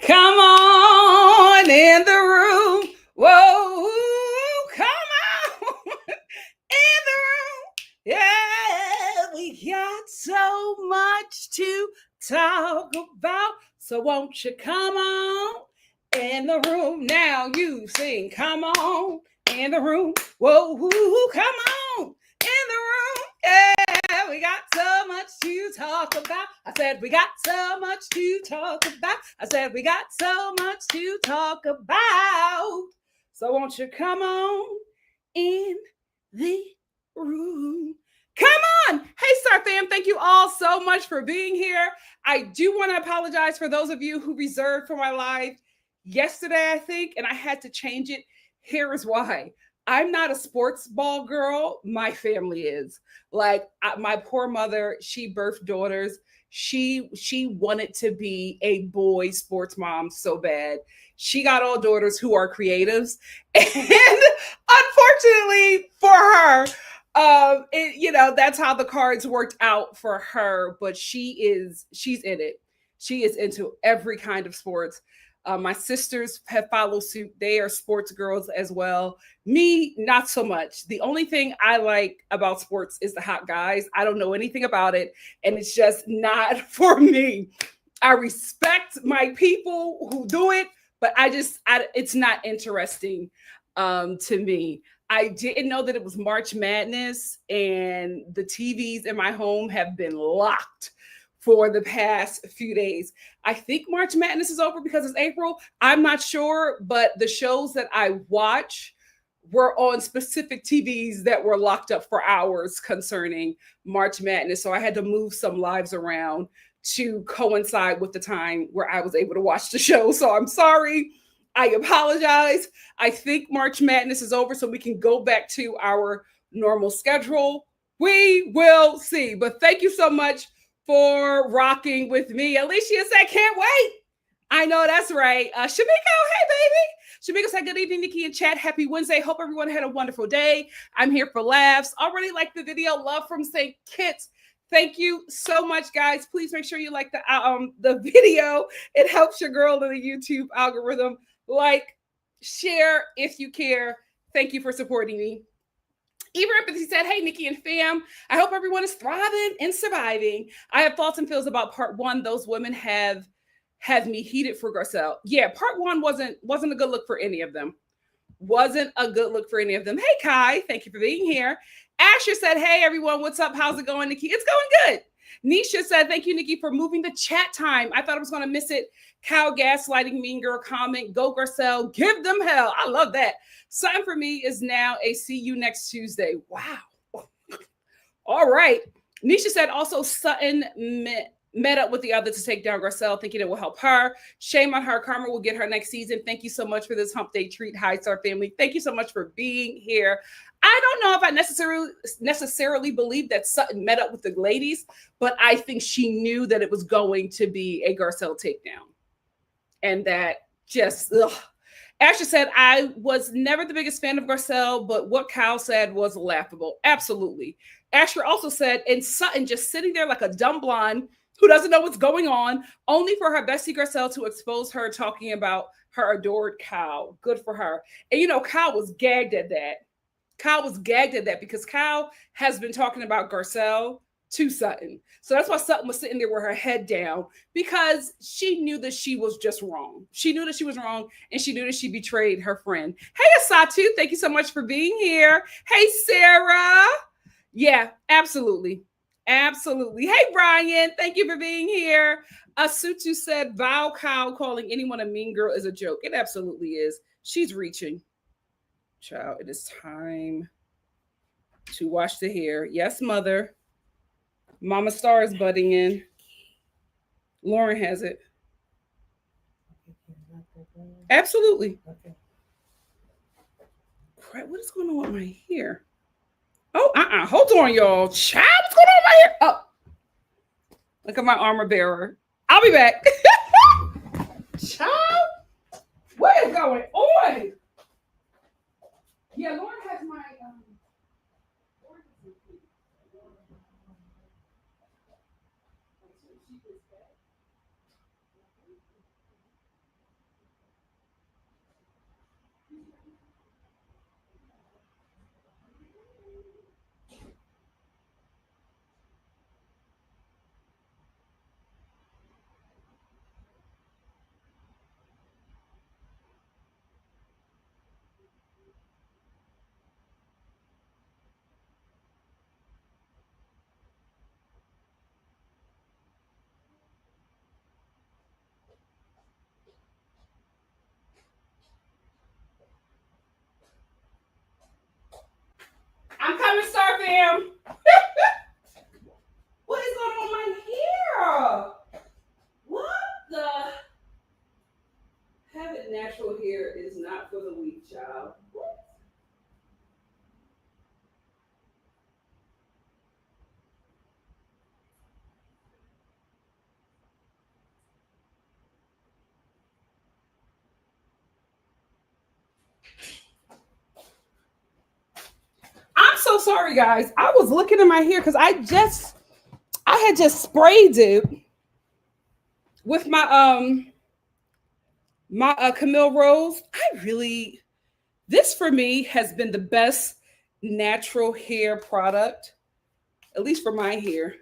Come on in the room. Whoa, come on in the room. Yeah, we got so much to talk about. So won't you come on in the room? Now you sing, come on in the room. Whoa, come on in the room. Yeah, we got so much to talk about. I said we got so much to talk about. I said we got so much to talk about. So won't you come on in the room? Come on. Hey, Star fam, thank you all so much for being here. I do want to apologize for those of you who reserved for my live yesterday, I think, and I had to change it. Here is why. I'm not a sports ball girl. My family is. Like my poor mother, she birthed daughters. She wanted to be a boy sports mom so bad. She got all daughters who are creatives, and unfortunately for her, that's how the cards worked out for her. But she's in it. She is into every kind of sports. My sisters have followed suit. They are sports girls as well. Me, not so much. The only thing I like about sports is the hot guys. I don't know anything about it, and it's just not for me. I respect my people who do it, but it's not interesting to me. I didn't know that it was March Madness, and the TVs in my home have been locked for the past few days. I think March Madness is over because it's April. I'm not sure, but the shows that I watch were on specific TVs that were locked up for hours concerning March Madness. So I had to move some lives around to coincide with the time where I was able to watch the show. So I'm sorry. I apologize. I think March Madness is over, so we can go back to our normal schedule. We will see. But thank you so much for rocking with me. Alicia said, can't wait. I know that's right. Shamiko, hey, baby. Shamiko said, good evening, Nikki and chat. Happy Wednesday. Hope everyone had a wonderful day. I'm here for laughs. Already liked the video. Love from St. Kitts. Thank you so much, guys. Please make sure you like the video. It helps your girl in the YouTube algorithm. Like, share if you care. Thank you for supporting me. Eva Empathy said, hey, Nikki and fam, I hope everyone is thriving and surviving. I have thoughts and feels about part one. Those women have me heated for Garcelle. Yeah, part one wasn't a good look for any of them. Wasn't a good look for any of them. Hey, Kai, thank you for being here. Asher said, hey, everyone, what's up? How's it going, Nikki? It's going good. Nisha said, thank you, Nikki, for moving the chat time. I thought I was going to miss it. Cow gaslighting, mean girl comment, go Garcelle, give them hell. I love that. Something for me is now a see you next Tuesday. Wow. All right. Nisha said also Sutton met up with the other to take down Garcelle, thinking it will help her. Shame on her. Karma will get her next season. Thank you so much for this hump day treat. Hi, Star family. Thank you so much for being here. I don't know if I necessarily believe that Sutton met up with the ladies, but I think she knew that it was going to be a Garcelle takedown. And that just, ugh. Asher said, I was never the biggest fan of Garcelle, but what Kyle said was laughable. Absolutely. Asher also said, and Sutton just sitting there like a dumb blonde who doesn't know what's going on, only for her bestie Garcelle to expose her talking about her adored Kyle. Good for her. And Kyle was gagged at that. Kyle was gagged at that because Kyle has been talking about Garcelle to Sutton. So that's why Sutton was sitting there with her head down, because she knew that she was just wrong. She knew that she was wrong, and she knew that she betrayed her friend. Hey, Asatu, thank you so much for being here. Hey, Sarah. Yeah, absolutely. Absolutely. Hey, Brian, thank you for being here. Asutu said, Val Kyle calling anyone a mean girl is a joke. It absolutely is. She's reaching. Child, it is time to wash the hair. Yes, mother. Mama Star is butting in. Lauren has it. Absolutely. Okay. Crap, what is going on with my hair? Oh, hold on, y'all. Child, what's going on with my hair? Oh, look at my armor bearer. I'll be back. Child, what is going on? Yeah, Lauren has my here is not for the weak, child. I'm so sorry, guys. I was looking in my hair because I had just sprayed it with my Camille Rose. This for me has been the best natural hair product, at least for my hair.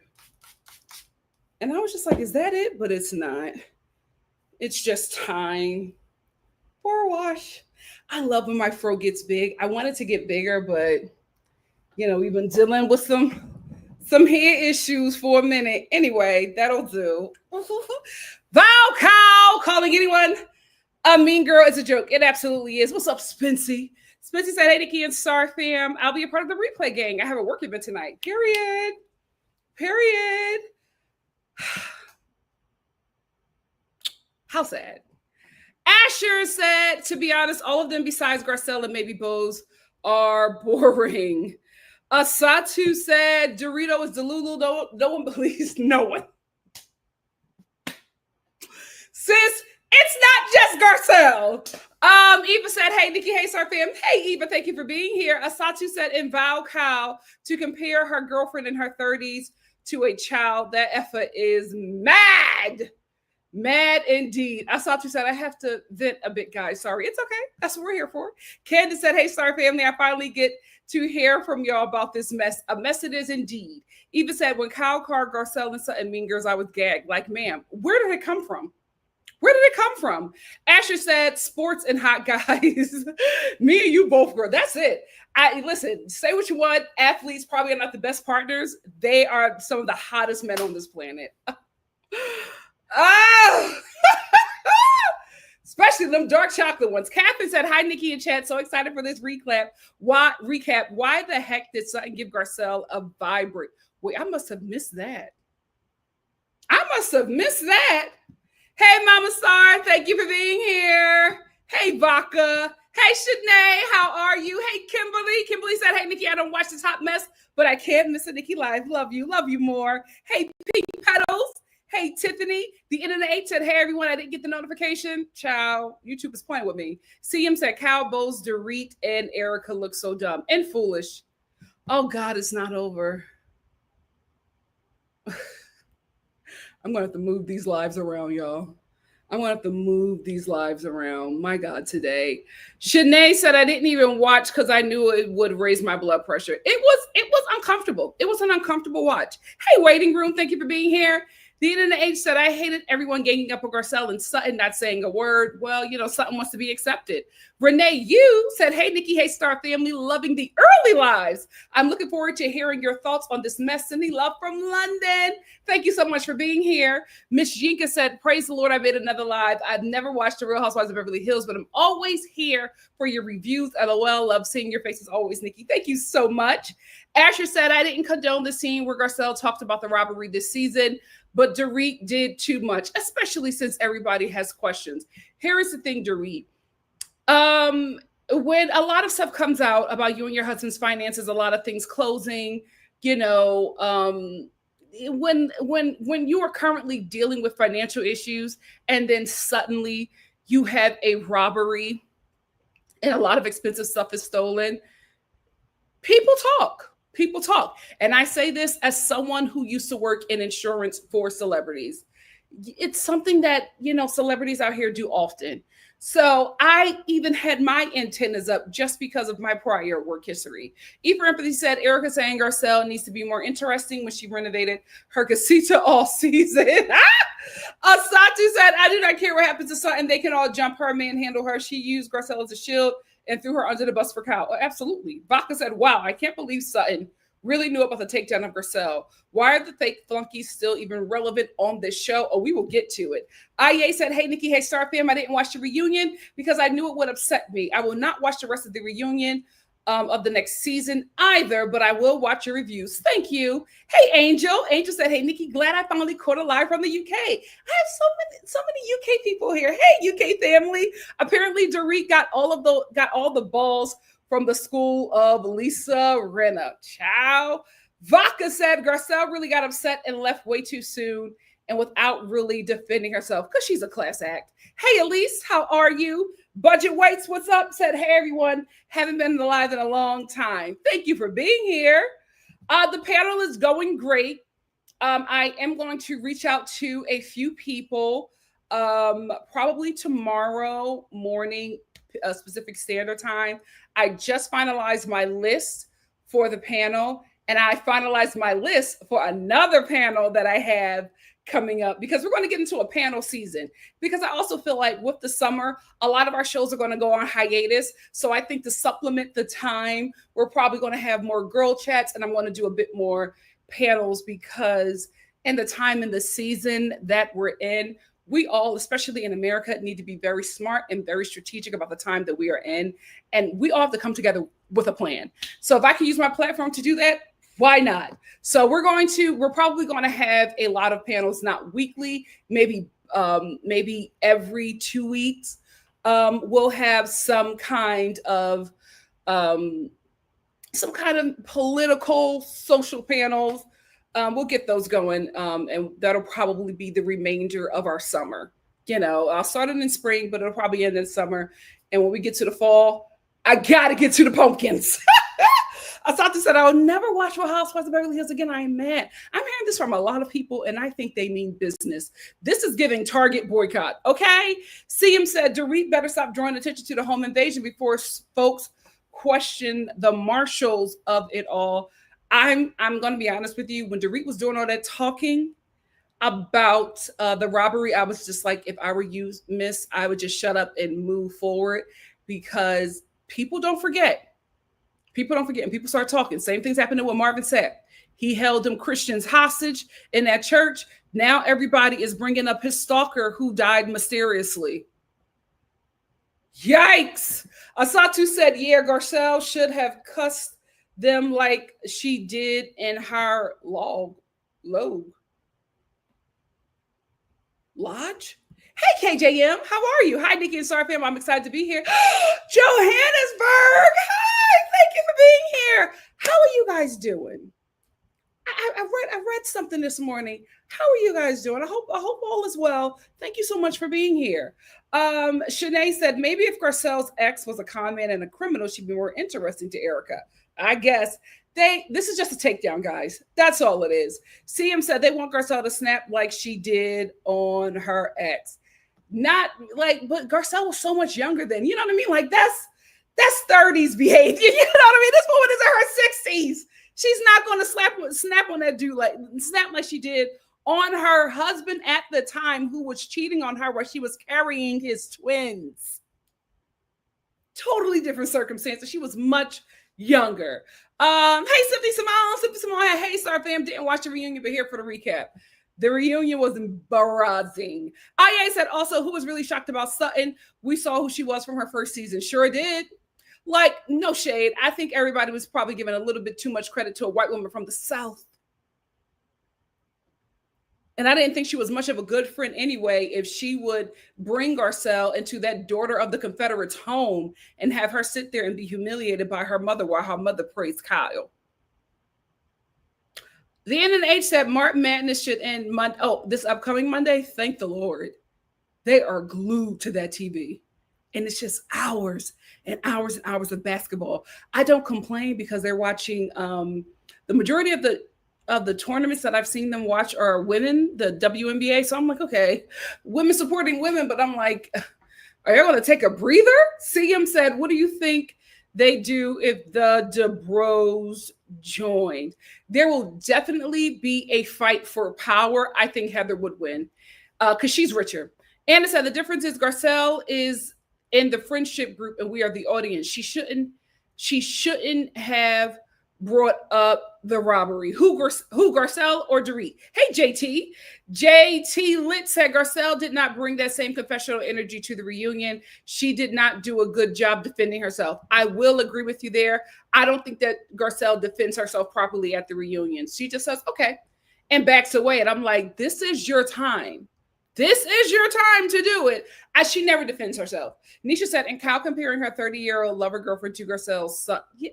And I was just like, is that it? But it's not. It's just time for a wash. I love when my fro gets big. I want it to get bigger, but we've been dealing with some hair issues for a minute. Anyway, that'll do. Val Cow calling anyone a mean girl is a joke. It absolutely is. What's up, Spency? Spency said, hey, Nikki and Star fam. I'll be a part of the replay gang. I have a work event tonight. Period. How sad. Asher said, to be honest, all of them besides Garcelle and maybe Bose are boring. Asatu said, Dorito is Delulu. No one believes no one. Sis, it's not just Garcelle. Eva said, hey, Nikki, hey, Star fam. Hey, Eva, thank you for being here. Asatu said, in Val Cow to compare her girlfriend in her 30s to a child. That effort is mad. Mad indeed. Asatu said, I have to vent a bit, guys. Sorry. It's okay. That's what we're here for. Candace said, hey, Star family, I finally get to hear from y'all about this mess. A mess it is indeed. Eva said, when Kyle called Garcelle and Sutton mean girls, I was gagged. Like, ma'am, where did it come from? Where did it come from? Asher said, sports and hot guys. Me and you both, girl. That's it. Listen, say what you want. Athletes probably are not the best partners. They are some of the hottest men on this planet. Oh, especially them dark chocolate ones. Catherine said, hi, Nikki and Chad. So excited for this recap. Why the heck did Sutton give Garcelle a vibrate? Wait, I must have missed that. Hey, Mama Star, thank you for being here. Hey, Vaca. Hey, Shanae, how are you? Hey, Kimberly. Kimberly said, hey, Nikki, I don't watch this hot mess, but I can't miss a Nikki Live. Love you more. Hey, Pink Petals. Hey, Tiffany. The Internet 8 said, hey, everyone, I didn't get the notification. Ciao. YouTube is playing with me. CM said, Cal, Bose, Dorit, and Erica look so dumb and foolish. Oh, God, it's not over. I'm going to have to move these lives around, y'all. I'm going to have to move these lives around. My God, today. Shanae said, I didn't even watch because I knew it would raise my blood pressure. It was uncomfortable. It was an uncomfortable watch. Hey, waiting room, thank you for being here. The Internet Age said, I hated everyone ganging up on Garcelle and Sutton not saying a word. Well, Sutton wants to be accepted. Renee Yu said, hey, Nikki, hey, Star family, loving the early lives. I'm looking forward to hearing your thoughts on this mess. Cindy Love from London. Thank you so much for being here. Miss Yinka said, praise the Lord, I made another live. I've never watched The Real Housewives of Beverly Hills, but I'm always here for your reviews. LOL, love seeing your faces always, Nikki. Thank you so much. Asher said, I didn't condone the scene where Garcelle talked about the robbery this season, but Dorit did too much, especially since everybody has questions. Here is the thing, Dorit. When a lot of stuff comes out about you and your husband's finances, a lot of things closing, when you are currently dealing with financial issues and then suddenly you have a robbery and a lot of expensive stuff is stolen, people talk. And I say this as someone who used to work in insurance for celebrities. It's something that, celebrities out here do often. So I even had my antennas up just because of my prior work history. E for Empathy said, Erica saying Garcelle needs to be more interesting when she renovated her casita all season. Asatu said, I do not care what happens to Sutton. They can all jump her, manhandle her. She used Garcelle as a shield and threw her under the bus for Kyle. Oh, absolutely. Vaca said, wow, I can't believe Sutton really knew about the takedown of Garcelle. Why are the fake flunkies still even relevant on this show? Oh, we will get to it. Aye said, hey, Nikki, hey, Star fam, I didn't watch the reunion because I knew it would upset me. I will not watch the rest of the reunion. of the next season either, but I will watch your reviews. Thank you. Hey, Angel. Angel said, "Hey, Nikki, glad I finally caught a live from the UK. I have so many UK people here. Hey, UK family. Apparently, Dorit got all the balls from the school of Lisa Rinna. Ciao." Vodka said, "Garcelle really got upset and left way too soon and without really defending herself because she's a class act." Hey, Elise, how are you? Budget Whites, what's up? Said, "Hey, everyone. Haven't been alive in a long time. Thank you for being here." The panel is going great. I am going to reach out to a few people probably tomorrow morning, Pacific Standard Time. I just finalized my list for the panel, and I finalized my list for another panel that I have coming up because we're going to get into a panel season. Because I also feel like with the summer, a lot of our shows are going to go on hiatus. So I think to supplement the time, we're probably going to have more girl chats, and I'm going to do a bit more panels because in the time in the season that we're in, we all, especially in America, need to be very smart and very strategic about the time that we are in. And we all have to come together with a plan. So if I can use my platform to do that, why not? So we're probably going to have a lot of panels, not weekly, maybe every 2 weeks. We'll have some kind of political, social panels. We'll get those going, and that'll probably be the remainder of our summer. I'll start it in spring, but it'll probably end in summer. And when we get to the fall, I gotta get to the pumpkins. Asante said, "I'll never watch Real Housewives of Beverly Hills again. I am mad." I'm hearing this from a lot of people, and I think they mean business. This is giving Target boycott, okay? CM said, "Dorit better stop drawing attention to the home invasion before folks question the marshals of it all." I'm going to be honest with you. When Dorit was doing all that talking about the robbery, I was just like, if I were you, miss, I would just shut up and move forward because people don't forget. People don't forget, and people start talking. Same things happened to what Marvin said. He held them Christians hostage in that church. Now everybody is bringing up his stalker who died mysteriously. Yikes. Asatu said, "Yeah, Garcelle should have cussed them like she did in her lodge." Hey, KJM, how are you? Hi, NikkiNicoleStar fam. I'm excited to be here. Johannesburg. Hi, thank you for being here. How are you guys doing? I read something this morning. How are you guys doing? I hope all is well. Thank you so much for being here. Shanae said, "Maybe if Garcelle's ex was a con man and a criminal, she'd be more interesting to Erica." I guess this is just a takedown, guys. That's all it is. CM said they want Garcelle to snap like she did on her ex. Not like, but Garcelle was so much younger then. You know what I mean? Like that's 30s behavior. You know what I mean? This woman is in her 60s. She's not going to snap on that dude snap like she did on her husband at the time who was cheating on her while she was carrying his twins. Totally different circumstances. She was much younger. Hey, Simply Simone. Hey, Star fam. Didn't watch the reunion, but here for the recap. The reunion was embarrassing. IA said also, who was really shocked about Sutton? We saw who she was from her first season. Sure did. Like, no shade. I think everybody was probably giving a little bit too much credit to a white woman from the South. And I didn't think she was much of a good friend anyway if she would bring Garcelle into that daughter of the Confederates home and have her sit there and be humiliated by her mother while her mother praised Kyle. The NNH said March Madness should end this upcoming Monday. Thank the Lord. They are glued to that TV. And it's just hours and hours and hours of basketball. I don't complain because they're watching the majority of the tournaments that I've seen them watch are women, the WNBA. So I'm like, okay, women supporting women. But I'm like, are you going to take a breather? CM said, what do you think they do if the DeBros joined? There will definitely be a fight for power. I think Heather would win because she's richer. Anna said the difference is Garcelle is in the friendship group and we are the audience. She shouldn't have brought up the robbery. Who Garcelle or Dorit? Hey, JT. JT Lit said Garcelle did not bring that same confessional energy to the reunion. She did not do a good job defending herself. I will agree with you there. I don't think that Garcelle defends herself properly at the reunion. She just says, okay, and backs away. And I'm like, this is your time. This is your time to do it. As she never defends herself. Nisha said, and Kyle comparing her 30-year-old lover girlfriend to Garcelle's son. Yeah,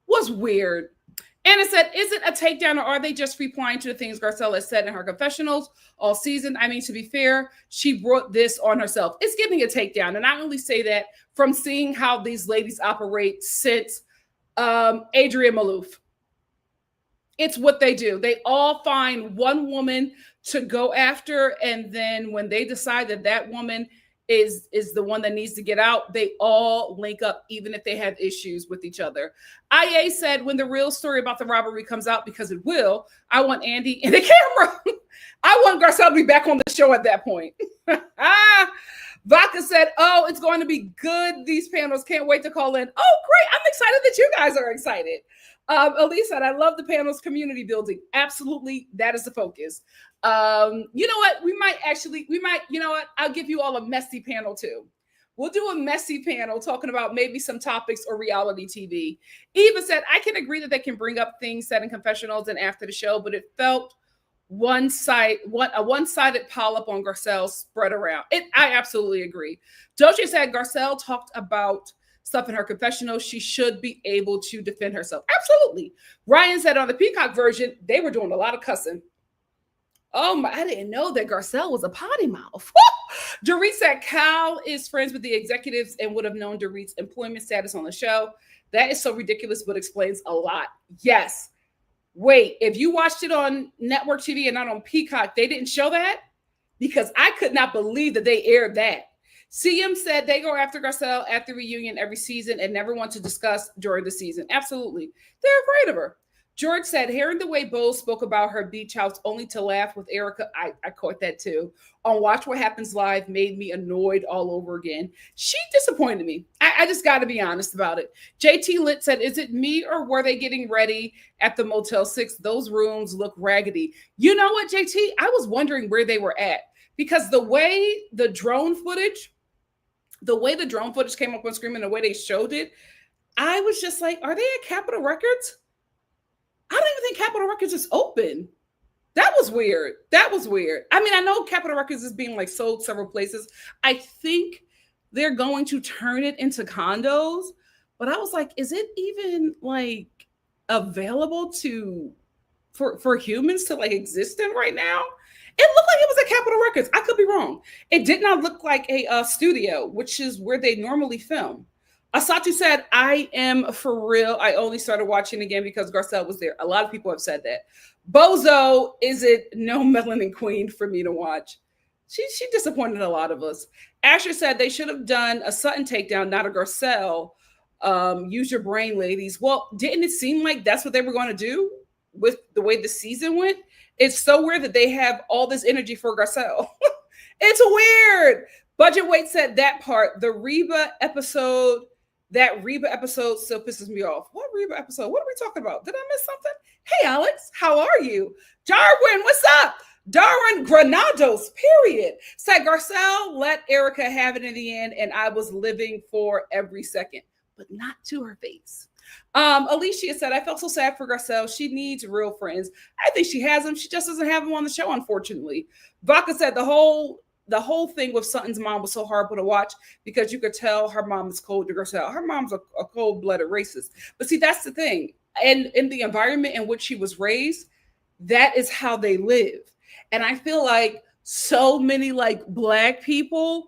was weird. Anna said, is it a takedown or are they just replying to the things Garcelle has said in her confessionals all season? I mean, to be fair, she brought this on herself. It's giving a takedown. And I only say that from seeing how these ladies operate since Adrienne Maloof. It's what they do. They all find one woman to go after. And then when they decide that that woman is the one that needs to get out, they all link up, even if they have issues with each other. IA said, when the real story about the robbery comes out, because it will, I want Andy in the camera. I want Garcelle to be back on the show at that point. Vodka said, oh, it's going to be good. These panels, can't wait to call in. Oh, great. I'm excited that you guys are excited. Elise said, I love the panel's community building. Absolutely. That is the focus. You know what? You know what? I'll give you all a messy panel too. We'll do a messy panel talking about maybe some topics or reality TV. Eva said, I can agree that they can bring up things said in confessionals and after the show, but it felt a one-sided polyp on Garcelle spread around. I absolutely agree. Doja said Garcelle talked about stuff in her confessional. She should be able to defend herself. Absolutely. Ryan said on the Peacock version, they were doing a lot of cussing. Oh my, I didn't know that Garcelle was a potty mouth. Dorit said Cal is friends with the executives and would have known Dorit's employment status on the show. That is so ridiculous, but explains a lot. Yes. Wait, if you watched it on network TV and not on Peacock, they didn't show that? Because I could not believe that they aired that. CM said they go after Garcelle at the reunion every season and never want to discuss during the season. Absolutely. They're afraid of her. George said, hearing the way Bo spoke about her beach house only to laugh with Erica, I caught that too. On Watch What Happens Live made me annoyed all over again. She disappointed me. I just got to be honest about it. JT Lit said, is it me or were they getting ready at the Motel 6? Those rooms look raggedy. You know what, JT? I was wondering where they were at because the way the drone footage came up on screen and the way they showed it, I was just like, are they at Capitol Records? I don't even think Capitol Records is open. That was weird. I mean, I know Capitol Records is being like sold several places. I think they're going to turn it into condos, but I was like, is it even like available for humans to like exist in right now? It looked like it was at Capitol Records. I could be wrong. It did not look like a studio, which is where they normally film. Asatu said, I am for real. I only started watching again because Garcelle was there. A lot of people have said that. Bozo, is it no Melanin Queen for me to watch? She disappointed a lot of us. Asher said they should have done a Sutton takedown, not a Garcelle. Use your brain, ladies. Well, didn't it seem like that's what they were going to do with the way the season went? It's so weird that they have all this energy for Garcelle. It's weird. Budget Weight said that part, the Reba episode still pisses me off. What Reba episode? What are we talking about? Did I miss something? Hey, Alex, how are you? Darwin, what's up? Darwin Granados, period. Said Garcelle let Erica have it in the end, and I was living for every second, but not to her face. Alicia said, I felt so sad for Garcelle. She needs real friends. I think she has them. She just doesn't have them on the show, unfortunately. Vodka said the whole thing with Sutton's mom was so horrible to watch because you could tell her mom is cold to Garcelle. Her mom's a cold-blooded racist. But see, that's the thing. And in the environment in which she was raised, that is how they live. And I feel like so many like Black people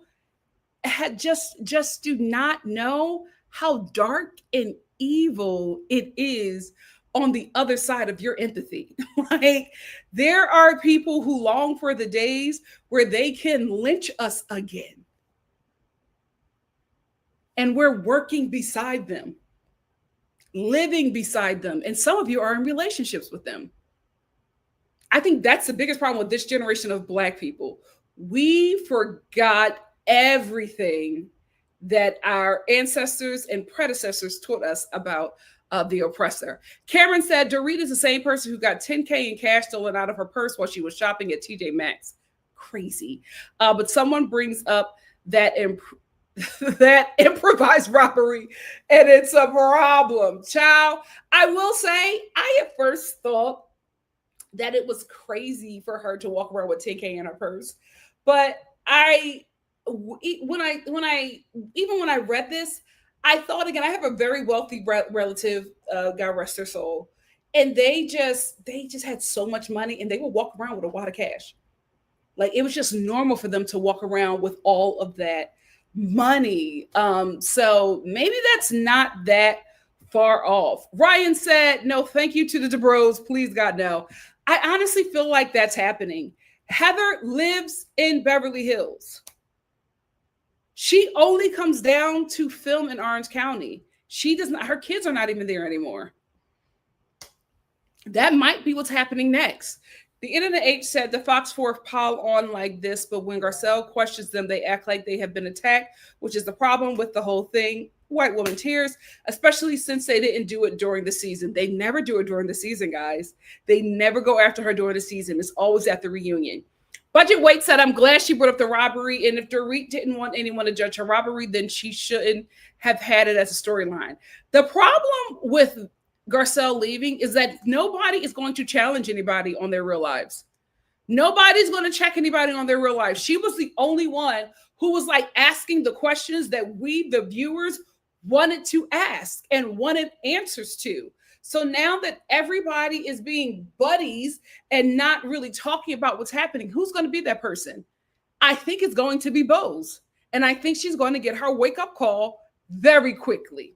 had just do not know how dark and evil it is on the other side of your empathy. Like, there are people who long for the days where they can lynch us again. And we're working beside them, living beside them. And some of you are in relationships with them. I think that's the biggest problem with this generation of Black people. We forgot everything that our ancestors and predecessors taught us about the oppressor. Cameron said Dorit is the same person who got 10K in cash stolen out of her purse while she was shopping at TJ Maxx. Crazy. But someone brings up that that improvised robbery, and it's a problem. Child, I will say, I at first thought that it was crazy for her to walk around with 10K in her purse, but when I read this, I thought again. I have a very wealthy relative, God rest her soul, and they just had so much money, and they would walk around with a wad of cash. Like it was just normal for them to walk around with all of that money. So maybe that's not that far off. Ryan said, no, thank you to the DeBros. Please, God, no. I honestly feel like that's happening. Heather lives in Beverly Hills. She only comes down to film in Orange County. She does not, her kids are not even there anymore. That might be what's happening next. The Internet H said the Fox 4 pile on like this, but when Garcelle questions them, they act like they have been attacked, which is the problem with the whole thing. White woman tears, especially since they didn't do it during the season. They never do it during the season, guys. They never go after her during the season. It's always at the reunion. Budget Wait said, I'm glad she brought up the robbery. And if Dorit didn't want anyone to judge her robbery, then she shouldn't have had it as a storyline. The problem with Garcelle leaving is that nobody is going to challenge anybody on their real lives. Nobody's going to check anybody on their real life. She was the only one who was like asking the questions that we, the viewers, wanted to ask and wanted answers to. So now that everybody is being buddies and not really talking about what's happening, who's going to be that person? I think it's going to be Bose. And I think she's going to get her wake-up call very quickly.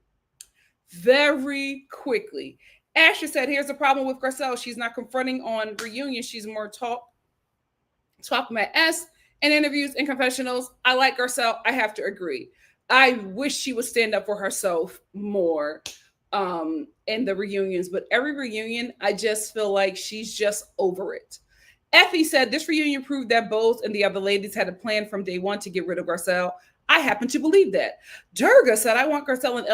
Very quickly. Asher said, here's the problem with Garcelle. She's not confronting on reunion. She's more talking about S in interviews and confessionals. I like Garcelle. I have to agree. I wish she would stand up for herself more in the reunions, but every reunion, I just feel like she's just over it. Effie said, this reunion proved that Bose and the other ladies had a plan from day one to get rid of Garcelle. I happen to believe that. Durga said, I want Garcelle and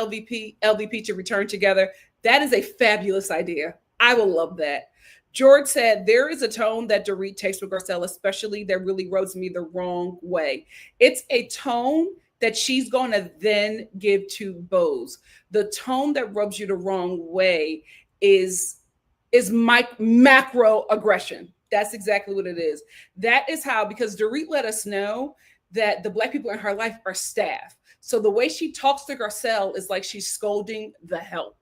LVP to return together. That is a fabulous idea. I will love that. George said, there is a tone that Dorit takes with Garcelle, especially that really rubs me the wrong way. It's a tone that she's going to then give to Bose. The tone that rubs you the wrong way is macro aggression. That's exactly what it is. That is how, because Dorit let us know that the Black people in her life are staff. So the way she talks to Garcelle is like she's scolding the help.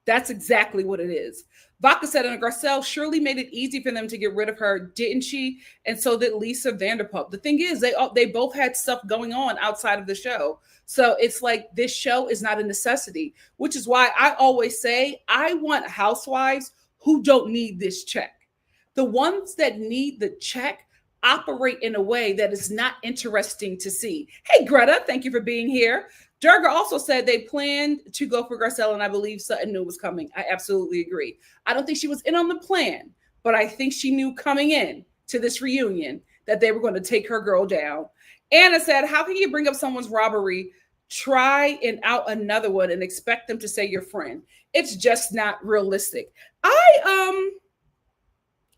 That's exactly what it is. Vaca said, and Garcelle surely made it easy for them to get rid of her, didn't she? And so did Lisa Vanderpump. The thing is, they both had stuff going on outside of the show. So it's like this show is not a necessity, which is why I always say I want housewives who don't need this check. The ones that need the check operate in a way that is not interesting to see. Hey, Greta, thank you for being here. Durga also said they planned to go for Garcelle, and I believe Sutton knew it was coming. I absolutely agree. I don't think she was in on the plan, but I think she knew coming in to this reunion that they were going to take her girl down. Anna said, how can you bring up someone's robbery, try and out another one, and expect them to say your friend? It's just not realistic.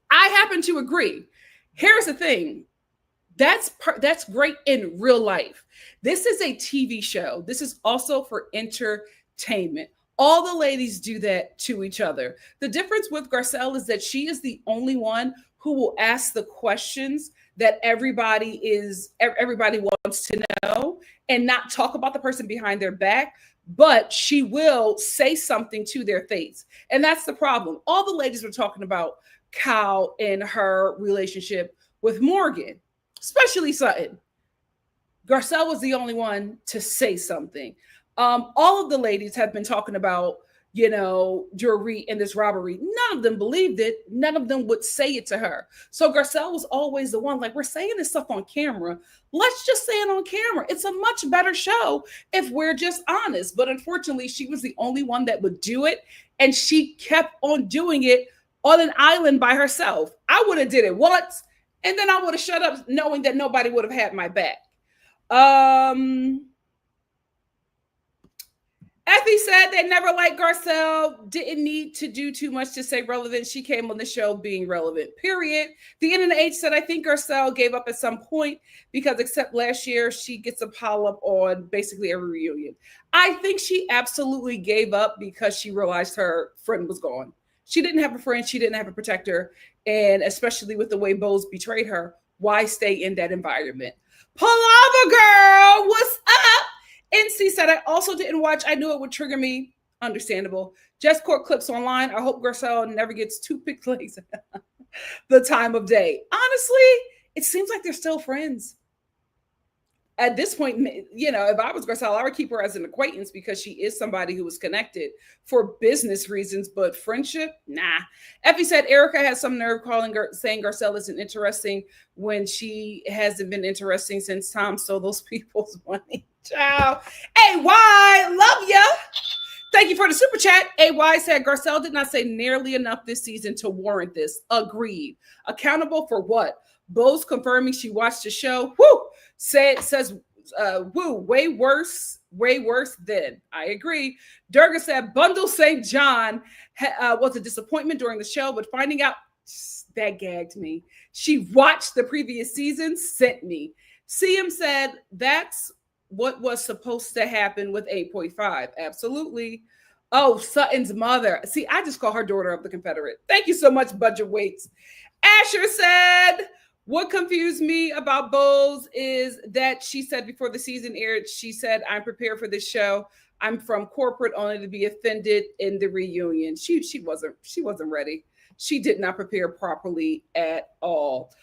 I happen to agree. Here's the thing. That's great in real life. This is a TV show. This is also for entertainment. All the ladies do that to each other. The difference with Garcelle is that she is the only one who will ask the questions that everybody wants to know and not talk about the person behind their back, but she will say something to their face. And that's the problem. All the ladies were talking about Kyle and her relationship with Morgan, especially Sutton. Garcelle was the only one to say something. All of the ladies have been talking about, Dorit and this robbery. None of them believed it. None of them would say it to her. So Garcelle was always the one, like, we're saying this stuff on camera. Let's just say it on camera. It's a much better show if we're just honest. But unfortunately, she was the only one that would do it. And she kept on doing it on an island by herself. I would have did it once, and then I would have shut up knowing that nobody would have had my back. Effie said they never liked Garcelle, didn't need to do too much to stay relevant. She came on the show being relevant, period. The NNH said, I think Garcelle gave up at some point because except last year, she gets a pile up on basically every reunion. I think she absolutely gave up because she realized her friend was gone. She didn't have a friend. She didn't have a protector. And especially with the way Bose betrayed her, why stay in that environment? Palava girl, what's up? NC said, I also didn't watch. I knew it would trigger me. Understandable. Just caught clips online. I hope Garcelle never gets two pixels the time of day. Honestly, it seems like they're still friends. At this point, you know, if I was Garcelle, I would keep her as an acquaintance because she is somebody who was connected for business reasons, but friendship, nah. Effie said Erica has some nerve saying Garcelle isn't interesting when she hasn't been interesting since Tom stole those people's money. Ciao. AY, love ya. Thank you for the super chat. AY said Garcelle did not say nearly enough this season to warrant this. Agreed. Accountable for what? Bose confirming she watched the show. Woo! Says woo, way worse than. I agree. Durga said Bundle St. John was a disappointment during the show, but finding out that gagged me. She watched the previous season, sent me. CM said that's what was supposed to happen with 8.5. Absolutely. Oh, Sutton's mother. See, I just call her daughter of the Confederate. Thank you so much, Budget Waits. Asher said, what confused me about Bose is that she said before the season aired, she said, I'm prepared for this show. I'm from corporate only to be offended in the reunion. She wasn't ready. She did not prepare properly at all.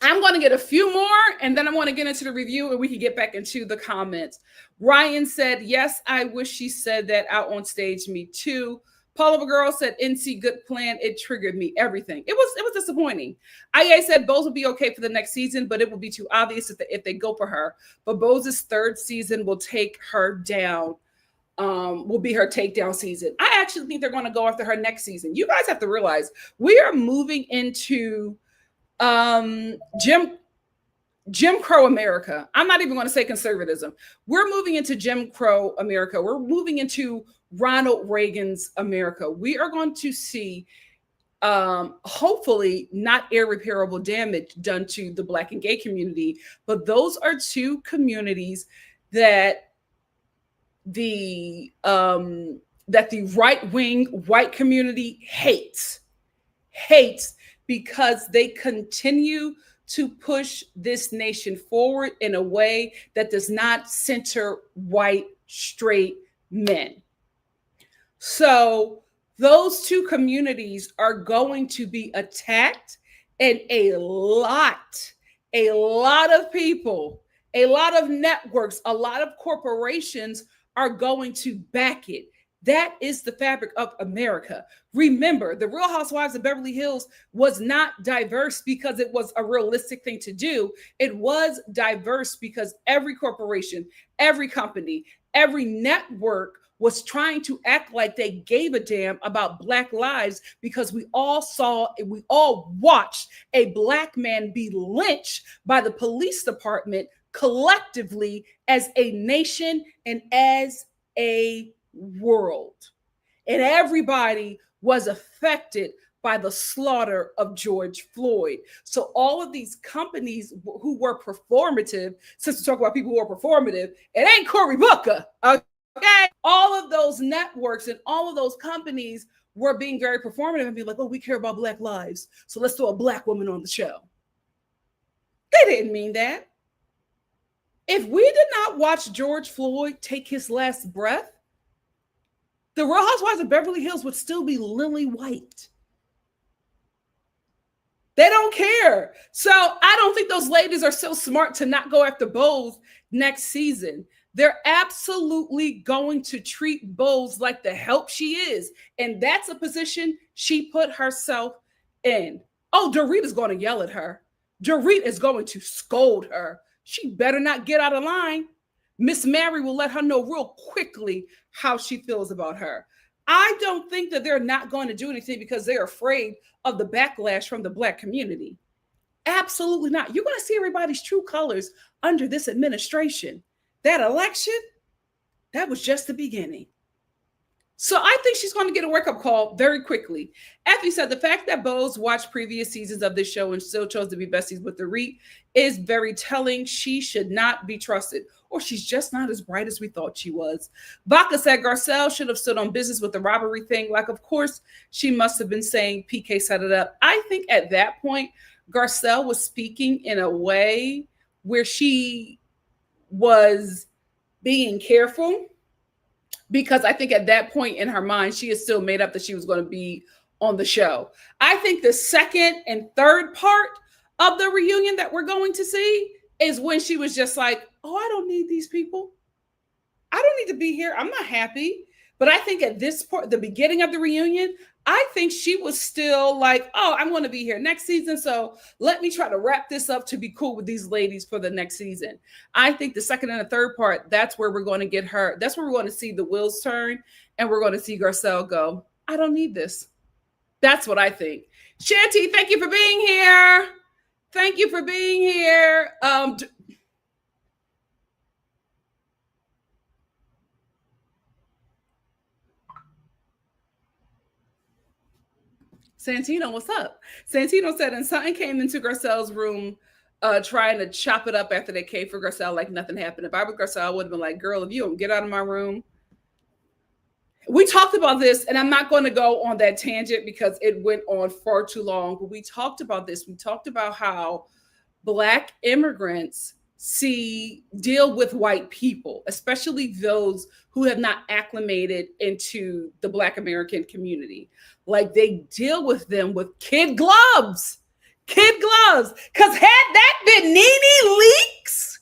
I'm going to get a few more, and then I want to get into the review, and we can get back into the comments. Ryan said, yes, I wish she said that out on stage. Me too. Paula Girl said, NC, good plan. It triggered me. Everything. It was disappointing. IA said Bose will be okay for the next season, but it will be too obvious if they go for her. But Bose's third season will take her down. Will be her takedown season. I actually think they're going to go after her next season. You guys have to realize we are moving into Jim Crow America. I'm not even going to say conservatism. We're moving into Jim Crow America. We're moving into Ronald Reagan's America. We are going to see hopefully not irreparable damage done to the Black and gay community, but those are two communities that the right-wing white community hates because they continue to push this nation forward in a way that does not center white straight men. So those two communities are going to be attacked, and a lot of people, a lot of networks, a lot of corporations are going to back it. That is the fabric of America. Remember, the Real Housewives of Beverly Hills was not diverse because it was a realistic thing to do. It was diverse because every corporation, every company, every network was trying to act like they gave a damn about Black lives because we all watched a Black man be lynched by the police department collectively as a nation and as a world. And everybody was affected by the slaughter of George Floyd. So all of these companies who were performative, since we talk about people who are performative, it ain't Cory Booker, okay? All of those networks and all of those companies were being very performative and be like, oh, we care about Black lives, so let's throw a Black woman on the show. They didn't mean that. If we did not watch George Floyd take his last breath, the Real Housewives of Beverly Hills would still be lily white. They don't care. So I don't think those ladies are so smart to not go after Bose next season. They're absolutely going to treat Bose like the help she is. And that's a position she put herself in. Oh, Dorit is going to yell at her. Dorit is going to scold her. She better not get out of line. Miss Mary will let her know real quickly how she feels about her. I don't think that they're not going to do anything because they're afraid of the backlash from the Black community. Absolutely not. You're going to see everybody's true colors under this administration. That election, That was just the beginning. So I think she's going to get a wake-up call very quickly. Effie said the fact that Bose watched previous seasons of this show and still chose to be besties with the RHOBH is very telling. She should not be trusted, or she's just not as bright as we thought she was. Baca said Garcelle should have stood on business with the robbery thing. Like, of course, she must have been saying PK set it up. I think at that point, Garcelle was speaking in a way where she was being careful, because I think at that point in her mind, she is still made up that she was going to be on the show. I think the second and third part of the reunion that we're going to see is when she was just like, oh, I don't need these people. I don't need to be here. I'm not happy. But I think at this point, the beginning of the reunion, I think she was still like, oh, I'm going to be here next season. So let me try to wrap this up to be cool with these ladies for the next season. I think the second and the third part, that's where we're going to get her. That's where we're going to see the wheels turn. And we're going to see Garcelle go, I don't need this. That's what I think. Shanti, thank you for being here. Thank you for being here. Santino, what's up? Santino said, and something came into Garcelle's room trying to chop it up after they came for Garcelle like nothing happened. If I was Garcelle, I would have been like, girl, if you don't get out of my room. We talked about this, and I'm not going to go on that tangent because it went on far too long, but we talked about this. We talked about how Black immigrants deal with white people, especially those who have not acclimated into the Black American community. Like, they deal with them with kid gloves. Because had that been Nene Leakes,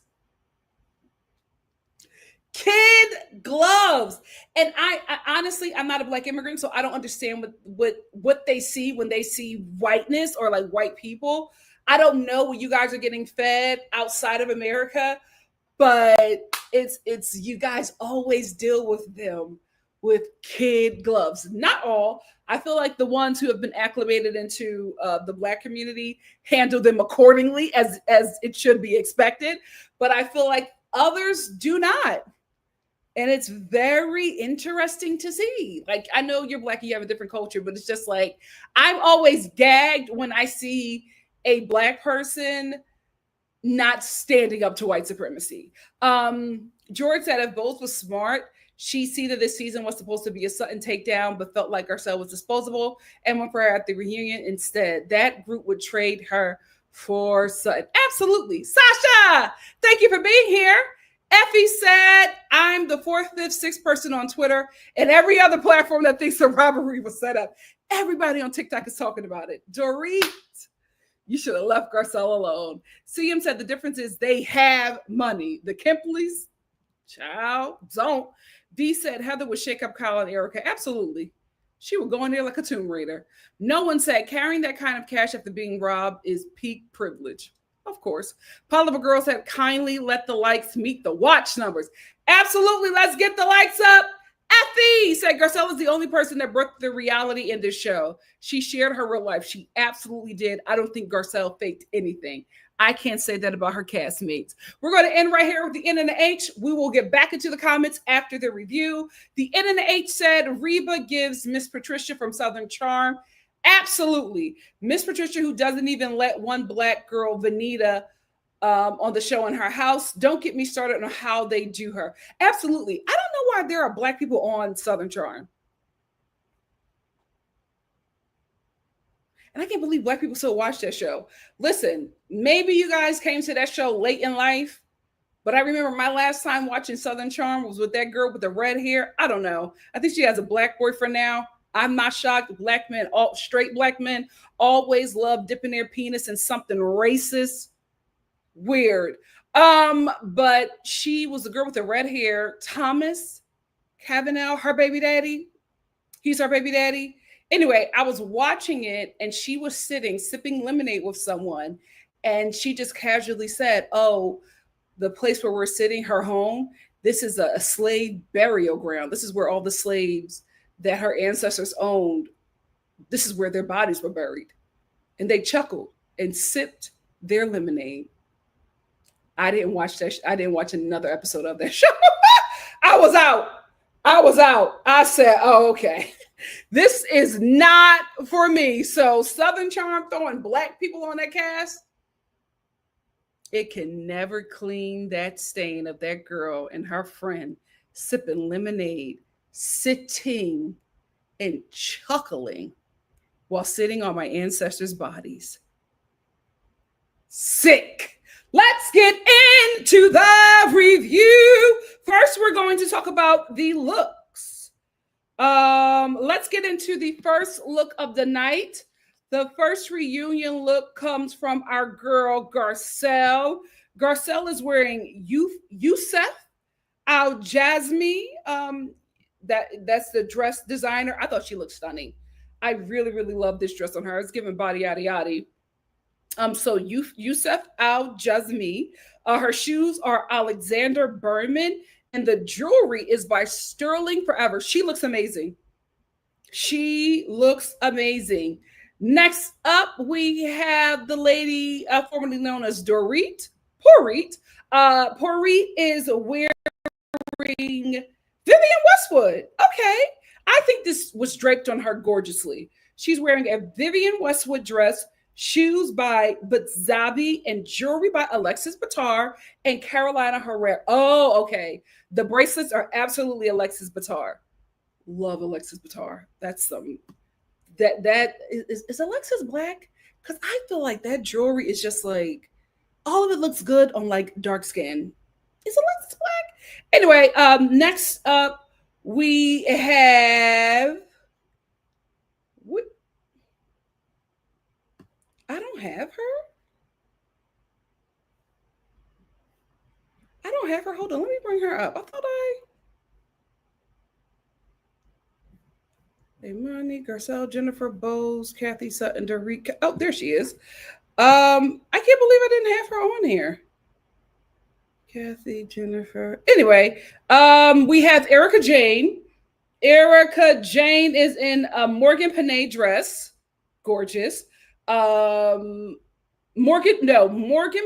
kid gloves. And I honestly, I'm not a Black immigrant, so I don't understand what they see when they see whiteness or like white people. I don't know what you guys are getting fed outside of America, but it's you guys always deal with them with kid gloves. Not all. I feel like the ones who have been acclimated into the Black community handle them accordingly as it should be expected. But I feel like others do not. And it's very interesting to see. Like, I know you're Black, you have a different culture, but it's just like, I'm always gagged when I see a Black person not standing up to white supremacy. George said if Bose was smart, she see that this season was supposed to be a Sutton takedown, but felt like Garcelle was disposable and went for her at the reunion instead. That group would trade her for Sutton. Absolutely. Sasha, thank you for being here. Effie said, I'm the fourth, fifth, sixth person on Twitter and every other platform that thinks the robbery was set up. Everybody on TikTok is talking about it. Dorit, you should have left Garcelle alone. CM said the difference is they have money. The Kempleys, child, don't. D said Heather would shake up Kyle and Erica. Absolutely. She would go in there like a Tomb Raider. No one said carrying that kind of cash after being robbed is peak privilege. Of course. Poliva Girl said kindly let the likes meet the watch numbers. Absolutely. Let's get the likes up. Effie said Garcelle is the only person that broke the reality in this show. She shared her real life. She absolutely did. I don't think Garcelle faked anything. I can't say that about her castmates. We're going to end right here with the N and the H. We will get back into the comments after the review. The N and the H said Reba gives Miss Patricia from Southern Charm. Absolutely. Miss Patricia, who doesn't even let one Black girl, Vanita, on the show in her house. Don't get me started on how they do her. Absolutely. I don't know why there are Black people on Southern Charm. And I can't believe Black people still watch that show. Listen, maybe you guys came to that show late in life, but I remember my last time watching Southern Charm was with that girl with the red hair. I don't know. I think she has a Black boyfriend now. I'm not shocked. Black men, all straight Black men, always love dipping their penis in something racist. Weird. But she was the girl with the red hair. Thomas Cavanaugh, her baby daddy. He's her baby daddy. Anyway, I was watching it and she was sitting, sipping lemonade with someone. And she just casually said, oh, the place where we're sitting, her home, this is a slave burial ground. This is where all the slaves that her ancestors owned, this is where their bodies were buried. And they chuckled and sipped their lemonade. I didn't watch that. I didn't watch another episode of that show. I was out. I said, oh, okay. This is not for me. So Southern Charm throwing black people on that cast, it can never clean that stain of that girl and her friend sipping lemonade, sitting and chuckling while sitting on my ancestors' bodies. Sick. Let's get into the review. First, we're going to talk about the looks. Let's get into the first look of the night. The first reunion look comes from our girl Garcelle. Garcelle is wearing Youssef Al Jazmi. That's the dress designer. I thought she looked stunning. I really, really love this dress on her. It's giving body yada yada. So Youssef Al Jazmi. Her shoes are Alexander Berman, and the jewelry is by Sterling Forever. She looks amazing. She looks amazing. Next up, we have the lady formerly known as Dorit. Porit. Porit is wearing Vivian Westwood. Okay. I think this was draped on her gorgeously. She's wearing a Vivian Westwood dress, shoes by Butzabi, and jewelry by Alexis Batar and Carolina Herrera. Oh, okay. The bracelets are absolutely Alexis Batar. Love Alexis Batar. That's some that is Alexis black? Because I feel like that jewelry is just like all of it looks good on like dark skin. Is Alexis black? Anyway, next up we have I don't have her. I don't have her. Hold on, let me bring her up. I thought Imani, Garcelle, Jennifer Bowes, Kathy Sutton, Dorit. Oh, there she is. I can't believe I didn't have her on here. Kathy, Jennifer. Anyway, we have Erica Jane. Erica Jane is in a Morgan Panay dress. Gorgeous. Morgan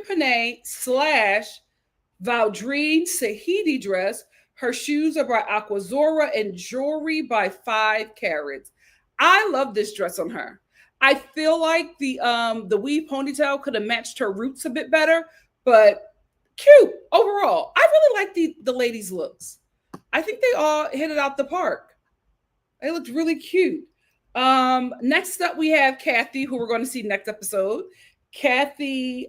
Panay / Valdrine Sahidi dress. Her shoes are by Aquazora and jewelry by 5 Carats. I love this dress on her. I feel like the weave ponytail could have matched her roots a bit better, but cute overall. I really like the ladies' looks. I think they all hit it out the park. They looked really cute. Next up, we have Kathy, who we're going to see next episode. Kathy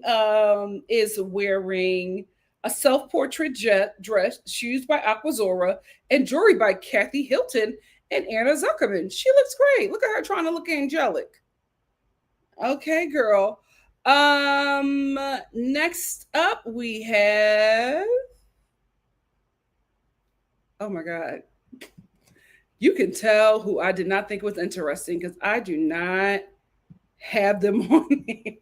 is wearing a self-portrait dress, shoes by Aquazora, and jewelry by Kathy Hilton and Anna Zuckerman. She looks great. Look at her trying to look angelic. Okay, girl. Next up, we have... Oh, my God. You can tell who I did not think was interesting because I do not have them on here.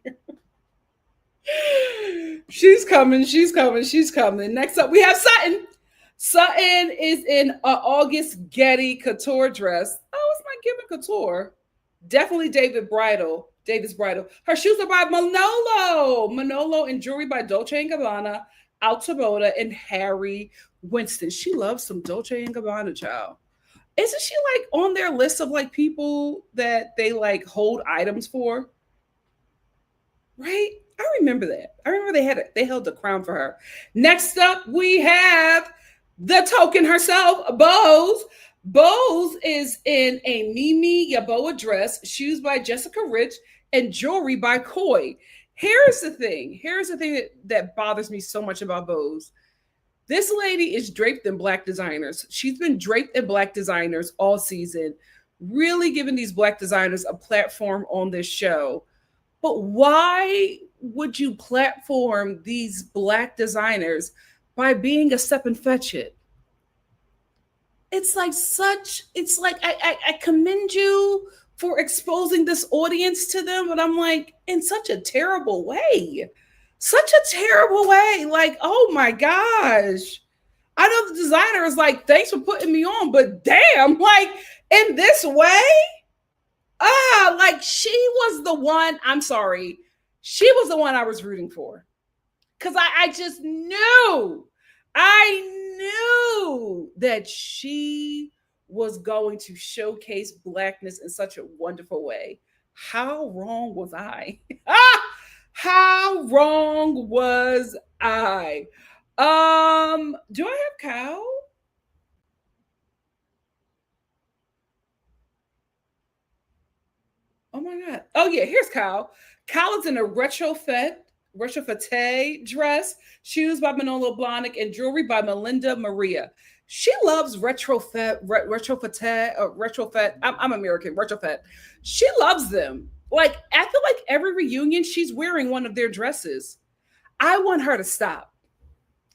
She's coming. Next up, we have Sutton. Sutton is in an August Getty couture dress. Oh, it's my given couture. Definitely David's Bridal. Her shoes are by Manolo and jewelry by Dolce & Gabbana, Altamoda, and Harry Winston. She loves some Dolce & Gabbana, child. Isn't she like on their list of like people that they like hold items for? Right? I remember that. I remember they held the crown for her. Next up, we have the token herself, Bose. Bose is in a Mimi Yaboa dress, shoes by Jessica Rich, and jewelry by Koi. Here's the thing that bothers me so much about Bose. This lady is draped in black designers. She's been draped in black designers all season, really giving these black designers a platform on this show. But why would you platform these black designers by being a step and fetch it? It's like I commend you for exposing this audience to them, but I'm like, in such a terrible way. Like, oh my gosh. I know the designer is like, thanks for putting me on, but damn, like in this way? Like she was the one, I'm sorry. She was the one I was rooting for. Because I just knew. I knew that she was going to showcase blackness in such a wonderful way. How wrong was I? How wrong was I? Do I have cow? Oh my god. Oh yeah, here's Kyle. Kyle is in a retrofete dress, shoes by Manolo Blahnik, and jewelry by Melinda Maria. She loves retrofete. I'm American, retrofete. She loves them. Like, I feel like every reunion, she's wearing one of their dresses. I want her to stop.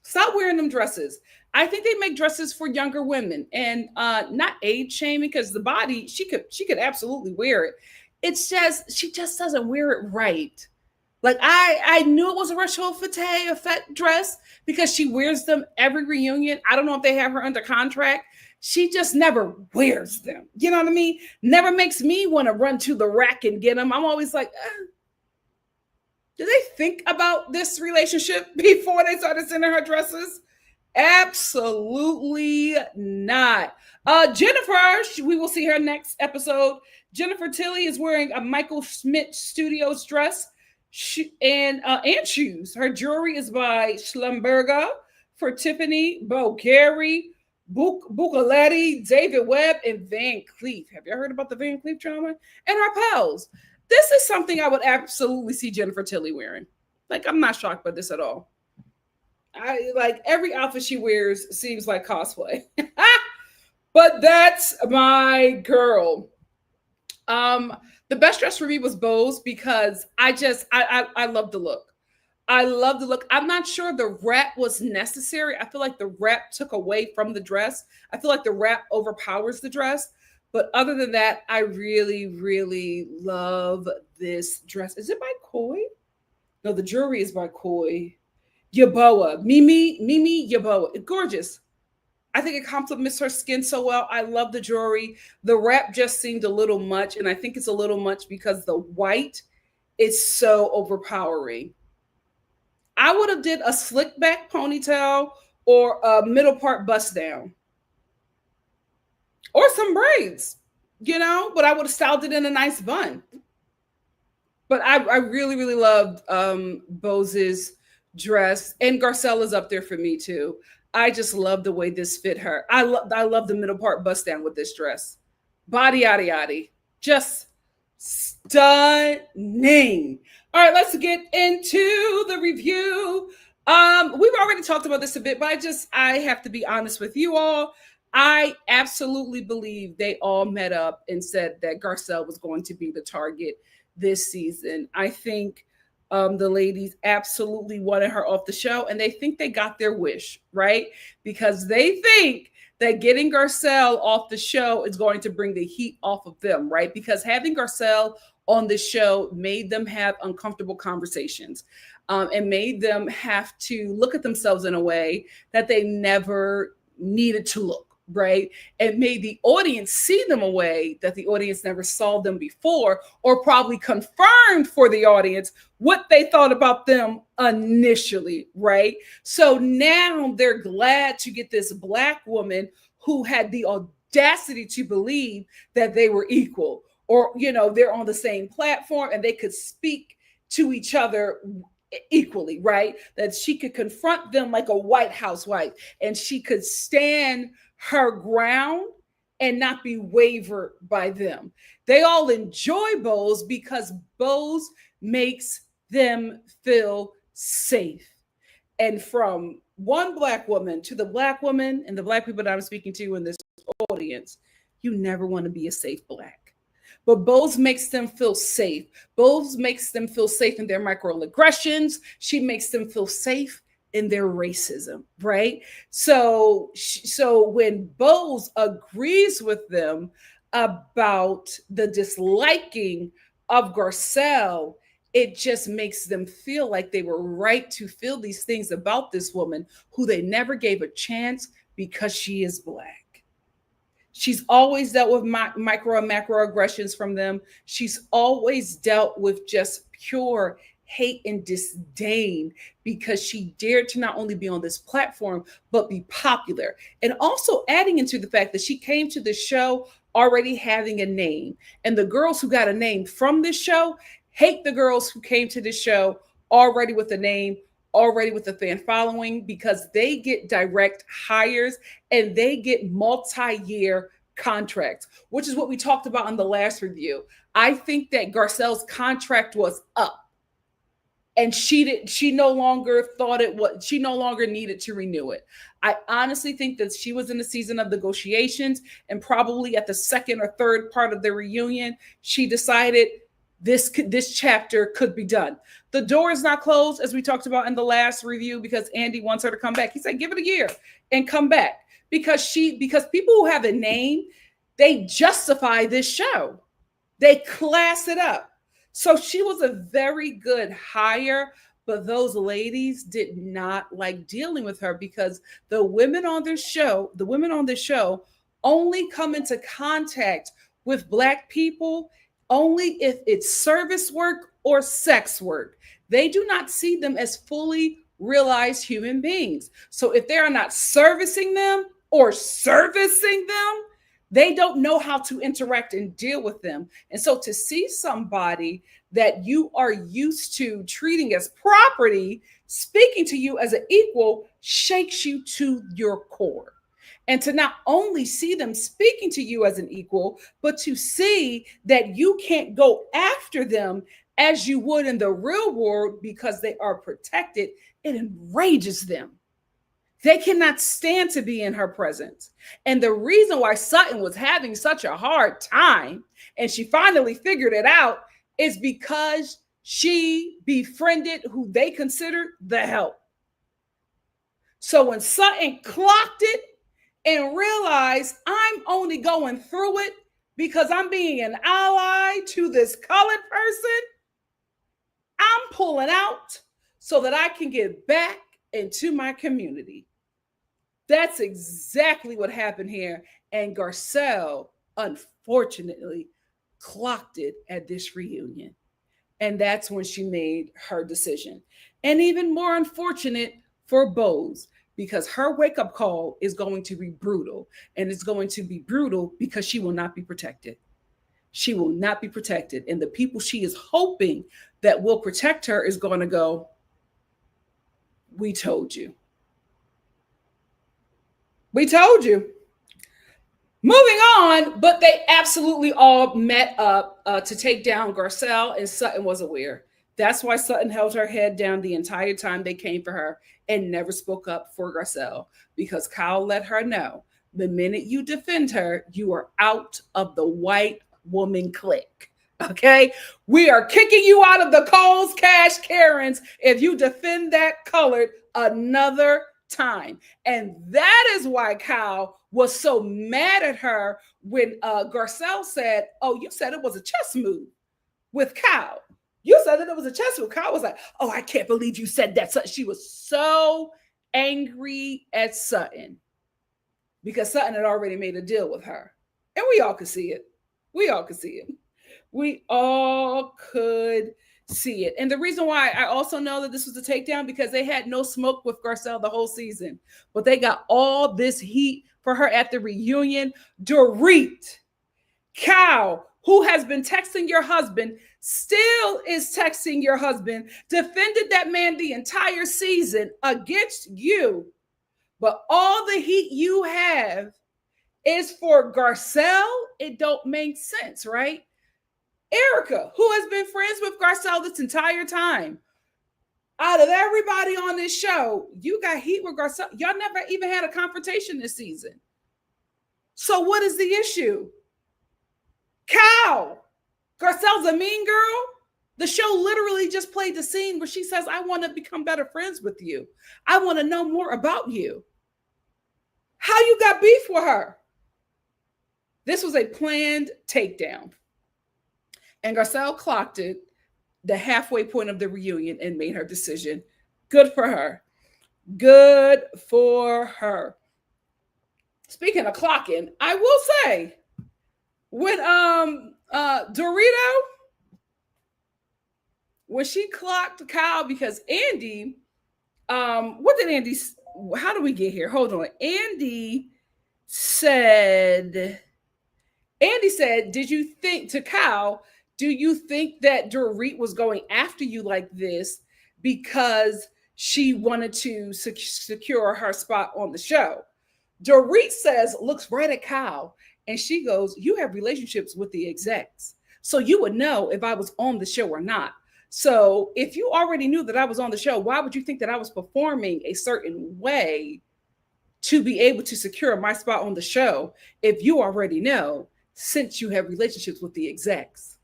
Stop wearing them dresses. I think they make dresses for younger women and not age shaming because the body she could absolutely wear it. It's just she just doesn't wear it right. Like I knew it was a Rachel Fete dress because she wears them every reunion. I don't know if they have her under contract. She just never wears them. You know what I mean? Never makes me want to run to the rack and get them. I'm always like, do they think about this relationship before they started sending her dresses? Absolutely not. Jennifer, we will see her next episode. Jennifer Tilly is wearing a Michael Schmidt Studios dress and shoes. Her jewelry is by Schlumberger for Tiffany, Bulgari, Bucaletti, David Webb, and Van Cleef. Have you heard about the Van Cleef drama? And her pals. This is something I would absolutely see Jennifer Tilly wearing. Like, I'm not shocked by this at all. I like every outfit she wears seems like cosplay. But that's my girl. The best dress for me was Bose because I love the look. I love the look. I'm not sure the wrap was necessary. I feel like the wrap took away from the dress. I feel like the wrap overpowers the dress. But other than that, I really, really love this dress. Is it by Koi? No, the jewelry is by Koi. Yaboa. Mimi Yaboa. Gorgeous. I think it complements her skin so well. I love the jewelry. The wrap just seemed a little much, and I think it's a little much because the white is so overpowering. I would have did a slick back ponytail or a middle part bust down or some braids, but I would have styled it in a nice bun. But I really, really loved Bose's dress, and Garcella's up there for me too. I just love the way this fit her. I love the middle part bust down with this dress. Body yada yada. Just stunning. All right, let's get into the review. We've already talked about this a bit, but I have to be honest with you all. I absolutely believe they all met up and said that Garcelle was going to be the target this season. I think the ladies absolutely wanted her off the show, and they think they got their wish, right? Because they think that getting Garcelle off the show is going to bring the heat off of them, right? Because having Garcelle on the show made them have uncomfortable conversations and made them have to look at themselves in a way that they never needed to look. Right. And made the audience see them a way that the audience never saw them before, or probably confirmed for the audience what they thought about them initially. Right. So now they're glad to get this Black woman who had the audacity to believe that they were equal, or, they're on the same platform and they could speak to each other equally, right? That she could confront them like a white housewife and she could stand her ground and not be wavered by them. They all enjoy Bose because Bose makes them feel safe. And from one Black woman to the Black woman and the Black people that I'm speaking to in this audience, you never want to be a safe Black. But Bose makes them feel safe. Bose makes them feel safe in their microaggressions. She makes them feel safe in their racism, right? So when Bose agrees with them about the disliking of Garcelle, it just makes them feel like they were right to feel these things about this woman who they never gave a chance because she is Black. She's always dealt with micro and macro aggressions from them. She's always dealt with just pure hate and disdain because she dared to not only be on this platform, but be popular. And also adding into the fact that she came to the show already having a name. And the girls who got a name from this show hate the girls who came to this show already with a name, already with a fan following, because they get direct hires and they get multi-year contracts, which is what we talked about on the last review. I think that Garcelle's contract was up and she no longer thought it was, she no longer needed to renew it. I honestly think that she was in a season of negotiations, and probably at the second or third part of the reunion, she decided this chapter could be done. The door is not closed, as we talked about in the last review, because Andy wants her to come back. He said, give it a year and come back, because people who have a name, they justify this show. They class it up. So she was a very good hire, but those ladies did not like dealing with her, because the women on this show only come into contact with Black people only if it's service work or sex work. They do not see them as fully realized human beings. So if they are not servicing them or servicing them, they don't know how to interact and deal with them. And so to see somebody that you are used to treating as property speaking to you as an equal shakes you to your core. And to not only see them speaking to you as an equal, but to see that you can't go after them as you would in the real world because they are protected, it enrages them. They cannot stand to be in her presence. And the reason why Sutton was having such a hard time, and she finally figured it out, is because she befriended who they considered the help. So when Sutton clocked it and realized, I'm only going through it because I'm being an ally to this colored person, I'm pulling out so that I can get back into my community. That's exactly what happened here. And Garcelle, unfortunately, clocked it at this reunion. And that's when she made her decision. And even more unfortunate for Bose, because her wake-up call is going to be brutal. And it's going to be brutal because she will not be protected. She will not be protected. And the people she is hoping that will protect her is going to go, we told you. We told you. Moving on, but they absolutely all met up to take down Garcelle, and Sutton was aware. That's why Sutton held her head down the entire time they came for her and never spoke up for Garcelle, because Kyle let her know, the minute you defend her, you are out of the white woman clique. Okay? We are kicking you out of the Coles Cash Karens if you defend that colored another time. And that is why Kyle was so mad at her when Garcelle said, oh, you said it was a chess move with Kyle. You said that it was a chess move. Kyle was like, oh, I can't believe you said that. She was so angry at Sutton because Sutton had already made a deal with her. And we all could see it. We all could see it. We all could see it. And the reason why I also know that this was a takedown, because they had no smoke with Garcelle the whole season, but they got all this heat for her at the reunion. Dorit, Cal, who has been texting your husband, still is texting your husband, defended that man the entire season against you, but all the heat you have is for Garcelle. It don't make sense, right? Erica, who has been friends with Garcelle this entire time. Out of everybody on this show, you got heat with Garcelle. Y'all never even had a confrontation this season. So what is the issue? Cal, Garcelle's a mean girl. The show literally just played the scene where she says, I want to become better friends with you. I want to know more about you. How you got beef with her? This was a planned takedown. And Garcelle clocked it the halfway point of the reunion and made her decision. Good for her. Good for her. Speaking of clocking, I will say, when Dorito when she clocked Kyle, because Andy, what did Andy, how do we get here? Hold on. Said, Andy said, did you think to Kyle, do you think that Dorit was going after you like this because she wanted to secure her spot on the show? Dorit says, looks right at Kyle, and she goes, you have relationships with the execs, so you would know if I was on the show or not. So if you already knew that I was on the show, why would you think that I was performing a certain way to be able to secure my spot on the show if you already know, since you have relationships with the execs?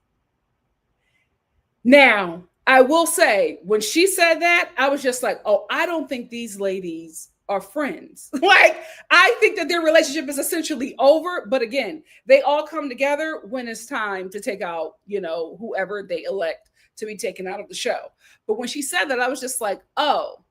Now, I will say, when she said that, I was just like, oh, I don't think these ladies are friends. Like, I think that their relationship is essentially over. But again, they all come together when it's time to take out, whoever they elect to be taken out of the show. But when she said that, I was just like, oh,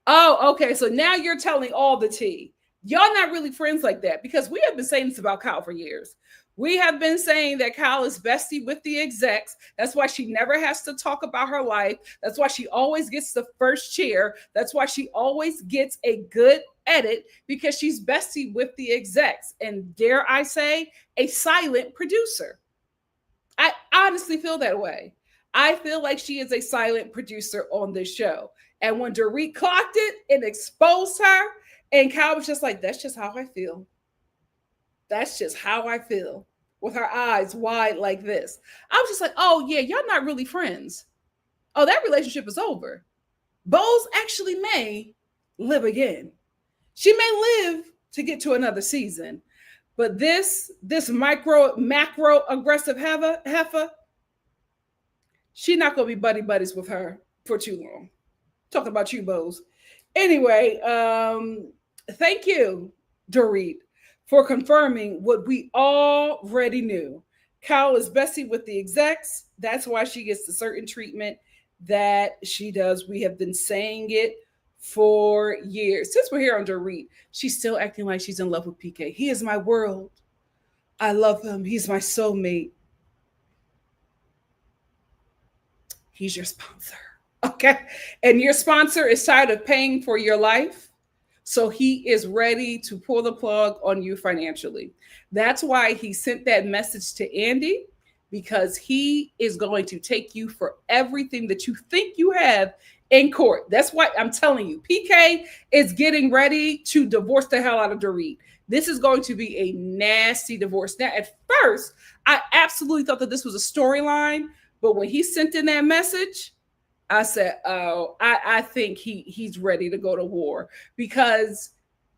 okay. So now you're telling all the tea. Y'all not really friends like that, because we have been saying this about Kyle for years. We have been saying that Kyle is bestie with the execs. That's why she never has to talk about her life. That's why she always gets the first chair. That's why she always gets a good edit, because she's bestie with the execs. And dare I say, a silent producer. I honestly feel that way. I feel like she is a silent producer on this show. And when Dorit clocked it and exposed her, and Kyle was just like, that's just how I feel. That's just how I feel, with her eyes wide like this. I was just like, oh, yeah, y'all not really friends. Oh, that relationship is over. Bose actually may live again. She may live to get to another season. But this macro aggressive heifer, she's not going to be buddies with her for too long. Talking about you, Bose. Anyway, thank you, Dorit, for confirming what we already knew. Kyle is bestie with the execs. That's why she gets the certain treatment that she does. We have been saying it for years. Since we're here on Dorit, she's still acting like she's in love with PK. He is my world. I love him. He's my soulmate. He's your sponsor. Okay. And your sponsor is tired of paying for your life. So he is ready to pull the plug on you financially. That's why he sent that message to Andy, because he is going to take you for everything that you think you have in court. That's why I'm telling you, PK is getting ready to divorce the hell out of Dorit. This is going to be a nasty divorce. Now, at first, I absolutely thought that this was a storyline, but when he sent in that message, I said, oh, I think he's ready to go to war, because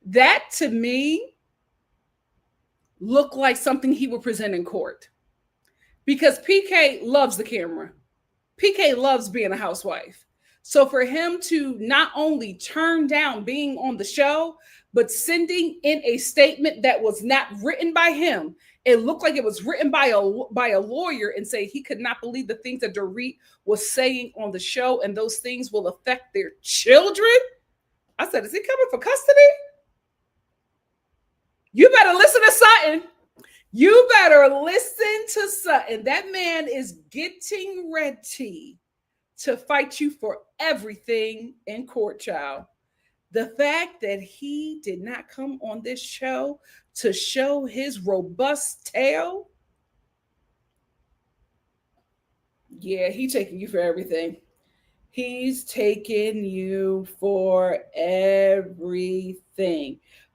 that to me looked like something he would present in court, because PK loves the camera. PK loves being a housewife. So for him to not only turn down being on the show, but sending in a statement that was not written by him, it looked like it was written by a lawyer, and say he could not believe the things that Dorit was saying on the show, and those things will affect their children. I said, is he coming for custody? You better listen to Sutton. You better listen to Sutton. That man is getting ready to fight you for everything in court, child. The fact that he did not come on this show to show his robust tail, yeah, he's taking you for everything. He's taking you for everything.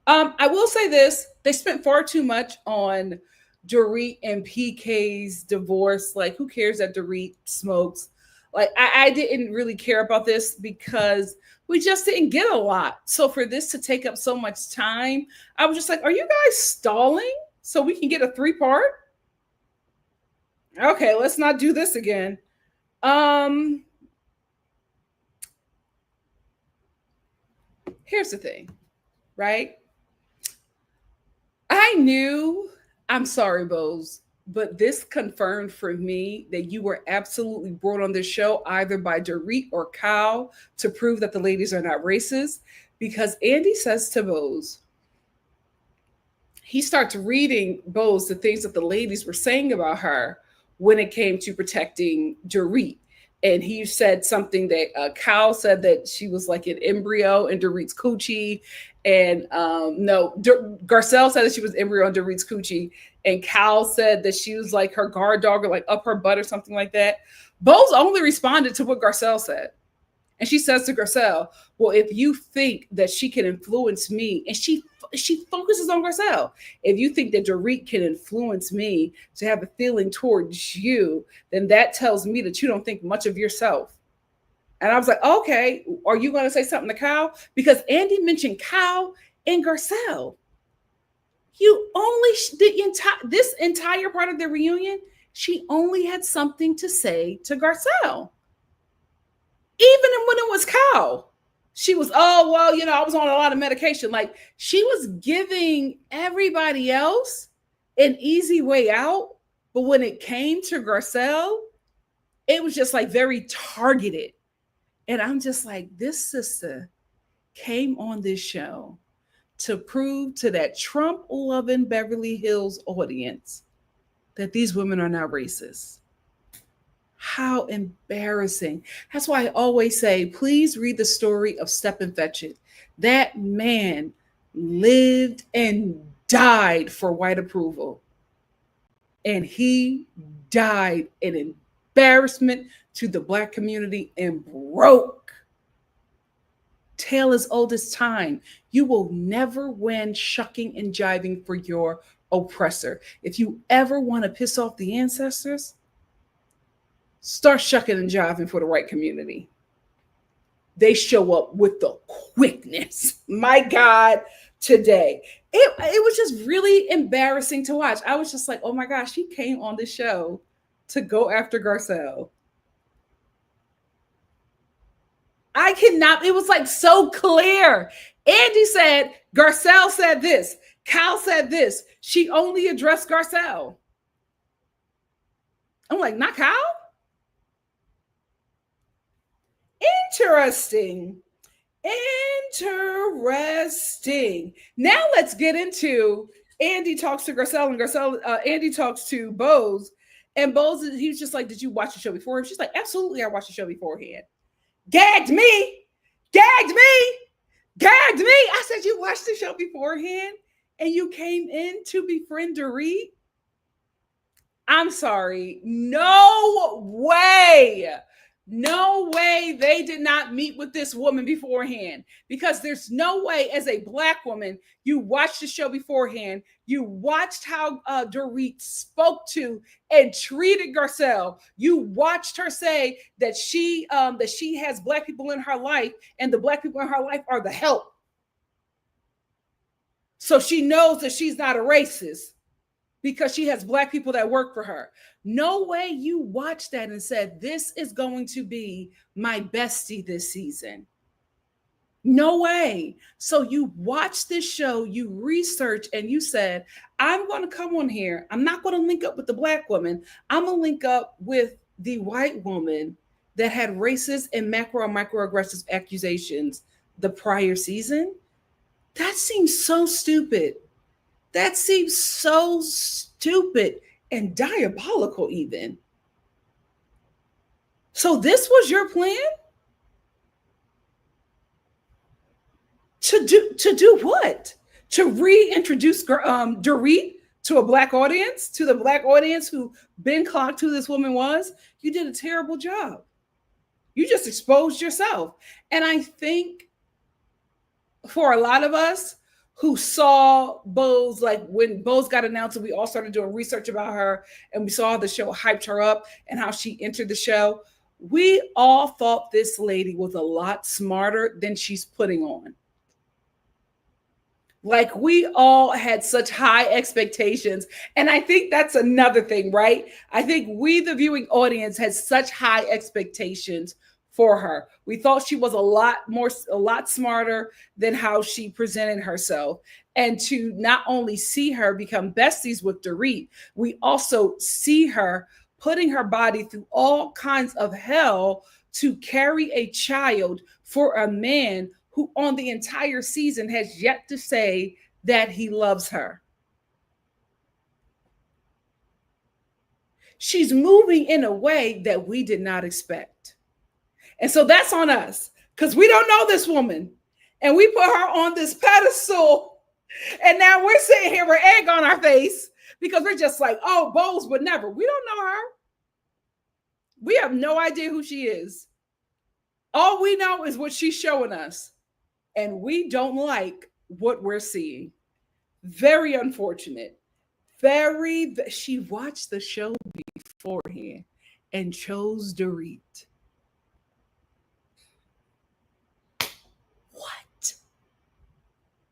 I will say this: they spent far too much on Dorit and PK's divorce. Like, who cares that Dorit smokes? Like, I didn't really care about this, because we just didn't get a lot. So for this to take up so much time, I was just like, are you guys stalling so we can get a 3-part? Okay, let's not do this again. Here's the thing, right? I knew, I'm sorry, Bose, but this confirmed for me that you were absolutely brought on this show either by Dorit or Kyle to prove that the ladies are not racist. Because Andy says to Bose, he starts reading Bose the things that the ladies were saying about her when it came to protecting Dorit. and he said something that Kyle said that she was like an embryo in Dorit's coochie. And no, Garcelle said that she was embryo in Dorit's coochie. And Kyle said that she was like her guard dog or like up her butt or something like that. Bose only responded to what Garcelle said. And she says to Garcelle, well, if you think that she can influence me, and she focuses on Garcelle, if you think that Dorit can influence me to have a feeling towards you, then that tells me that you don't think much of yourself. And I was like, okay, are you going to say something to Kyle? Because Andy mentioned Kyle and Garcelle. You only this entire part of the reunion, she only had something to say to Garcelle. Even when it was Kyle, she was, oh, well, you know, I was on a lot of medication. Like, she was giving everybody else an easy way out. But when it came to Garcelle, it was just like very targeted. And I'm just like, this sister came on this show to prove to that Trump loving Beverly Hills audience that these women are not racist. How embarrassing. That's why I always say, please read the story of Stepin Fetchit. That man lived and died for white approval. And he died in embarrassment to the Black community and broke. Tale as old as time. You will never win shucking and jiving for your oppressor. If you ever want to piss off the ancestors, start shucking and jiving for the white community. They show up with the quickness. My God, today. It was just really embarrassing to watch. I was just like, oh my gosh, she came on the show to go after Garcelle. I cannot, it was like so clear. Andy said, Garcelle said this. Kyle said this. She only addressed Garcelle. I'm like, not Kyle? Interesting. Now let's get into Andy talks to Garcelle, and Andy talks to Bose. And Bose, he was just like, did you watch the show before? She's like, absolutely, I watched the show beforehand. Gagged me. I said, you watched the show beforehand and you came in to befriend Dorit? I'm sorry. No way they did not meet with this woman beforehand, because there's no way as a Black woman you watched the show beforehand, you watched how Dorit spoke to and treated Garcelle, you watched her say that she has Black people in her life and the Black people in her life are the help, so she knows that she's not a racist because she has Black people that work for her. No way you watched that and said, this is going to be my bestie this season. No way. So you watched this show, you researched, and you said, I'm going to come on here. I'm not going to link up with the Black woman. I'm going to link up with the white woman that had racist and macro and microaggressive accusations the prior season. That seems so stupid. That seems so stupid and diabolical even. So this was your plan? To do what? To reintroduce Dorit to a Black audience, to the Black audience who been clocked who this woman was? You did a terrible job. You just exposed yourself. And I think for a lot of us who saw Bose, like when Bose got announced and we all started doing research about her and we saw the show hyped her up and how she entered the show, we all thought this lady was a lot smarter than she's putting on. Like, we all had such high expectations. And I think that's another thing, right? I think we, the viewing audience, had such high expectations for her. We thought she was a lot smarter than how she presented herself. And to not only see her become besties with Dorit, we also see her putting her body through all kinds of hell to carry a child for a man who on the entire season has yet to say that he loves her. She's moving in a way that we did not expect. And so that's on us because we don't know this woman. And we put her on this pedestal. And now we're sitting here with egg on our face because we're just like, oh, Bowles would never. We don't know her. We have no idea who she is. All we know is what she's showing us. And we don't like what we're seeing. Very unfortunate. She watched the show beforehand and chose Dorit. What?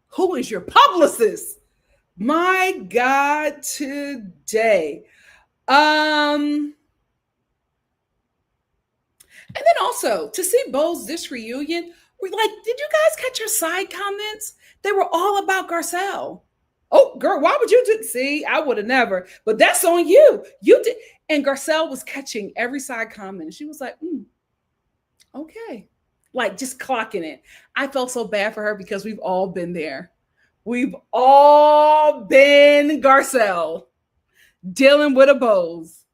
Who is your publicist? My God, today. And then also to see Bowles this reunion, we're like, did you guys catch her side comments? They were all about Garcelle. Oh, girl, why would you do? See, I would have never. But that's on you. You did. And Garcelle was catching every side comment. She was like, okay. Like just clocking it. I felt so bad for her because we've all been there. We've all been Garcelle dealing with a Bowles.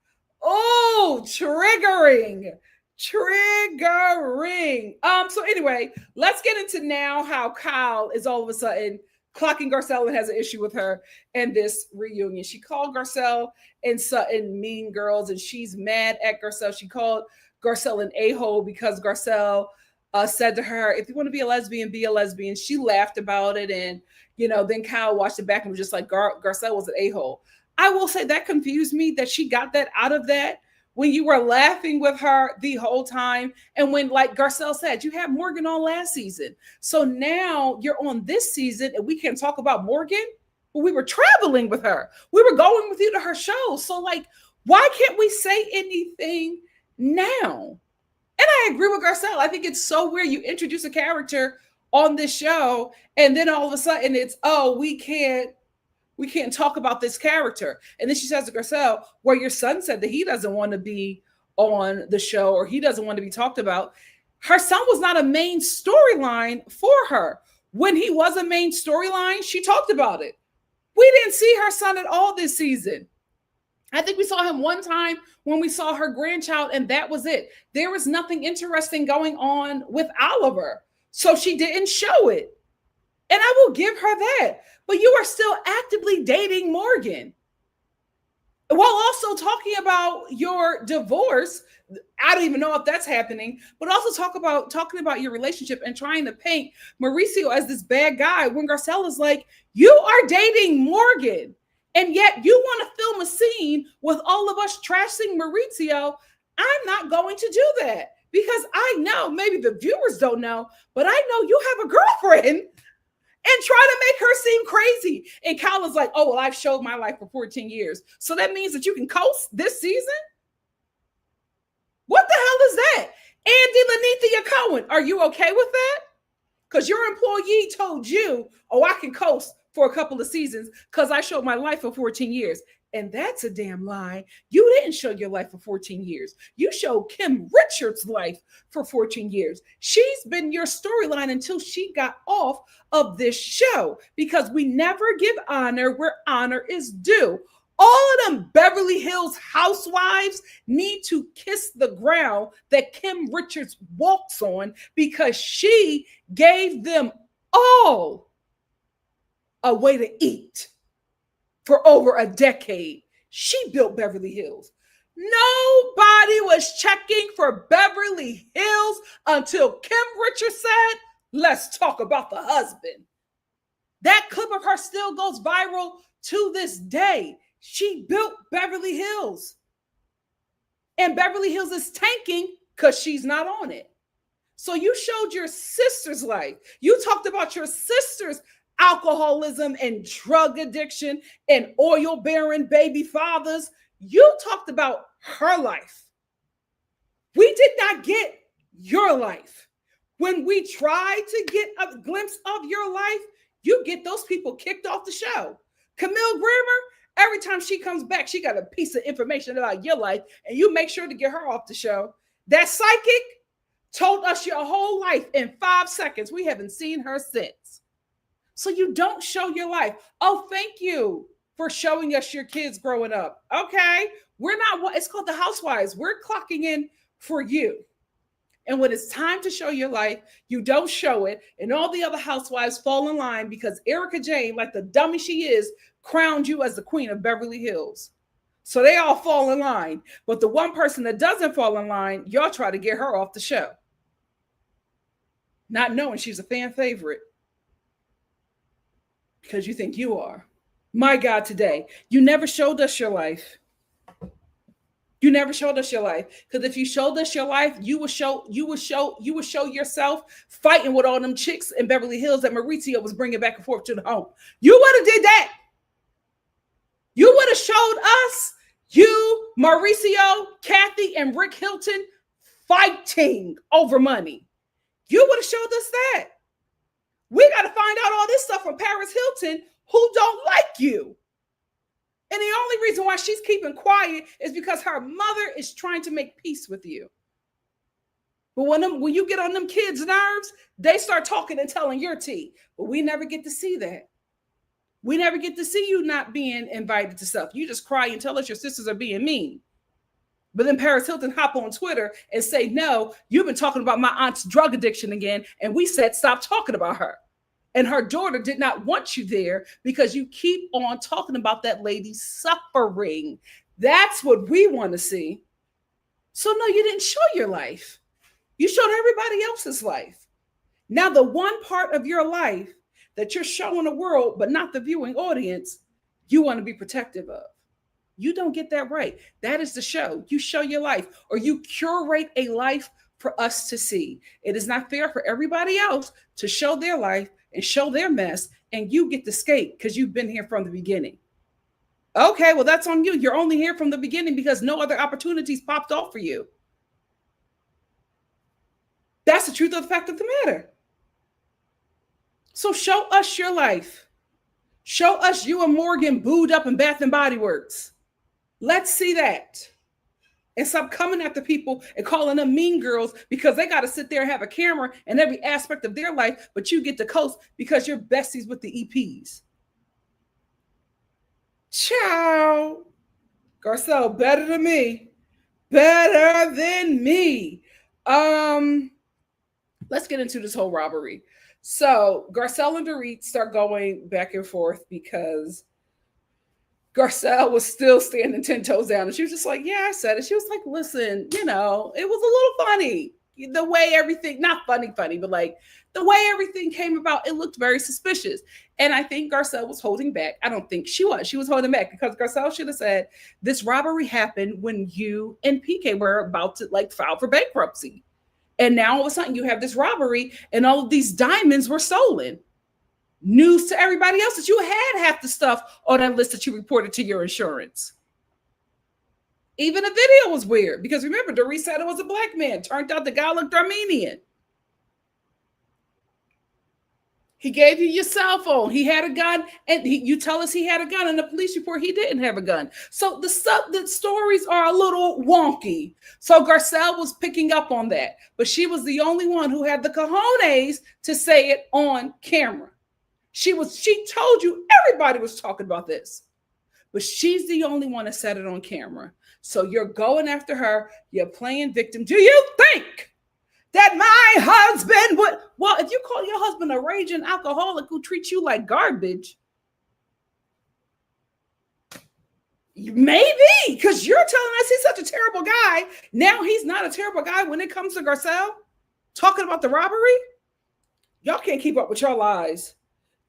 Oh, triggering. So anyway, let's get into now how Kyle is all of a sudden clocking Garcelle and has an issue with her in this reunion. She called Garcelle and Sutton mean girls, and she's mad at Garcelle. She called Garcelle an a-hole because Garcelle said to her, if you want to be a lesbian, be a lesbian. She laughed about it, and then Kyle watched it back and was just like, Garcelle was an a-hole. I will say that confused me that she got that out of that when you were laughing with her the whole time. And when, like Garcelle said, you had Morgan on last season. So now you're on this season and we can talk about Morgan, but we were traveling with her. We were going with you to her show. So like, why can't we say anything now? And I agree with Garcelle. I think it's so weird. You introduce a character on this show and then all of a sudden it's, oh, we can't talk about this character. And then she says to Garcelle, well, your son said that he doesn't want to be on the show or he doesn't want to be talked about. Her son was not a main storyline for her. When he was a main storyline, she talked about it. We didn't see her son at all this season. I think we saw him one time when we saw her grandchild, and that was it. There was nothing interesting going on with Oliver. So she didn't show it. And I will give her that. But you are still actively dating Morgan. While also talking about your divorce. I don't even know if that's happening, but also talking about your relationship and trying to paint Mauricio as this bad guy when Garcelle is like, you are dating Morgan. And yet you want to film a scene with all of us trashing Mauricio. I'm not going to do that because I know, maybe the viewers don't know, but I know you have a girlfriend and try to make her seem crazy. And Kyle is like, oh, well, I've showed my life for 14 years. So that means that you can coast this season? What the hell is that? Andy Lanithia Cohen, are you okay with that? Because your employee told you, oh, I can coast for a couple of seasons because I showed my life for 14 years. And that's a damn lie. You didn't show your life for 14 years. You showed Kim Richards' life for 14 years. She's been your storyline until she got off of this show because we never give honor where honor is due. All of them Beverly Hills housewives need to kiss the ground that Kim Richards walks on because she gave them all a way to eat. For over a decade, she built Beverly Hills. Nobody was checking for Beverly Hills until Kim Richards said, let's talk about the husband. That clip of her still goes viral to this day. She built Beverly Hills. And Beverly Hills is tanking because she's not on it. So you showed your sister's life. You talked about your sister's alcoholism and drug addiction and oil-bearing baby fathers. You talked about her life. We did not get your life. When we try to get a glimpse of your life, you get those people kicked off the show. Camille Grammer, every time she comes back, she got a piece of information about your life, and you make sure to get her off the show. That psychic told us your whole life in 5 seconds. We haven't seen her since. So you don't show your life. Oh, thank you for showing us your kids growing up. Okay, we're not, it's called the Housewives. We're clocking in for you. And when it's time to show your life, you don't show it. And all the other housewives fall in line because Erica Jane, like the dummy she is, crowned you as the queen of Beverly Hills. So they all fall in line. But the one person that doesn't fall in line, y'all try to get her off the show. Not knowing she's a fan favorite. Because you think you are. My God, today, you never showed us your life. You never showed us your life. Because if you showed us your life, you would show yourself fighting with all them chicks in Beverly Hills that Maurizio was bringing back and forth to the home. You would have did that. You would have showed us you, Mauricio, Kathy, and Rick Hilton fighting over money. You would have showed us that. We got to find out all this stuff from Paris Hilton, who don't like you. And the only reason why she's keeping quiet is because her mother is trying to make peace with you. But when you get on them kids' nerves, they start talking and telling your tea. But we never get to see that. We never get to see you not being invited to stuff. You just cry and tell us your sisters are being mean. But then Paris Hilton hop on Twitter and say, no, you've been talking about my aunt's drug addiction again. And we said, stop talking about her. And her daughter did not want you there because you keep on talking about that lady suffering. That's what we want to see. So no, you didn't show your life. You showed everybody else's life. Now, the one part of your life that you're showing the world, but not the viewing audience, you want to be protective of. You don't get that right. That is the show. You show your life, or you curate a life for us to see. It is not fair for everybody else to show their life and show their mess, and you get to skate because you've been here from the beginning. Okay, well, that's on you. You're only here from the beginning because no other opportunities popped off for you. That's the truth of the fact of the matter. So show us your life. Show us you and Morgan booed up in Bath and Body Works. Let's see that. And stop coming after people and calling them mean girls because they got to sit there and have a camera in every aspect of their life, but you get to coast because you're besties with the EPs. Ciao. Garcelle, better than me. Better than me. Let's get into this whole robbery. So Garcelle and Dorit start going back and forth because Garcelle was still standing 10 toes down. And she was just like, yeah, I said it. She was like, listen, it was a little funny. The way everything, not funny, but like the way everything came about, it looked very suspicious. And I think Garcelle was holding back. I don't think she was. She was holding back because Garcelle should have said, this robbery happened when you and PK were about to file for bankruptcy. And now all of a sudden you have this robbery and all of these diamonds were stolen. News to everybody else that you had half the stuff on that list that you reported to your insurance. Even the video was weird because remember, Dorit said it was a black man. Turned out the guy looked Armenian. He gave you your cell phone. He had a gun, and you tell us he had a gun. In the police report, he didn't have a gun. So the stories are a little wonky. So Garcelle was picking up on that, but she was the only one who had the cojones to say it on camera. She told you everybody was talking about this, but she's the only one that said it on camera. So you're going after her. You're playing victim. Do you think that my husband would? Well, if you call your husband a raging alcoholic who treats you like garbage, maybe, because you're telling us he's such a terrible guy. Now he's not a terrible guy when it comes to Garcelle talking about the robbery. Y'all can't keep up with your lies.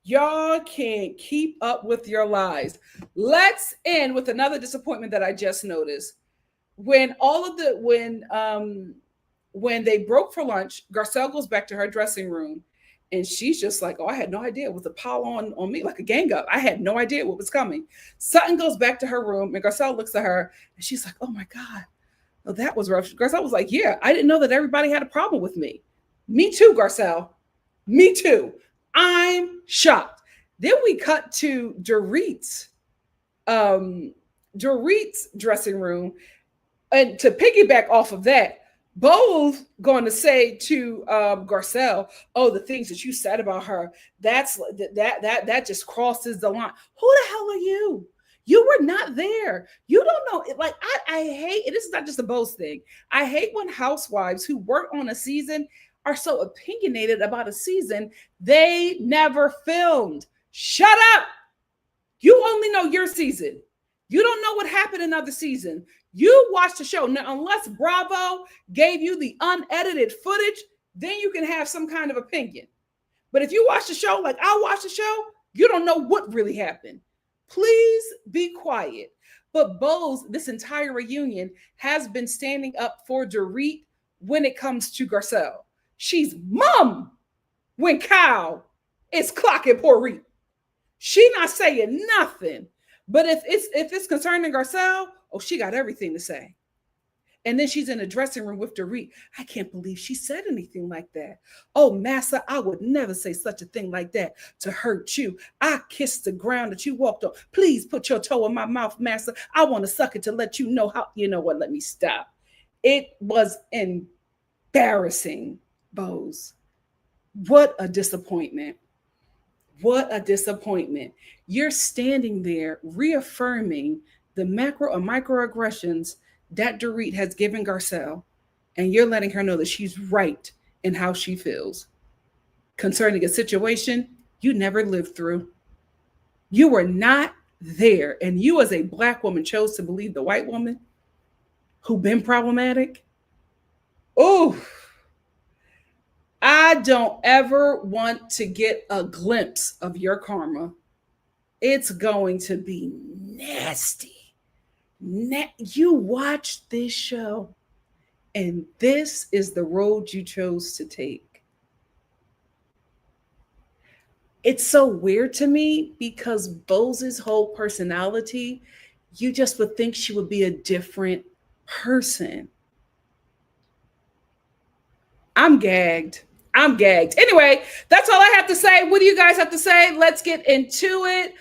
Y'all can't keep up with your lies. Let's end with another disappointment that I just noticed. When they broke for lunch, Garcelle goes back to her dressing room and she's just like, oh, I had no idea. It was a pile on me like a gang up. I had no idea what was coming. Sutton goes back to her room and Garcelle looks at her and she's like, oh my God, well, that was rough. Garcelle was like, yeah, I didn't know that everybody had a problem with me. Me too, Garcelle. Me too. I'm shocked. Then we cut to Dorit's dressing room. And to piggyback off of that, both going to say to Garcelle, oh, the things that you said about her, that just crosses the line. Who the hell are you? You were not there. You don't know. Like, I hate, and this is not just a Bose thing. I hate when housewives who work on a season are so opinionated about a season they never filmed. Shut up. You only know your season. You don't know what happened in other season. You watch the show. Now, unless Bravo gave you the unedited footage, then you can have some kind of opinion. But if you watch the show like I watch the show, you don't know what really happened. Please be quiet. But Bose, this entire reunion, has been standing up for Dorit when it comes to Garcelle. She's mum when Kyle is clocking poor Reed. She not saying nothing. But if it's concerning Garcelle, oh, she got everything to say. And then she's in the dressing room with Dorit. I can't believe she said anything like that. Oh, Massa, I would never say such a thing like that to hurt you. I kissed the ground that you walked on. Please put your toe in my mouth, Massa. I want to suck it to let you know how. You know what? Let me stop. It was embarrassing, Bose. What a disappointment. What a disappointment. You're standing there reaffirming the macro or microaggressions that Dorit has given Garcelle, and you're letting her know that she's right in how she feels concerning a situation you never lived through. You were not there, and you as a Black woman chose to believe the white woman who been problematic. Oh, I don't ever want to get a glimpse of your karma. It's going to be nasty. You watched this show, and this is the road you chose to take. It's so weird to me because Bose's whole personality, you just would think she would be a different person. I'm gagged. Anyway, that's all I have to say. What do you guys have to say? Let's get into it.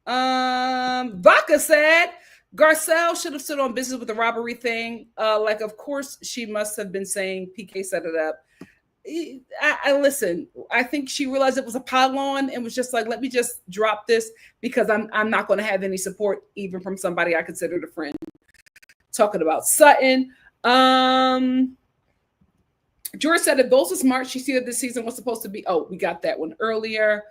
Vaca said Garcelle should have stood on business with the robbery thing. Like, of course, she must have been saying PK set it up. I listen. I think she realized it was a pylon and was just like, let me just drop this because I'm not going to have any support even from somebody I considered a friend. Talking about Sutton. George said if Bose was smart, she see that this season was supposed to be. Oh, we got that one earlier.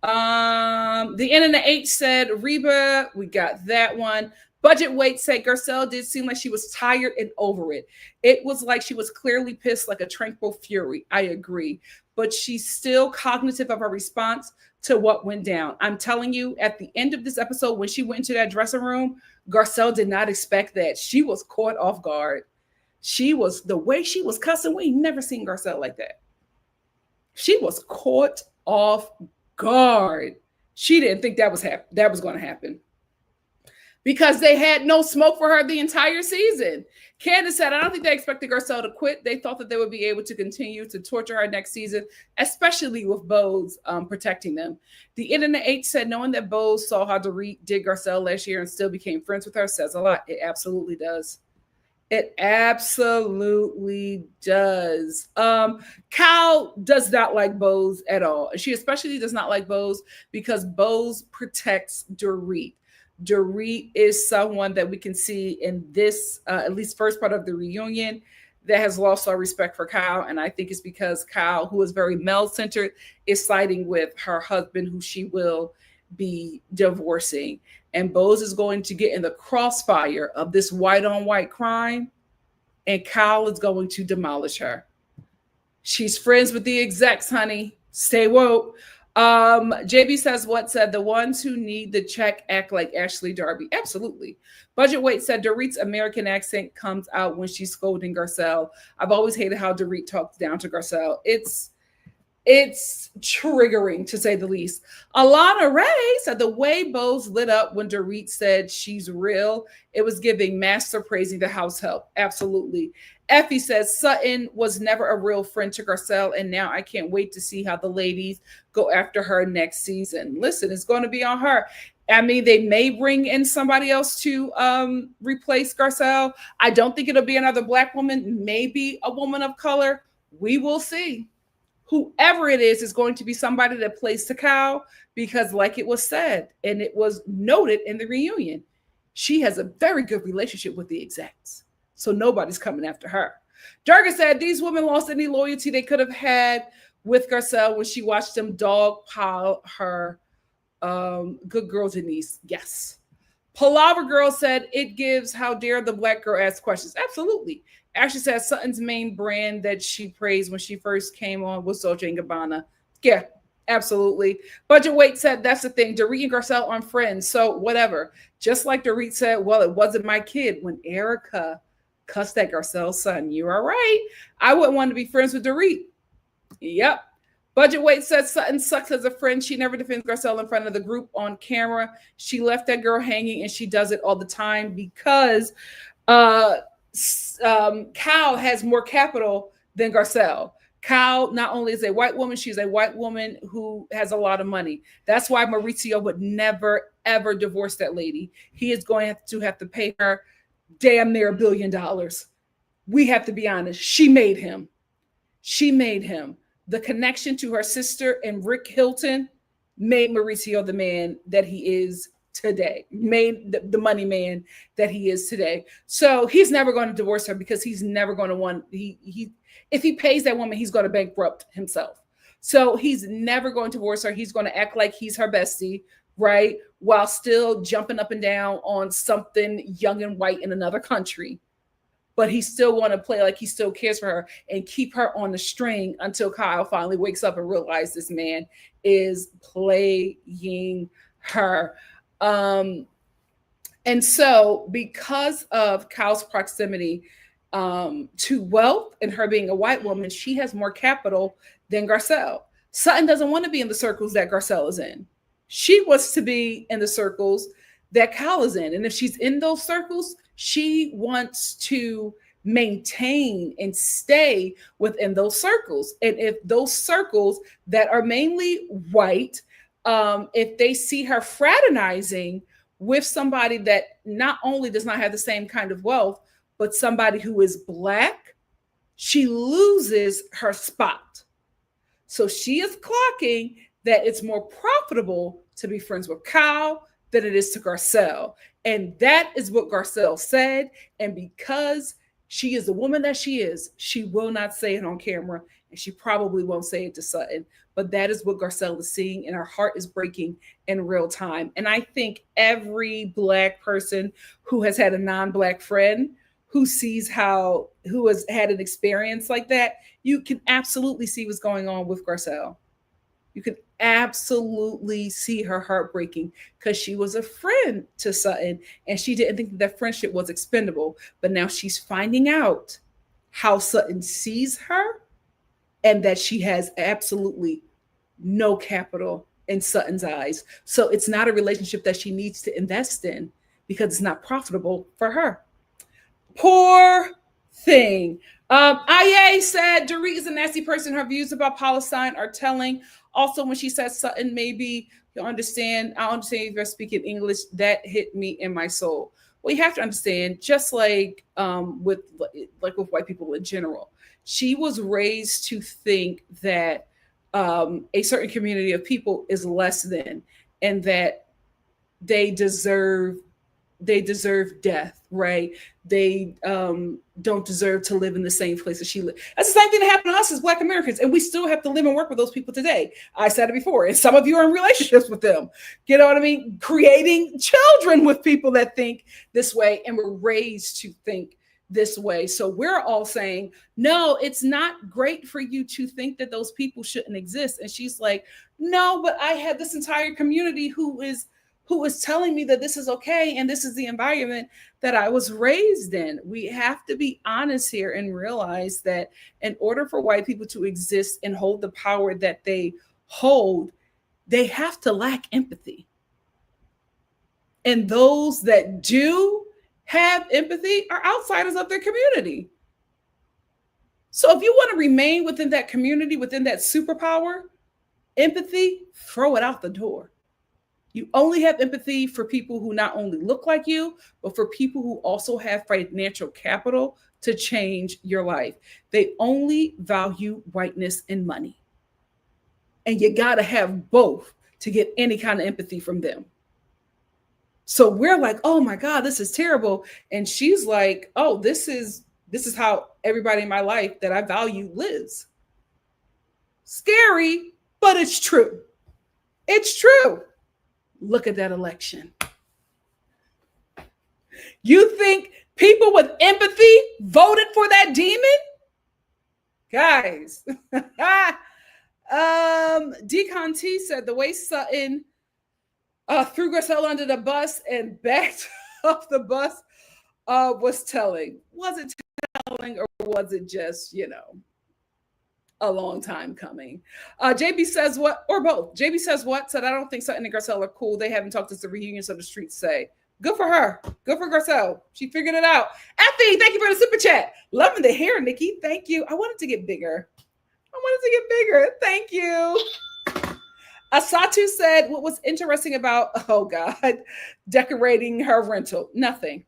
The N and the H said Reba. We got that one. Budget Weight said Garcelle did seem like she was tired and over it. It was like she was clearly pissed like a tranquil fury. I agree. But she's still cognitive of her response to what went down. I'm telling you, at the end of this episode, when she went into that dressing room, Garcelle did not expect that. She was caught off guard. The way she was cussing, we ain't never seen Garcelle like that. She was caught off guard. She didn't think that was going to happen. Because they had no smoke for her the entire season. Candace said, I don't think they expected Garcelle to quit. They thought that they would be able to continue to torture her next season, especially with Bose protecting them. The N and the H said, knowing that Bose saw how Dorit did Garcelle last year and still became friends with her says a lot. It absolutely does. It absolutely does. Kyle does not like Bose at all. She especially does not like Bose because Bose protects Dorit. Dorit is someone that we can see in this, at least first part of the reunion, that has lost all respect for Kyle. And I think it's because Kyle, who is very male-centered, is siding with her husband, who she will be divorcing. And Bose is going to get in the crossfire of this white-on-white crime, and Kyle is going to demolish her. She's friends with the execs, honey. Stay woke. JB says, what said the ones who need the check act like Ashley Darby? Absolutely. Budget Weight said Dorit's American accent comes out when she's scolding Garcelle. I've always hated how Dorit talks down to Garcelle. It's triggering, to say the least. Alana Ray said the way Bose lit up when Dorit said she's real, it was giving master praising the house help. Absolutely. Effie says Sutton was never a real friend to Garcelle, and now I can't wait to see how the ladies go after her next season. Listen, it's going to be on her. I mean, they may bring in somebody else to replace Garcelle. I don't think it'll be another Black woman, maybe a woman of color. We will see. whoever it is going to be somebody that plays to Kyle because, like it was said, and it was noted in the reunion, she has a very good relationship with the execs. So nobody's coming after her. Durga said these women lost any loyalty they could have had with Garcelle when she watched them dogpile her good girl Denise. Yes. Palaver Girl said it gives how dare the black girl ask questions. Absolutely. Ashley said Sutton's main brand that she praised when she first came on was Dolce & Gabbana. Yeah, absolutely. Budget Weight said that's the thing. Dorit and Garcelle aren't friends, so whatever. Just like Dorit said, well, it wasn't my kid when Erica cussed at Garcelle's son. You are right. I wouldn't want to be friends with Dorit. Yep. Budget Weight said Sutton sucks as a friend. She never defends Garcelle in front of the group on camera. She left that girl hanging, and she does it all the time because Kyle has more capital than Garcelle. Kyle not only is a white woman, she's a white woman who has a lot of money. That's why Mauricio would never, ever divorce that lady. He is going to have to pay her damn near $1 billion. We have to be honest. She made him. She made him. The connection to her sister and Rick Hilton made Mauricio the man that he is today, made the money man that he is today. So he's never going to divorce her because he's never going to want, if he pays that woman, he's going to bankrupt himself. So he's never going to divorce her. He's going to act like he's her bestie, right? While still jumping up and down on something young and white in another country. But he still want to play like he still cares for her and keep her on the string until Kyle finally wakes up and realizes this man is playing her. And so because of Kyle's proximity to wealth and her being a white woman, she has more capital than Garcelle. Sutton doesn't want to be in the circles that Garcelle is in. She wants to be in the circles that Kyle is in. And if she's in those circles, she wants to maintain and stay within those circles. And if those circles that are mainly white, if they see her fraternizing with somebody that not only does not have the same kind of wealth, but somebody who is black, she loses her spot. So she is clocking that it's more profitable to be friends with Kyle than it is to Garcelle. And that is what Garcelle said. And because she is the woman that she is, she will not say it on camera. And she probably won't say it to Sutton. But that is what Garcelle is seeing. And her heart is breaking in real time. And I think every black person who has had a non-black friend who sees who has had an experience like that, you can absolutely see what's going on with Garcelle. You can absolutely see her heart breaking because she was a friend to Sutton and she didn't think that friendship was expendable. But now she's finding out how Sutton sees her and that she has absolutely no capital in Sutton's eyes. So it's not a relationship that she needs to invest in because it's not profitable for her. Poor thing. IA said Dorit is a nasty person. Her views about Palestine are telling. Also, when she says Sutton, maybe you'll understand. I understand if you're speaking English. That hit me in my soul. Well, you have to understand, just like with white people in general, she was raised to think that a certain community of people is less than, and that they deserve death, right? They don't deserve to live in the same place as she lived. That's the same thing that happened to us as Black Americans, and we still have to live and work with those people today. I said it before, and some of you are in relationships with them. You know what I mean? Creating children with people that think this way and were raised to think this way. So we're all saying, no, it's not great for you to think that those people shouldn't exist. And she's like, no, but I had this entire community who is telling me that this is okay and this is the environment that I was raised in. We have to be honest here and realize that in order for white people to exist and hold the power that they hold, they have to lack empathy. And those that do have empathy are outsiders of their community. So if you want to remain within that community, within that superpower, empathy, throw it out the door. You only have empathy for people who not only look like you, but for people who also have financial capital to change your life. They only value whiteness and money. And you got to have both to get any kind of empathy from them. So we're like, oh my God, this is terrible. And she's like, oh, this is how everybody in my life that I value lives. Scary, but it's true. It's true. Look at that election. You think people with empathy voted for that demon? Guys. Decon T said the way Sutton threw Garcelle under the bus and backed off the bus was telling. Was it telling, or was it just, a long time coming? JB says what, or both. JB says what? Said, I don't think Sutton and Garcelle are cool. They haven't talked since the reunion, so the streets say. Good for her. Good for Garcelle. She figured it out. Effie, thank you for the super chat. Loving the hair, Nikki. Thank you. I wanted to get bigger. Thank you. Asatu said, what was interesting about, oh God, decorating her rental? Nothing.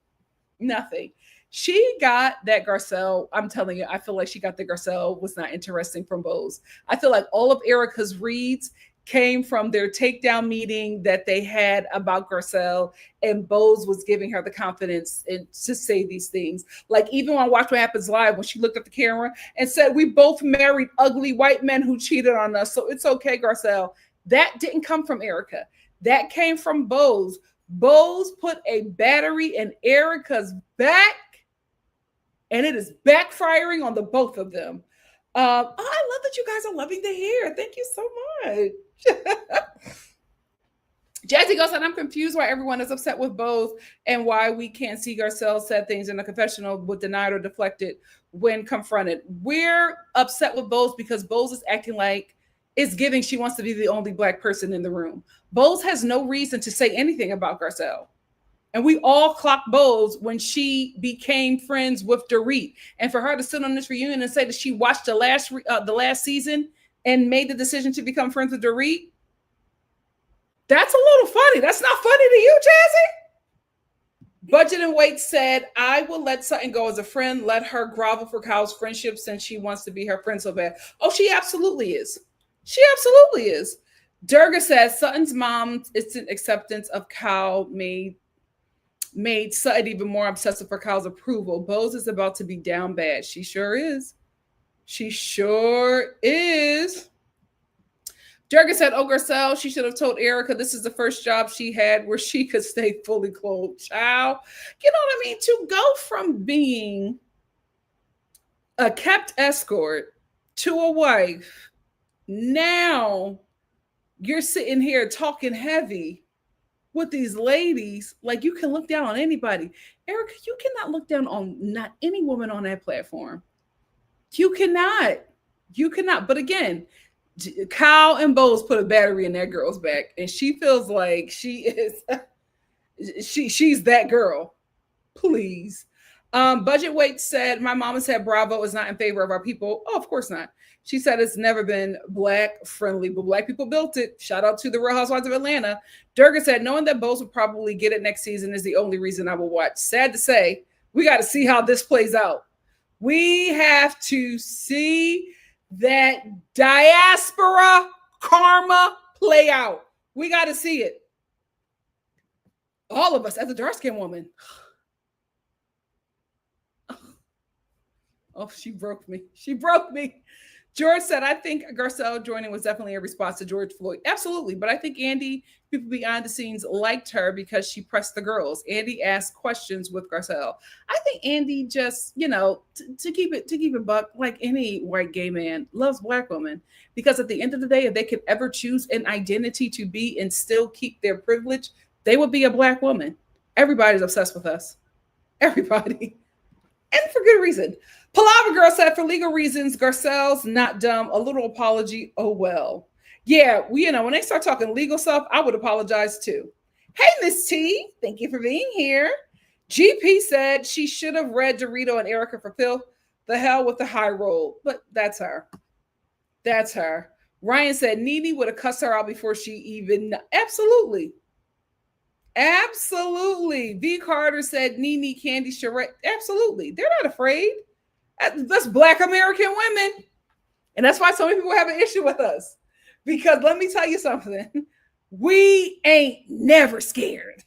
She got that Garcelle. I'm telling you, I feel like she got the Garcelle was not interesting from Bose. I feel like all of Erica's reads came from their takedown meeting that they had about Garcelle, and Bose was giving her the confidence to say these things. Like even on Watch What Happens Live, when she looked at the camera and said, we both married ugly white men who cheated on us, so it's okay, Garcelle. That didn't come from Erica. That came from Bose. Bose put a battery in Erica's back, and it is backfiring on the both of them. I love that you guys are loving the hair. Thank you so much. Jazzy goes, and I'm confused why everyone is upset with Bose and why we can't see Garcelle said things in the confessional but denied or deflected when confronted. We're upset with Bose because Bose is acting like it's giving she wants to be the only Black person in the room. Bose has no reason to say anything about Garcelle. And we all clocked Bose when she became friends with Dorit. And for her to sit on this reunion and say that she watched the last season and made the decision to become friends with Dorit, that's a little funny. That's not funny to you, Jazzy? Budget and Wait said, I will let Sutton go as a friend. Let her grovel for Kyle's friendship since she wants to be her friend so bad. Oh, she absolutely is. She absolutely is. Durga says, Sutton's mom's instant acceptance of Kyle made Sutton even more obsessive for Kyle's approval. Bose is about to be down bad. She sure is. She sure is. Durga said, oh, Garcelle, she should have told Erica this is the first job she had where she could stay fully clothed. Child. You know what I mean? To go from being a kept escort to a wife, now you're sitting here talking heavy with these ladies, like you can look down on anybody. Erica, you cannot look down on not any woman on that platform. You cannot. But again, Kyle and Bose put a battery in that girl's back, and she feels like she is, she's that girl. Please. Budget Wait said, my mama said Bravo is not in favor of our people. Oh, of course not. She said it's never been Black friendly, but Black people built it. Shout out to the Real Housewives of Atlanta. Durga said, knowing that Bose will probably get it next season is the only reason I will watch. Sad to say, we got to see how this plays out. We have to see that diaspora karma play out. We got to see it. All of us as a dark-skinned woman. Oh, she broke me. George said, I think Garcelle joining was definitely a response to George Floyd. Absolutely. But I think Andy, people behind the scenes liked her because she pressed the girls. Andy asked questions with Garcelle. I think Andy just, to keep it buck, like any white gay man, loves Black women. Because at the end of the day, if they could ever choose an identity to be and still keep their privilege, they would be a Black woman. Everybody's obsessed with us. Everybody. And for good reason. Palaver Girl said, for legal reasons, Garcelle's not dumb. A little apology. Oh, well. Yeah, when they start talking legal stuff, I would apologize too. Hey, Miss T. Thank you for being here. GP said she should have read Dorito and Erica for filth. The hell with the high roll. But that's her. That's her. Ryan said Nene would have cussed her out before she even. Absolutely. V. Carter said Nene, Candy, Sheree. Absolutely. They're not afraid. That's Black American women. And that's why so many people have an issue with us. Because let me tell you something. We ain't never scared.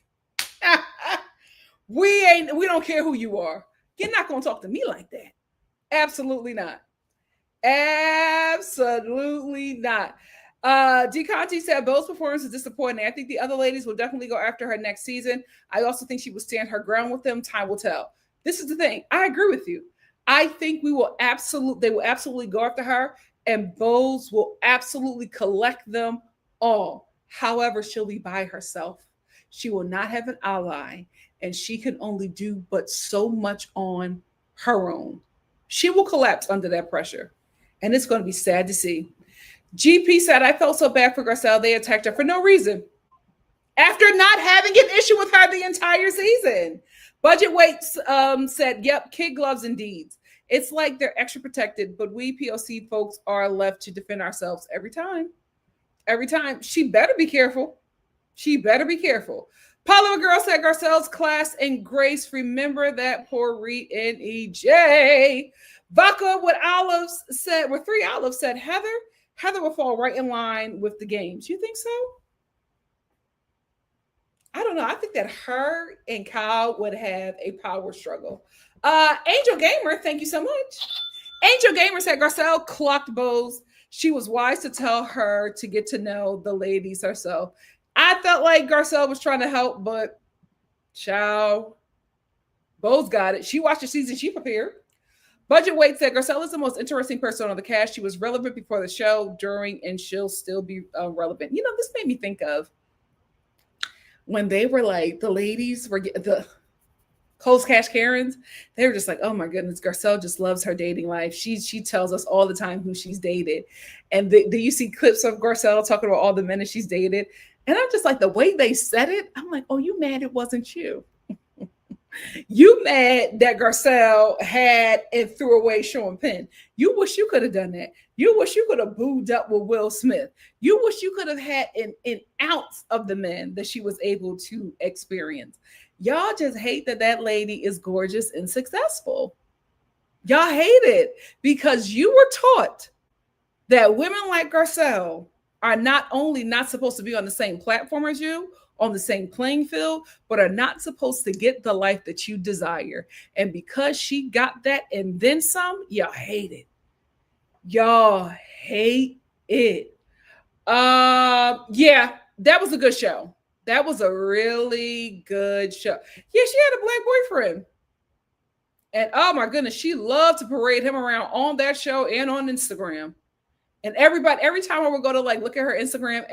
We don't care who you are. You're not gonna talk to me like that. Absolutely not. Absolutely not. D. Conti said Bo's performance is disappointing. I think the other ladies will definitely go after her next season. I also think she will stand her ground with them. Time will tell. This is the thing. I agree with you. I think they will absolutely go after her, and Bo's will absolutely collect them all. However, she'll be by herself. She will not have an ally, and she can only do but so much on her own. She will collapse under that pressure, and it's going to be sad to see. GP said, I felt so bad for Garcelle. They attacked her for no reason after not having an issue with her the entire season. Budget Weights said, yep, kid gloves indeed. It's like they're extra protected, but we POC folks are left to defend ourselves every time. Every time. She better be careful. She better be careful. Paula Girl said, Garcelle's class and grace. Remember that poor Reed and EJ. Vodka with olives said, with 3 olives said, Heather will fall right in line with the games. You think so? I don't know. I think that her and Kyle would have a power struggle. Angel Gamer, thank you so much. Angel Gamer said Garcelle clocked Bose. She was wise to tell her to get to know the ladies herself. I felt like Garcelle was trying to help, but ciao. Bose got it. She watched the season. She prepared. Budget Weight said Garcelle is the most interesting person on the cast. She was relevant before the show, during, and she'll still be relevant. You know, this made me think of when they were like, the ladies were the Cole's Cash Karens. They were just like, oh my goodness, Garcelle just loves her dating life. She tells us all the time who she's dated. And do you see clips of Garcelle talking about all the men that she's dated? And I'm just like, the way they said it, I'm like, oh, you mad it wasn't you? You mad that Garcelle had and threw away Sean Penn. You wish you could have done that. You wish you could have booed up with Will Smith. You wish you could have had an ounce of the men that she was able to experience. Y'all just hate that lady is gorgeous and successful. Y'all hate it because you were taught that women like Garcelle are not only not supposed to be on the same platform as you, on the same playing field, but are not supposed to get the life that you desire. And because she got that and then some, y'all hate it. Y'all hate it. Yeah, that was a good show. That was a really good show. Yeah, she had a black boyfriend. And oh my goodness, she loved to parade him around on that show and on Instagram. And everybody, every time I would go to like look at her Instagram,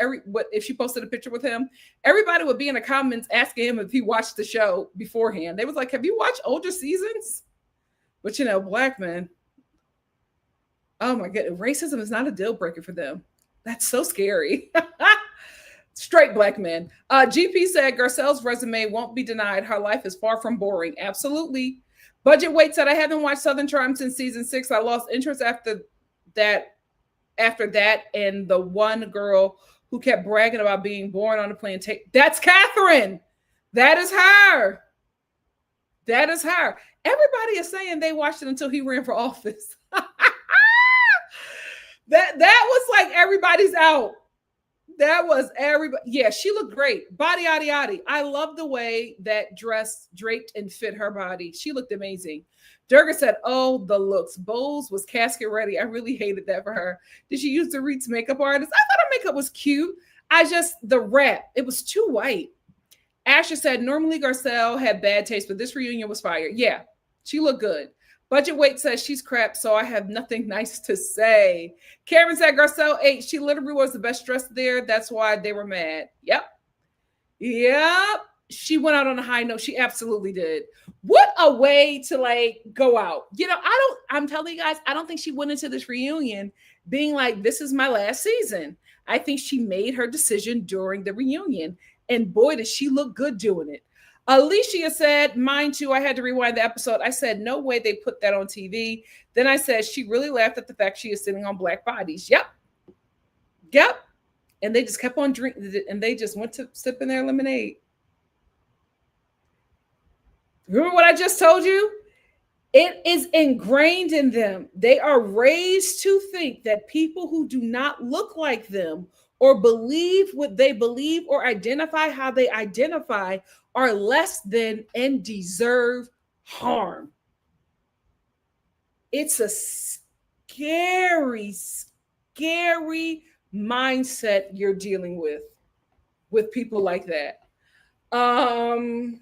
if she posted a picture with him, everybody would be in the comments asking him if he watched the show beforehand. They was like, have you watched older seasons? But you know, black men, oh my goodness, racism is not a deal breaker for them. That's so scary. Straight black men. GP said Garcelle's resume won't be denied. Her life is far from boring. Absolutely. Budget Weight said, I haven't watched Southern Charm since season 6. I lost interest after that. And the one girl who kept bragging about being born on a plantation. That's Catherine. That is her. That is her. Everybody is saying they watched it until he ran for office. that was like everybody's out. That was everybody. Yeah, she looked great. Body, yaddy, yaddy. I love the way that dress draped and fit her body. She looked amazing. Durga said, oh, the looks. Bowles was casket ready. I really hated that for her. Did she use the Reed's makeup artist? I thought her makeup was cute. The wrap, it was too white. Asher said, normally Garcelle had bad taste, but this reunion was fire. Yeah, she looked good. Budget Weight says she's crap, so I have nothing nice to say. Karen said Garcelle ate. She literally was the best dressed there. That's why they were mad. Yep. She went out on a high note. She absolutely did. What a way to like go out. You know, I'm telling you guys, I don't think she went into this reunion being like, this is my last season. I think she made her decision during the reunion. And boy, did she look good doing it. Alicia said, mine too. I had to rewind the episode. I said, no way they put that on TV. Then I said, she really laughed at the fact she is sitting on black bodies. Yep. And they just kept on drinking, and they just went to sipping their lemonade. Remember what I just told you? It is ingrained in them. They are raised to think that people who do not look like them or believe what they believe or identify how they identify are less than and deserve harm. It's a scary, scary mindset you're dealing with people like that. Um,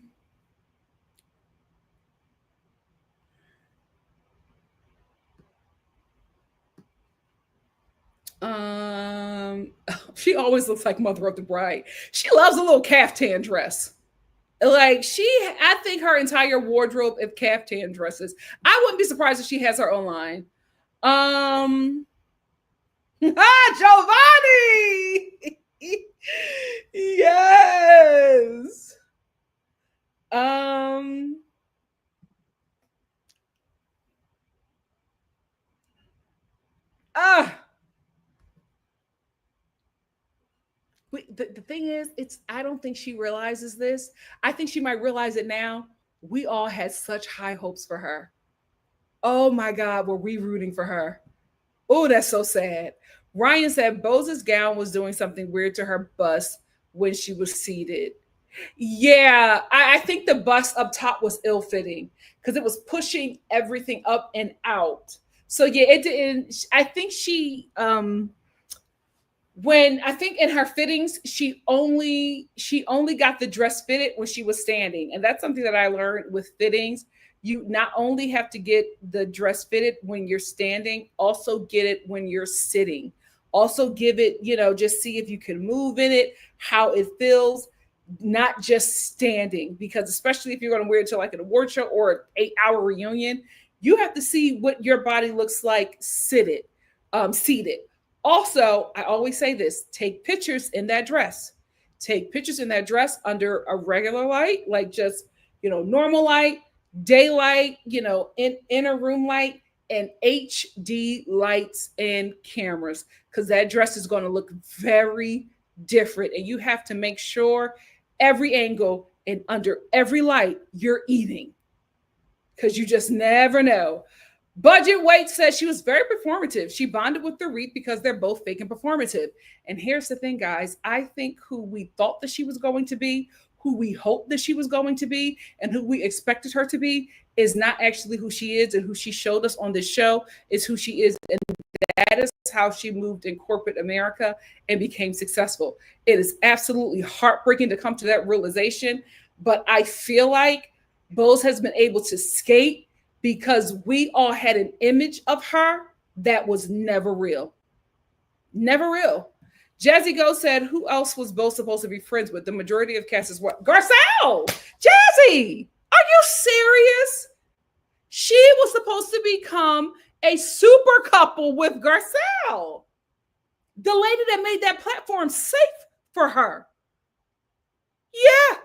she always looks like Mother of the Bride. She loves a little caftan dress. Like I think her entire wardrobe is caftan dresses. I wouldn't be surprised if she has her own line. Um, Giovanni. Yes. Um. Ah. The thing is, it's I don't think she realizes this. I think she might realize it now. We all had such high hopes for her. Oh my God, were we rooting for her? Oh, that's so sad. Ryan said Bose's gown was doing something weird to her bust when she was seated. Yeah, I think the bust up top was ill fitting because it was pushing everything up and out. So yeah, it didn't. I think when I think in her fittings, she only got the dress fitted when she was standing, and that's something that I learned with fittings. You not only have to get the dress fitted when you're standing, also get it when you're sitting. Also give it, just see if you can move in it, how it feels, not just standing. Because especially if you're going to wear it to like an award show or an 8-hour reunion, you have to see what your body looks like seated. Also, I always say this: take pictures in that dress. Take pictures in that dress under a regular light, like just normal light, daylight, in inner room light, and HD lights and cameras, because that dress is going to look very different. And you have to make sure every angle and under every light you're eating, because you just never know. Budget Weight says she was very performative. She bonded with the RHOBH because they're both fake and performative. And here's the thing, guys. I think who we thought that she was going to be, who we hoped that she was going to be, and who we expected her to be is not actually who she is. And who she showed us on this show is who she is. And that is how she moved in corporate America and became successful. It is absolutely heartbreaking to come to that realization. But I feel like Bose has been able to skate because we all had an image of her that was never real. Never real. Jazzy Go said, who else was Bo supposed to be friends with? The majority of cast is what? Garcelle! Jazzy! Are you serious? She was supposed to become a super couple with Garcelle, the lady that made that platform safe for her. Yeah.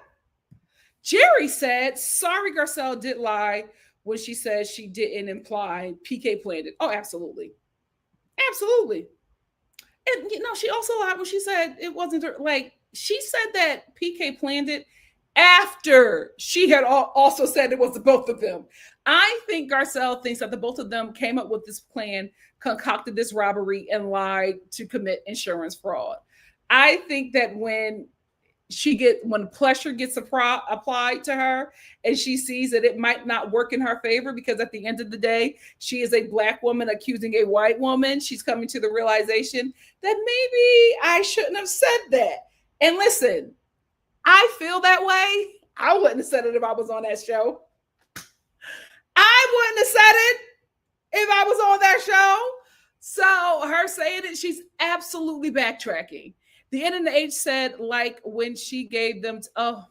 Jerry said, sorry, Garcelle did lie when she said she didn't imply PK planned it. Oh, absolutely. Absolutely. And she also lied when she said it wasn't her. Like, she said that PK planned it after she had also said it was the both of them. I think Garcelle thinks that the both of them came up with this plan, concocted this robbery, and lied to commit insurance fraud. I think that when pressure gets applied to her and she sees that it might not work in her favor, because at the end of the day, she is a Black woman accusing a white woman, she's coming to the realization that maybe I shouldn't have said that. And listen, I feel that way. I wouldn't have said it if I was on that show. I wouldn't have said it if I was on that show. So her saying it, she's absolutely backtracking. The N and the H said, like, when she gave them, I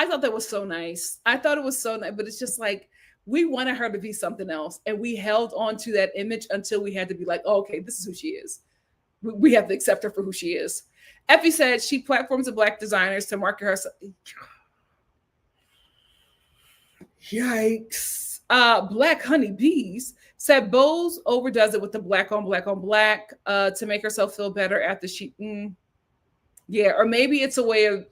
thought that was so nice. I thought it was so nice, but it's just like, we wanted her to be something else. And we held on to that image until we had to be like, oh, okay, this is who she is. We have to accept her for who she is. Effie said she platforms of Black designers to market herself. Yikes. Black Honeybees said Bose overdoes it with the black on black on black to make herself feel better after she, yeah, or maybe it's a way of,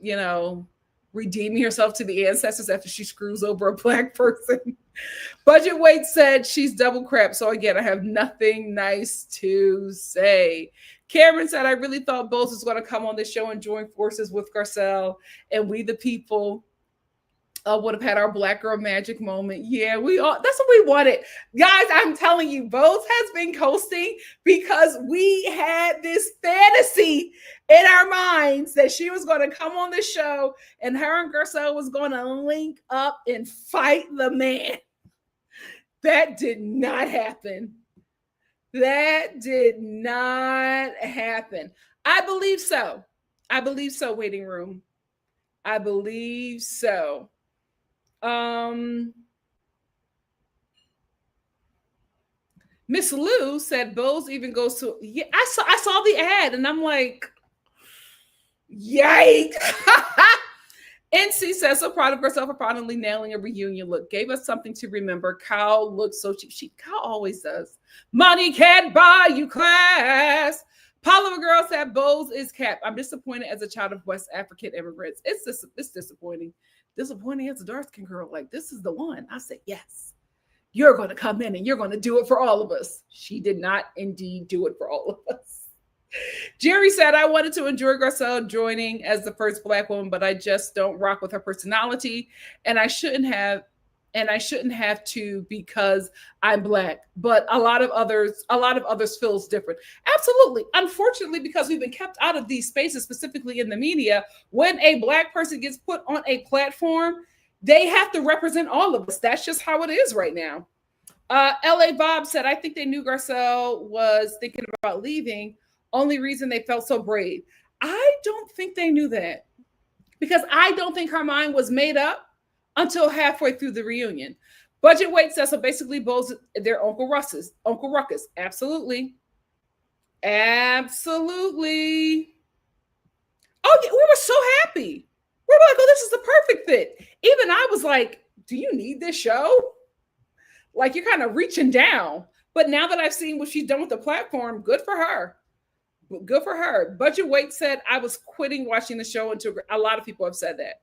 redeeming herself to the ancestors after she screws over a Black person. Budget Weight said she's double crap. So again, I have nothing nice to say. Cameron said, I really thought Bose was going to come on this show and join forces with Garcelle, and we the people would have had our black girl magic moment. Yeah, we all, that's what we wanted. Guys, I'm telling you, Bose has been coasting because we had this fantasy in our minds that she was going to come on the show and her and Garcelle was going to link up and fight the man. That did not happen. That did not happen. I believe so. I believe so, waiting room. I believe so. Miss Lou said Bose even goes to, yeah, I saw the ad and I'm like, yikes. NC says, so proud of herself for finally nailing a reunion look. Gave us something to remember. Kyle looked so cheap. Kyle always does. Money can't buy you class. Paloma Girl said, Bose is cap. I'm disappointed as a child of West African immigrants. It's disappointing. Disappointing as a dark-skinned girl. Like, this is the one. I said, yes. You're going to come in and you're going to do it for all of us. She did not indeed do it for all of us. Jerry said, I wanted to enjoy Garcelle joining as the first black woman, but I just don't rock with her personality. And I shouldn't have to because I'm black. But a lot of others feels different. Absolutely. Unfortunately, because we've been kept out of these spaces, specifically in the media, when a black person gets put on a platform, they have to represent all of us. That's just how it is right now. LA Bob said, I think they knew Garcelle was thinking about leaving. Only reason they felt so brave. I don't think they knew that because I don't think her mind was made up until halfway through the reunion. Budget Weight says, so basically both their Uncle Ruckus. Absolutely. Absolutely. Oh, yeah, we were so happy. We were like, oh, this is the perfect fit. Even I was like, do you need this show? Like, you're kind of reaching down. But now that I've seen what she's done with the platform, good for her. Good for her. Budget Weight said, I was quitting watching the show until a lot of people have said that.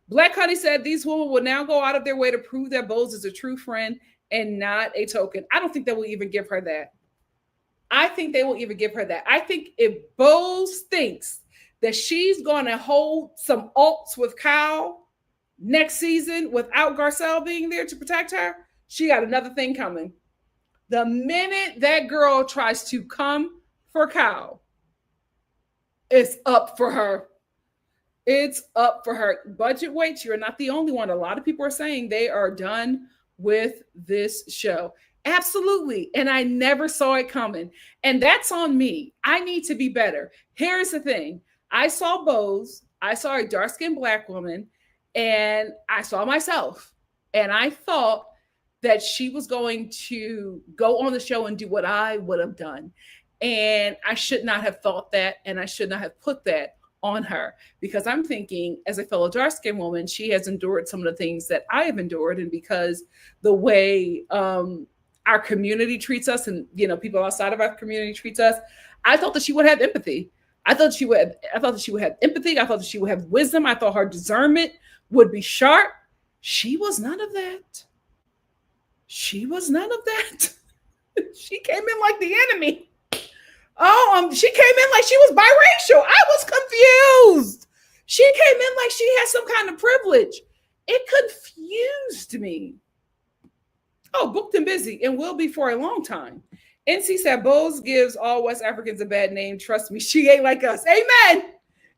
Black Honey said, these women will now go out of their way to prove that Bose is a true friend and not a token. I don't think they will even give her that. I think if Bose thinks that she's going to hold some alts with Kyle next season without Garcelle being there to protect her, she got another thing coming. The minute that girl tries to come for Kyle, it's up for her. It's up for her. Budget Weight, you're not the only one. A lot of people are saying they are done with this show. Absolutely. And I never saw it coming. And that's on me. I need to be better. Here's the thing. I saw Bose. I saw a dark-skinned black woman. And I saw myself. And I thought that she was going to go on the show and do what I would have done. And I should not have thought that. And I should not have put that on her, because I'm thinking, as a fellow dark-skinned woman, she has endured some of the things that I have endured. And because the way our community treats us, and people outside of our community treats us, I thought that she would have empathy. I thought she would have empathy. I thought that she would have wisdom. I thought her discernment would be sharp. She was none of that. She came in like the enemy. She came in like she was biracial. I was confused. She came in like she had some kind of privilege. It confused me. Oh, booked and busy and will be for a long time. NC said, Bose gives all West Africans a bad name. Trust me, she ain't like us. Amen.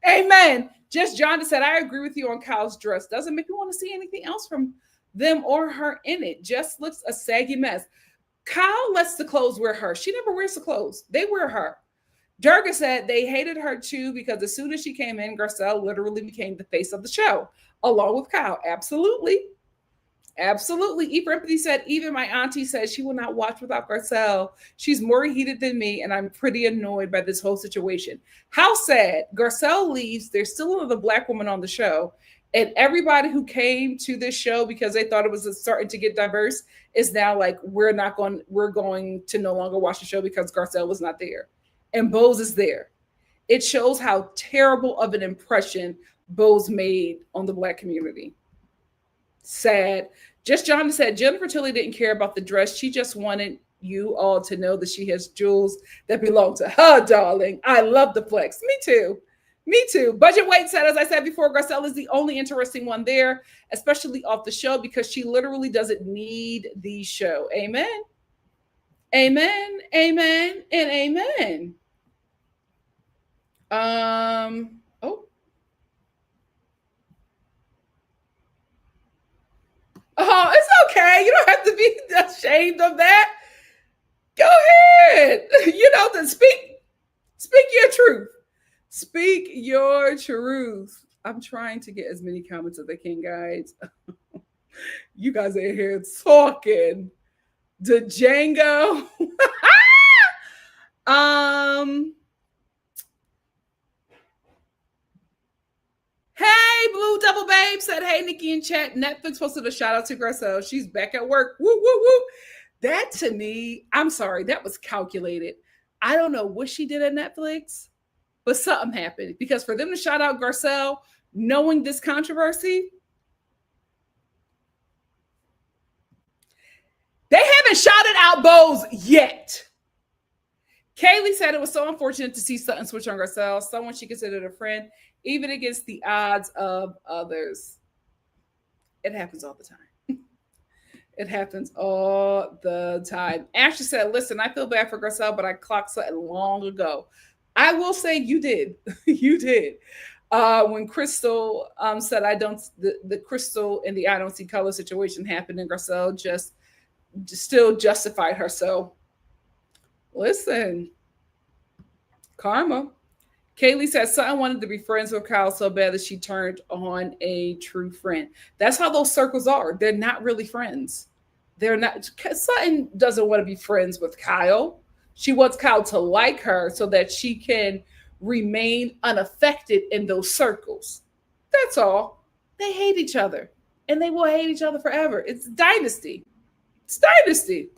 Amen. Just John said, I agree with you on Kyle's dress. Doesn't make me want to see anything else from them or her in it. Just looks a saggy mess. Kyle lets the clothes wear her. She never wears the clothes. They wear her. Durga said they hated her too because as soon as she came in, Garcelle literally became the face of the show, along with Kyle. Absolutely. Absolutely. E for Empathy said, even my auntie says she will not watch without Garcelle. She's more heated than me, and I'm pretty annoyed by this whole situation. How sad. Garcelle leaves. There's still another black woman on the show. And everybody who came to this show because they thought it was starting to get diverse is now like, we're going to no longer watch the show because Garcelle was not there. And Bose is there. It shows how terrible of an impression Bose made on the black community. Sad. Just John said, Jennifer Tilly didn't care about the dress. She just wanted you all to know that she has jewels that belong to her, darling. I love the flex. Me too. Me too. Budget Weight said, as I said before, Garcelle is the only interesting one there, especially off the show, because she literally doesn't need the show. Amen. Amen. Amen. And amen. Oh. Oh, it's okay. You don't have to be ashamed of that. Go ahead. You know, to speak your truth. Speak your truth. I'm trying to get as many comments as I can, guys. You guys are here talking. The Django. Hey, Blue Double Babe said, hey, Nikki in chat. Netflix posted a shout out to Garcelle. She's back at work. Woo, woo, woo. That to me, I'm sorry, that was calculated. I don't know what she did at Netflix, but something happened. Because for them to shout out Garcelle, knowing this controversy, they haven't shouted out Bose yet. Kaylee said it was so unfortunate to see Sutton switch on Garcelle, someone she considered a friend, even against the odds of others. It happens all the time. It happens all the time. Ashley said, listen, I feel bad for Garcelle, but I clocked Sutton long ago. I will say you did. You did. When Crystal said the Crystal and the I don't see color situation happened, and Garcelle just still justified her. So listen, karma. Kaylee said Sutton wanted to be friends with Kyle so bad that she turned on a true friend. That's how those circles are. They're not really friends. They're not. Sutton doesn't want to be friends with Kyle. She wants Kyle to like her so that she can remain unaffected in those circles. That's all. They hate each other, and they will hate each other forever. It's dynasty. It's dynasty.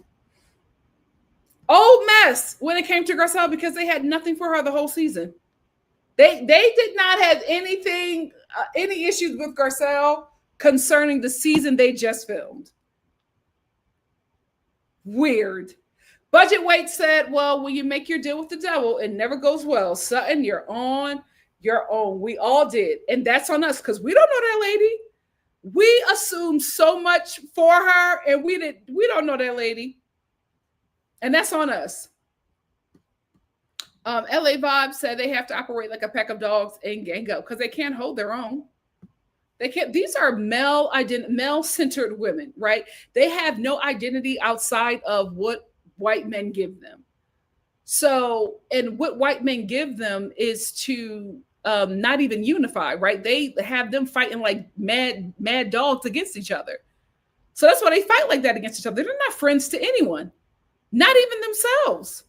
Old mess when it came to Garcelle because they had nothing for her the whole season. They did not have anything, any issues with Garcelle concerning the season they just filmed. Weird. Budget Weight said, well, when you make your deal with the devil, it never goes well. Sutton, you're on your own. We all did. And that's on us because we don't know that lady. We assumed so much for her and we don't know that lady. And that's on us. LA Vibe said they have to operate like a pack of dogs and gang up because they can't hold their own. They can't. These are male-centered women, right? They have no identity outside of what white men give them. So, and what white men give them is to not even unify, right? They have them fighting like mad dogs against each other. So that's why they fight like that against each other. They're not friends to anyone, not even themselves.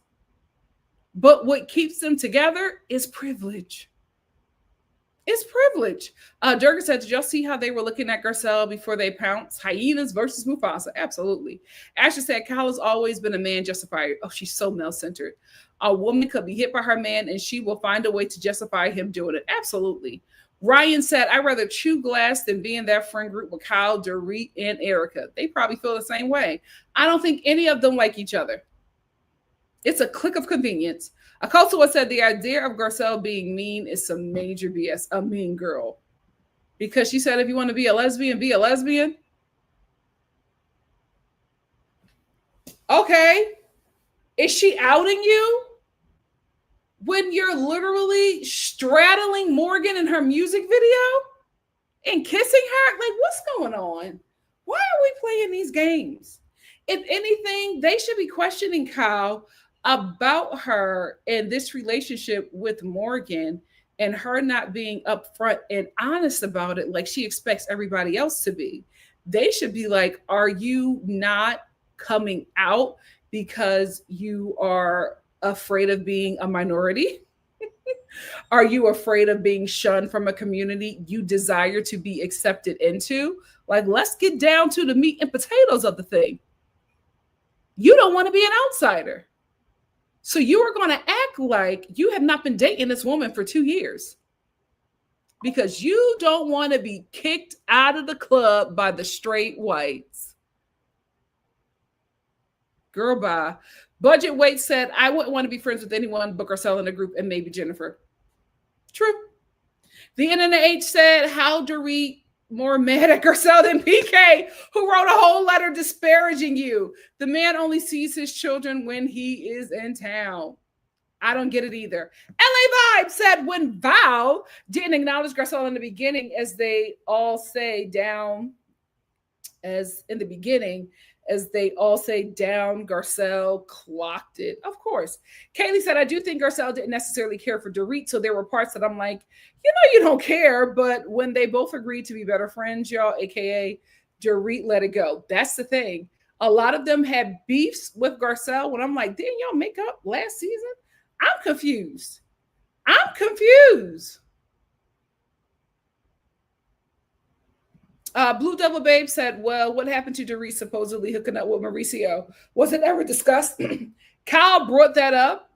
But what keeps them together is privilege. It's privilege. Durga said, did y'all see how they were looking at Garcelle before they pounced? Hyenas versus Mufasa. Absolutely. Ashley said, Kyle has always been a man justifier. Oh, she's so male-centered. A woman could be hit by her man and she will find a way to justify him doing it. Absolutely. Ryan said, I'd rather chew glass than be in that friend group with Kyle, Dorit, and Erica. They probably feel the same way. I don't think any of them like each other. It's a click of convenience. Akosawa said the idea of Garcelle being mean is some major BS, a mean girl. Because she said if you want to be a lesbian, be a lesbian. Okay. Is she outing you when you're literally straddling Morgan in her music video and kissing her? Like, what's going on? Why are we playing these games? If anything, they should be questioning Kyle about her and this relationship with Morgan and her not being upfront and honest about it like she expects everybody else to be. They should be like, are you not coming out because you are afraid of being a minority? Are you afraid of being shunned from a community you desire to be accepted into? Like, let's get down to the meat and potatoes of the thing. You don't want to be an outsider. So you are going to act like you have not been dating this woman for 2 years because you don't want to be kicked out of the club by the straight whites. Girl, bye. Budget Weight said, I wouldn't want to be friends with anyone but Garcelle in the group and maybe Jennifer. True. The NNH said, how Dorit more mad at Garcelle than PK, who wrote a whole letter disparaging you. The man only sees his children when he is in town. I don't get it either. LA Vibe said, when Val didn't acknowledge Garcelle in the beginning, as they all say down, as in the beginning, as they all say down, Garcelle clocked it. Of course. Kaylee said, I do think Garcelle didn't necessarily care for Dorit, so there were parts that I'm like, you know, you don't care, but when they both agreed to be better friends, y'all, aka Dorit let it go. That's the thing. A lot of them had beefs with Garcelle when I'm like, didn't y'all make up last season? I'm confused. Blue Devil Babe said, well, what happened to Dorit supposedly hooking up with Mauricio? Was it ever discussed? Kyle brought that up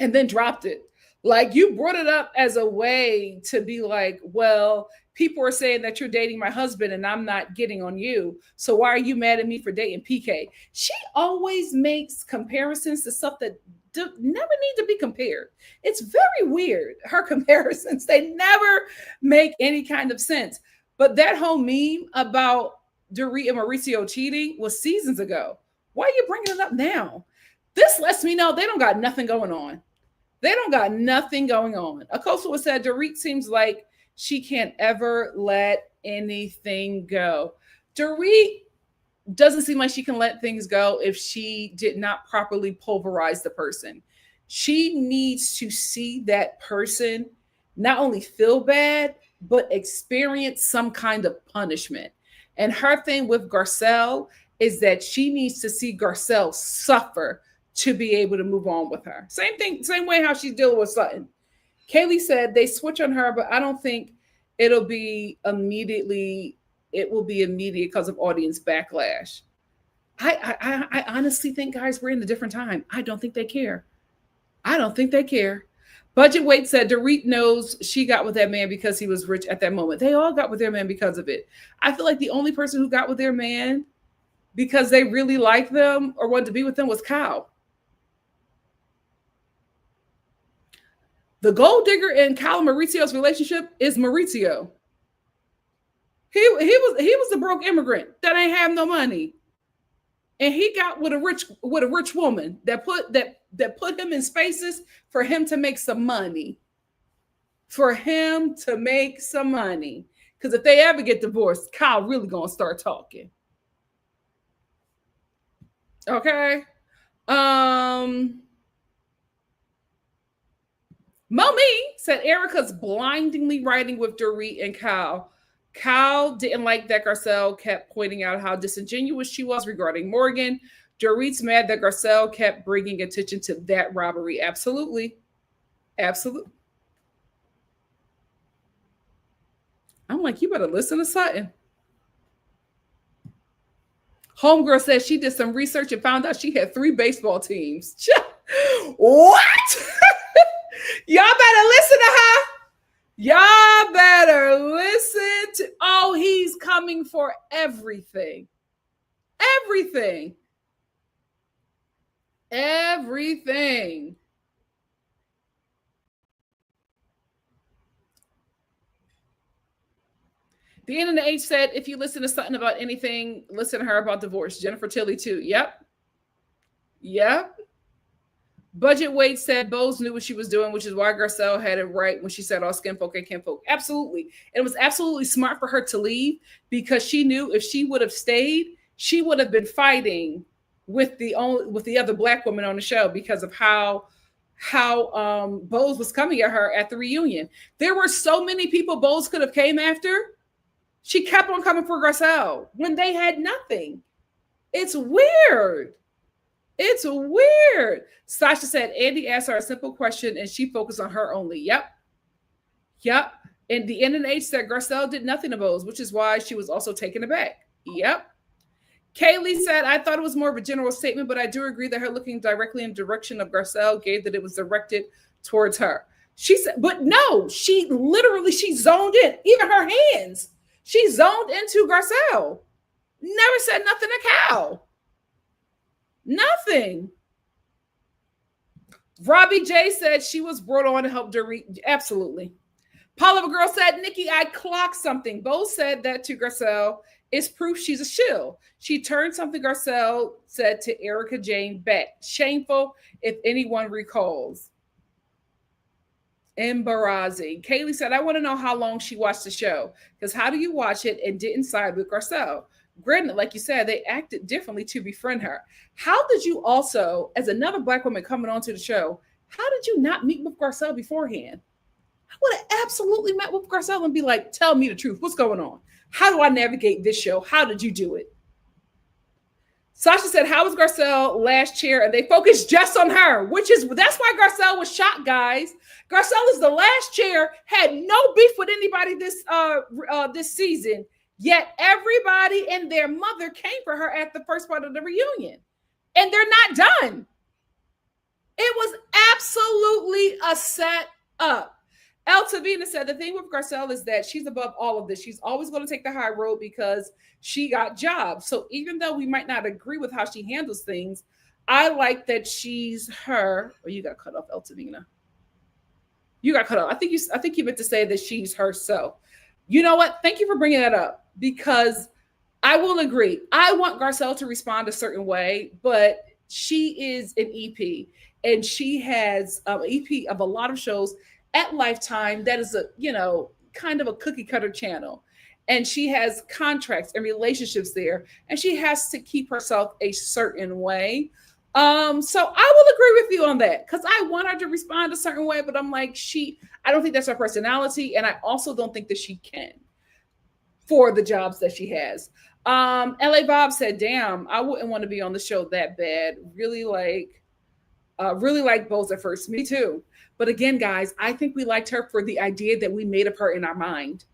and then dropped it. Like, you brought it up as a way to be like, well, people are saying that you're dating my husband and I'm not getting on you. So why are you mad at me for dating PK? She always makes comparisons to stuff that never need to be compared. It's very weird, her comparisons. They never make any kind of sense. But that whole meme about Dorit and Mauricio cheating was seasons ago. Why are you bringing it up now? This lets me know they don't got nothing going on. They don't got nothing going on. Akoso said, Dorit seems like she can't ever let anything go. Dorit doesn't seem like she can let things go if she did not properly pulverize the person. She needs to see that person not only feel bad, but experience some kind of punishment. And her thing with Garcelle is that she needs to see Garcelle suffer to be able to move on with her. Same thing, same way how she's dealing with Sutton. Kaylee said they switch on her, but I don't think it'll be immediately. It will be immediate because of audience backlash. I honestly think, guys, we're in a different time. I don't think they care. Budget Weight said Dorit knows she got with that man because he was rich at that moment. They all got with their man because of it. I feel like the only person who got with their man because they really liked them or wanted to be with them was Kyle. The gold digger in Kyle and Mauricio's relationship is Mauricio. He was the broke immigrant that ain't have no money, and he got with a rich woman that put him in spaces for him to make some money. Because if they ever get divorced, Kyle really gonna start talking. Okay. Momi said Erica's blindingly riding with Dorit and Kyle. Kyle didn't like that Garcelle kept pointing out how disingenuous she was regarding Morgan. Dorit's mad that Garcelle kept bringing attention to that robbery. Absolutely. I'm like, you better listen to Sutton. Homegirl said she did some research and found out she had 3 baseball teams. What? Y'all better listen to her. Y'all better listen to. Oh, he's coming for everything. Everything. The NNH said, if you listen to something about anything, listen to her about divorce. Jennifer Tilly too. Yep. Budget Weight said Bose knew what she was doing, which is why Garcelle had it right when she said all Skinfolk and Kinfolk. Absolutely. It was absolutely smart for her to leave because she knew if she would have stayed, she would have been fighting with the other Black woman on the show because of how Bose was coming at her at the reunion. There were so many people Bose could have came after. She kept on coming for Garcelle when they had nothing. It's weird. Sasha said Andy asked her a simple question and she focused on her only. Yep. And the NNH said Garcelle did nothing to Bose, which is why she was also taken aback. Yep. Kaylee said, I thought it was more of a general statement, but I do agree that her looking directly in the direction of Garcelle gave that it was directed towards her. She said, but no, she zoned in. Even her hands. She zoned into Garcelle. Never said nothing to Cal. Nothing. Robbie J said she was brought on to help Dorit. Absolutely. Paula Girl said, Nikki, I clocked something. Bo said that to Garcelle is proof she's a shill. She turned something Garcelle said to Erica Jane back. Shameful, if anyone recalls. Embarrassing. Kaylee said, I want to know how long she watched the show. Because how do you watch it and didn't side with Garcelle? Granted, like you said, they acted differently to befriend her. How did you also, as another Black woman coming onto the show, how did you not meet with Garcelle beforehand? I would have absolutely met with Garcelle and be like, tell me the truth. What's going on? How do I navigate this show? How did you do it? Sasha said, how was Garcelle last chair? And they focused just on her, that's why Garcelle was shocked, guys. Garcelle is the last chair, had no beef with anybody this season, yet everybody and their mother came for her at the first part of the reunion. And they're not done. It was absolutely a set up. El Tavina said, the thing with Garcelle is that she's above all of this. She's always going to take the high road because she got jobs. So even though we might not agree with how she handles things, I like that she's her. Oh, you got cut off, El Tavina. You got cut off. I think you meant to say that she's herself. You know what? Thank you for bringing that up because I will agree. I want Garcelle to respond a certain way, but she is an EP and she has an EP of a lot of shows at Lifetime that is kind of a cookie cutter channel. And she has contracts and relationships there. And she has to keep herself a certain way. So I will agree with you on that because I want her to respond a certain way, but I'm like, I don't think that's her personality. And I also don't think that she can for the jobs that she has. LA Bob said, damn, I wouldn't want to be on the show that bad. Really like Bose at first. Me too. But again, guys, I think we liked her for the idea that we made of her in our mind.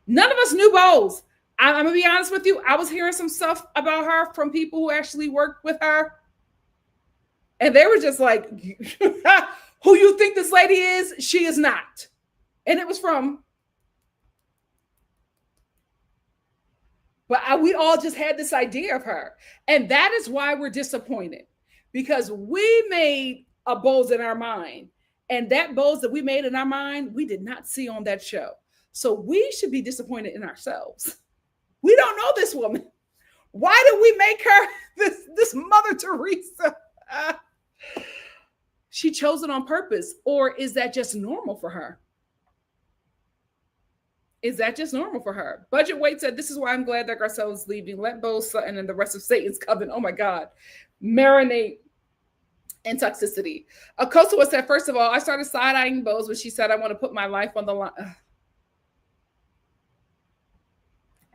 None of us knew Bose. I'm going to be honest with you. I was hearing some stuff about her from people who actually worked with her. And they were just like, who you think this lady is? She is not. And it was from. But we all just had this idea of her. And that is why we're disappointed. Because we made a Bose in our mind. And that Bose that we made in our mind, we did not see on that show. So we should be disappointed in ourselves. We don't know this woman. Why did we make her this Mother Teresa? She chose it on purpose. Or is that just normal for her? Is that just normal for her? Budget Weight said, this is why I'm glad that Garcelle is leaving. Let Bose, Sutton, and the rest of Satan's coven, oh my God, marinate in toxicity. Akosa said, first of all, I started side-eyeing Bose when she said, I want to put my life on the line.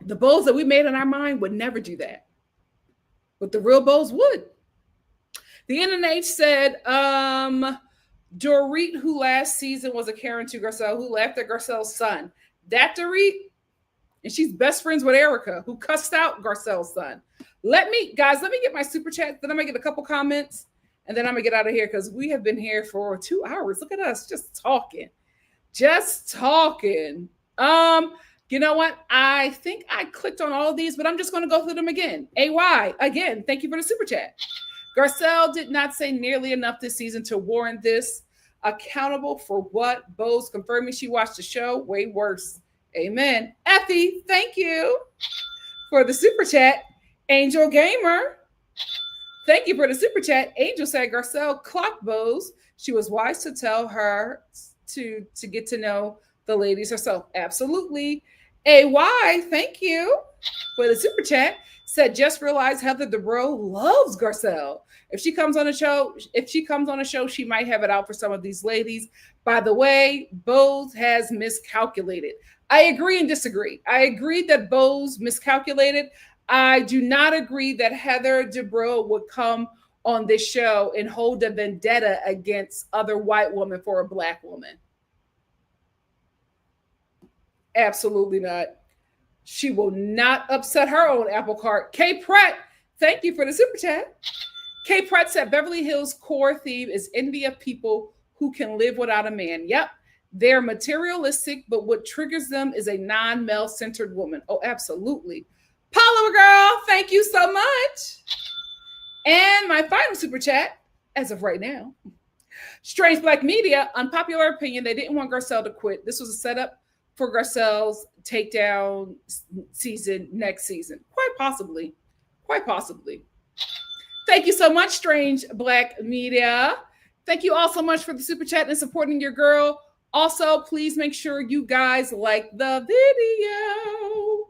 The Bose that we made in our mind would never do that. But the real Bose would. The NNH said, Dorit, who last season was a Karen to Garcelle, who laughed at Garcelle's son. That Dorit, and she's best friends with Erica, who cussed out Garcelle's son. Let me get my super chat. Then I'm going to get a couple comments, and then I'm going to get out of here because we have been here for 2 hours. Look at us just talking. You know what? I think I clicked on all of these, but I'm just going to go through them again. AY, again, thank you for the super chat. Garcelle did not say nearly enough this season to warrant this. Accountable for what? Bose confirming she watched the show. Way worse. Amen. Effie, thank you for the super chat. Angel Gamer, thank you for the super chat. Angel said Garcelle clocked Bose. She was wise to tell her to get to know the ladies herself. Absolutely. AY, thank you for the super chat. Said just realized Heather Dubrow loves Garcelle. If she comes on a show, she might have it out for some of these ladies. By the way, Bose has miscalculated. I agree and disagree. I agree that Bose miscalculated. I do not agree that Heather Dubrow would come on this show and hold a vendetta against other white women for a black woman. Absolutely not. She will not upset her own apple cart. Kay Pratt, thank you for the super chat. Kay Pratt said Beverly Hills' core theme is envy of people who can live without a man. Yep, they're materialistic, but what triggers them is a non-male centered woman. Oh, absolutely. Paula girl, thank you so much. And my final super chat, as of right now, Strange Black Media, unpopular opinion, they didn't want Garcelle to quit. This was a setup for Garcelle's takedown season next season. Quite possibly. Quite possibly. Thank you so much, Strange Black Media. Thank you all so much for the super chat and supporting your girl. Also, please make sure you guys like the video.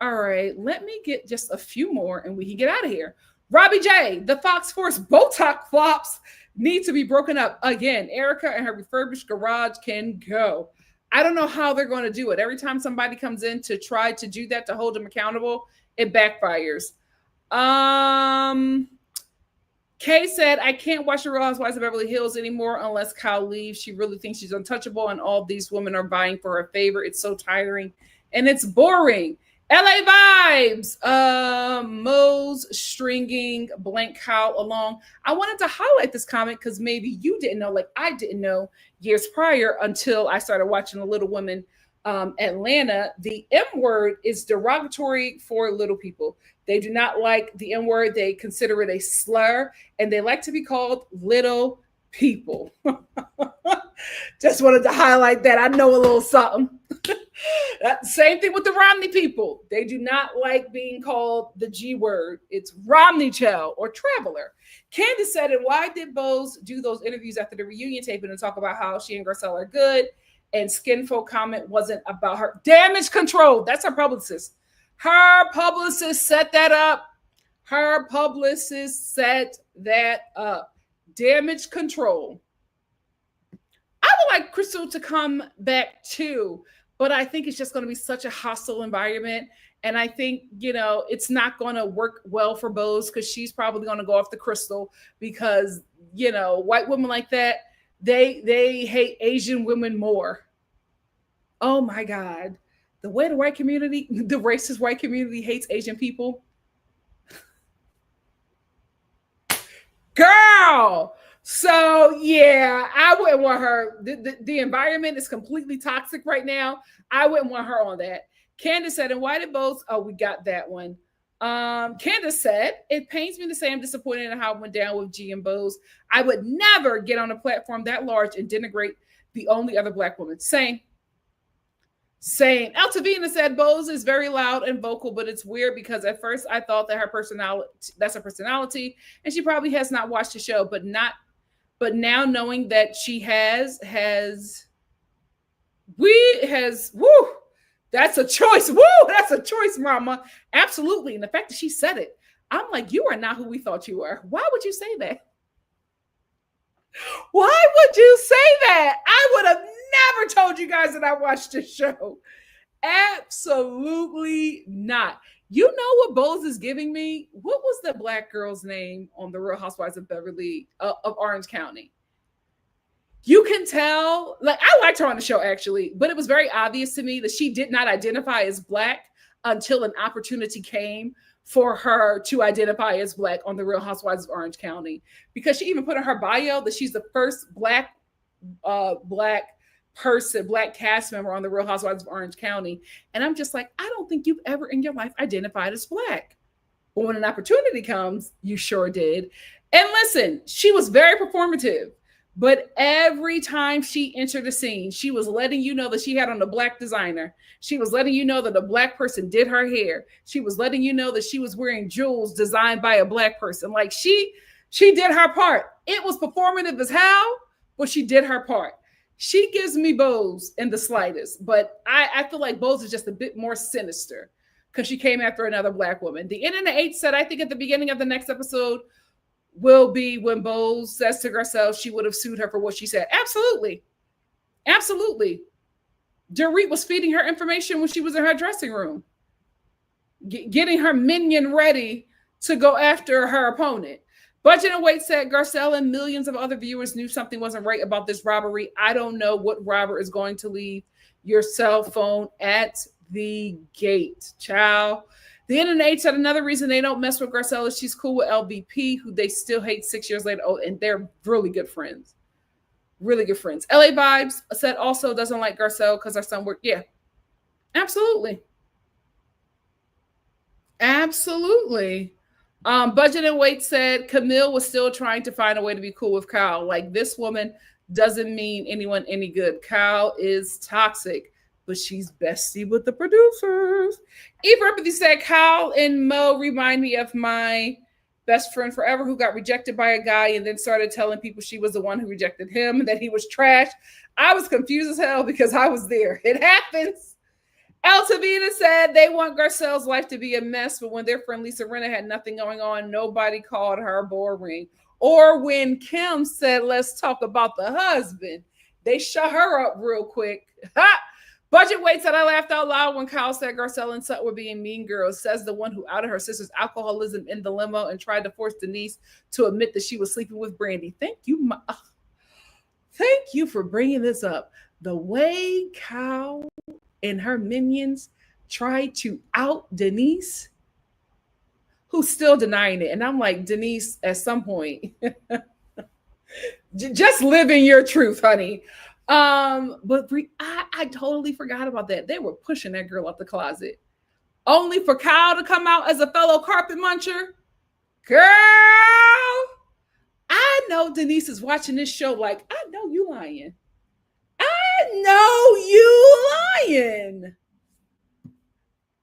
All right, let me get just a few more and we can get out of here. Robbie J, the Fox Force Botox flops need to be broken up. Again, Erica and her refurbished garage can go. I don't know how they're going to do it. Every time somebody comes in to try to do that to hold them accountable, it backfires. Kay said, I can't watch the Real Housewives of Beverly Hills anymore unless Kyle leaves. She really thinks she's untouchable and all these women are vying for her favor. It's so tiring and it's boring. LA vibes. Mo's stringing blank Kyle along. I wanted to highlight this comment because maybe you didn't know, like I didn't know years prior until I started watching The Little Women Atlanta. The M word is derogatory for little people. They do not like the M word. They consider it a slur and they like to be called little people. Just wanted to highlight that. I know a little something. Same thing with the Romney people. They do not like being called the G word. It's Romney Chow or Traveler. Candace said, and why did Bose do those interviews after the reunion taping and talk about how she and Garcelle are good? And Skinfolk comment wasn't about her. Damage control. That's her publicist. Her publicist set that up. Her publicist set that up. Damage control. I would like Crystal to come back too, but I think it's just going to be such a hostile environment. And I think, it's not going to work well for Bose because she's probably going to go off the Crystal because, white women like that, they hate Asian women more. Oh my God. The way the white community, the racist white community hates Asian people. Girl. So yeah, I wouldn't want her. The environment is completely toxic right now. I wouldn't want her on that. Candace said, and why did both? Oh, we got that one. Candace said, it pains me to say I'm disappointed in how it went down with G and Bose. I would never get on a platform that large and denigrate the only other Black woman. Same. Altavina said, Bose is very loud and vocal, but it's weird because at first I thought that that's her personality, and she probably has not watched the show, but now knowing that she has, that's a choice. That's a choice, mama. Absolutely. And the fact that she said it, I'm like, you are not who we thought you were. Why would you say that? Why would you say that? I would have never told you guys that I watched the show. Absolutely not. You know what Bose is giving me? What was the Black girl's name on The Real Housewives of Beverly of Orange County? You can tell, like, I liked her on the show actually, but it was very obvious to me that she did not identify as Black until an opportunity came for her to identify as Black on The Real Housewives of Orange County, because she even put in her bio that she's the first Black person, Black cast member on The Real Housewives of Orange County. And I'm just like, I don't think you've ever in your life identified as Black. But when an opportunity comes, you sure did. And listen, she was very performative. But every time she entered the scene, she was letting you know that she had on a Black designer. She was letting you know that a Black person did her hair. She was letting you know that she was wearing jewels designed by a Black person. Like she did her part. It was performative as hell, but she did her part. She gives me Bose in the slightest, but I feel like Bose is just a bit more sinister because she came after another Black woman. The Internet 8 said, I think at the beginning of the next episode will be when Bose says to Garcelle she would have sued her for what she said. Absolutely. Absolutely. Dorit was feeding her information when she was in her dressing room, getting her minion ready to go after her opponent. Budget and Wait said, Garcelle and millions of other viewers knew something wasn't right about this robbery. I don't know what robber is going to leave your cell phone at the gate. Ciao. The Internet said another reason they don't mess with Garcelle is she's cool with LVP, who they still hate 6 years later. Oh, and they're really good friends. Really good friends. LA Vibes said also doesn't like Garcelle because her son worked. Yeah, absolutely. Absolutely. Budget and Weight said Camille was still trying to find a way to be cool with Kyle. Like, this woman doesn't mean anyone any good. Kyle is toxic, but she's bestie with the producers. Eve Empathy said Kyle and Mo remind me of my best friend forever who got rejected by a guy and then started telling people she was the one who rejected him and that he was trash. I was confused as hell because I was there. It happens. Altavita said they want Garcelle's life to be a mess, but when their friend Lisa Rinna had nothing going on, nobody called her boring. Or when Kim said, let's talk about the husband, they shut her up real quick. Ha! Budget Weight said, I laughed out loud when Kyle said Garcelle and Sut were being mean girls, says the one who outed her sister's alcoholism in the limo and tried to force Denise to admit that she was sleeping with Brandy. Thank you for bringing this up. The way Kyle and her minions tried to out Denise, who's still denying it. And I'm like, Denise, at some point, just live in your truth, honey. But I totally forgot about that. They were pushing that girl out the closet, only for Kyle to come out as a fellow carpet muncher. Girl, I know Denise is watching this show like, I know you lying. I know you lying.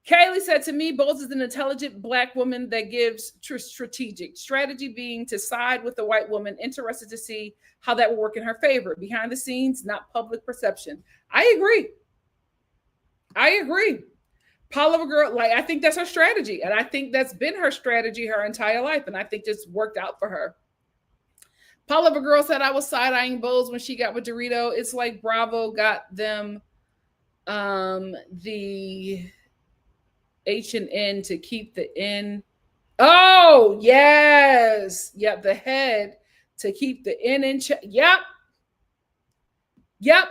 Kaylee said to me, Bowles is an intelligent Black woman that gives strategic strategy, being to side with the white woman, interested to see how that will work in her favor. Behind the scenes, not public perception. I agree. Paula girl, like, I think that's her strategy. And I think that's been her strategy her entire life. And I think this worked out for her. Paula girl said I was side-eyeing Bowles when she got with Dorito. It's like Bravo got them the H&N to keep the N. Oh, yes. Yep, the head to keep the N in check. Yep.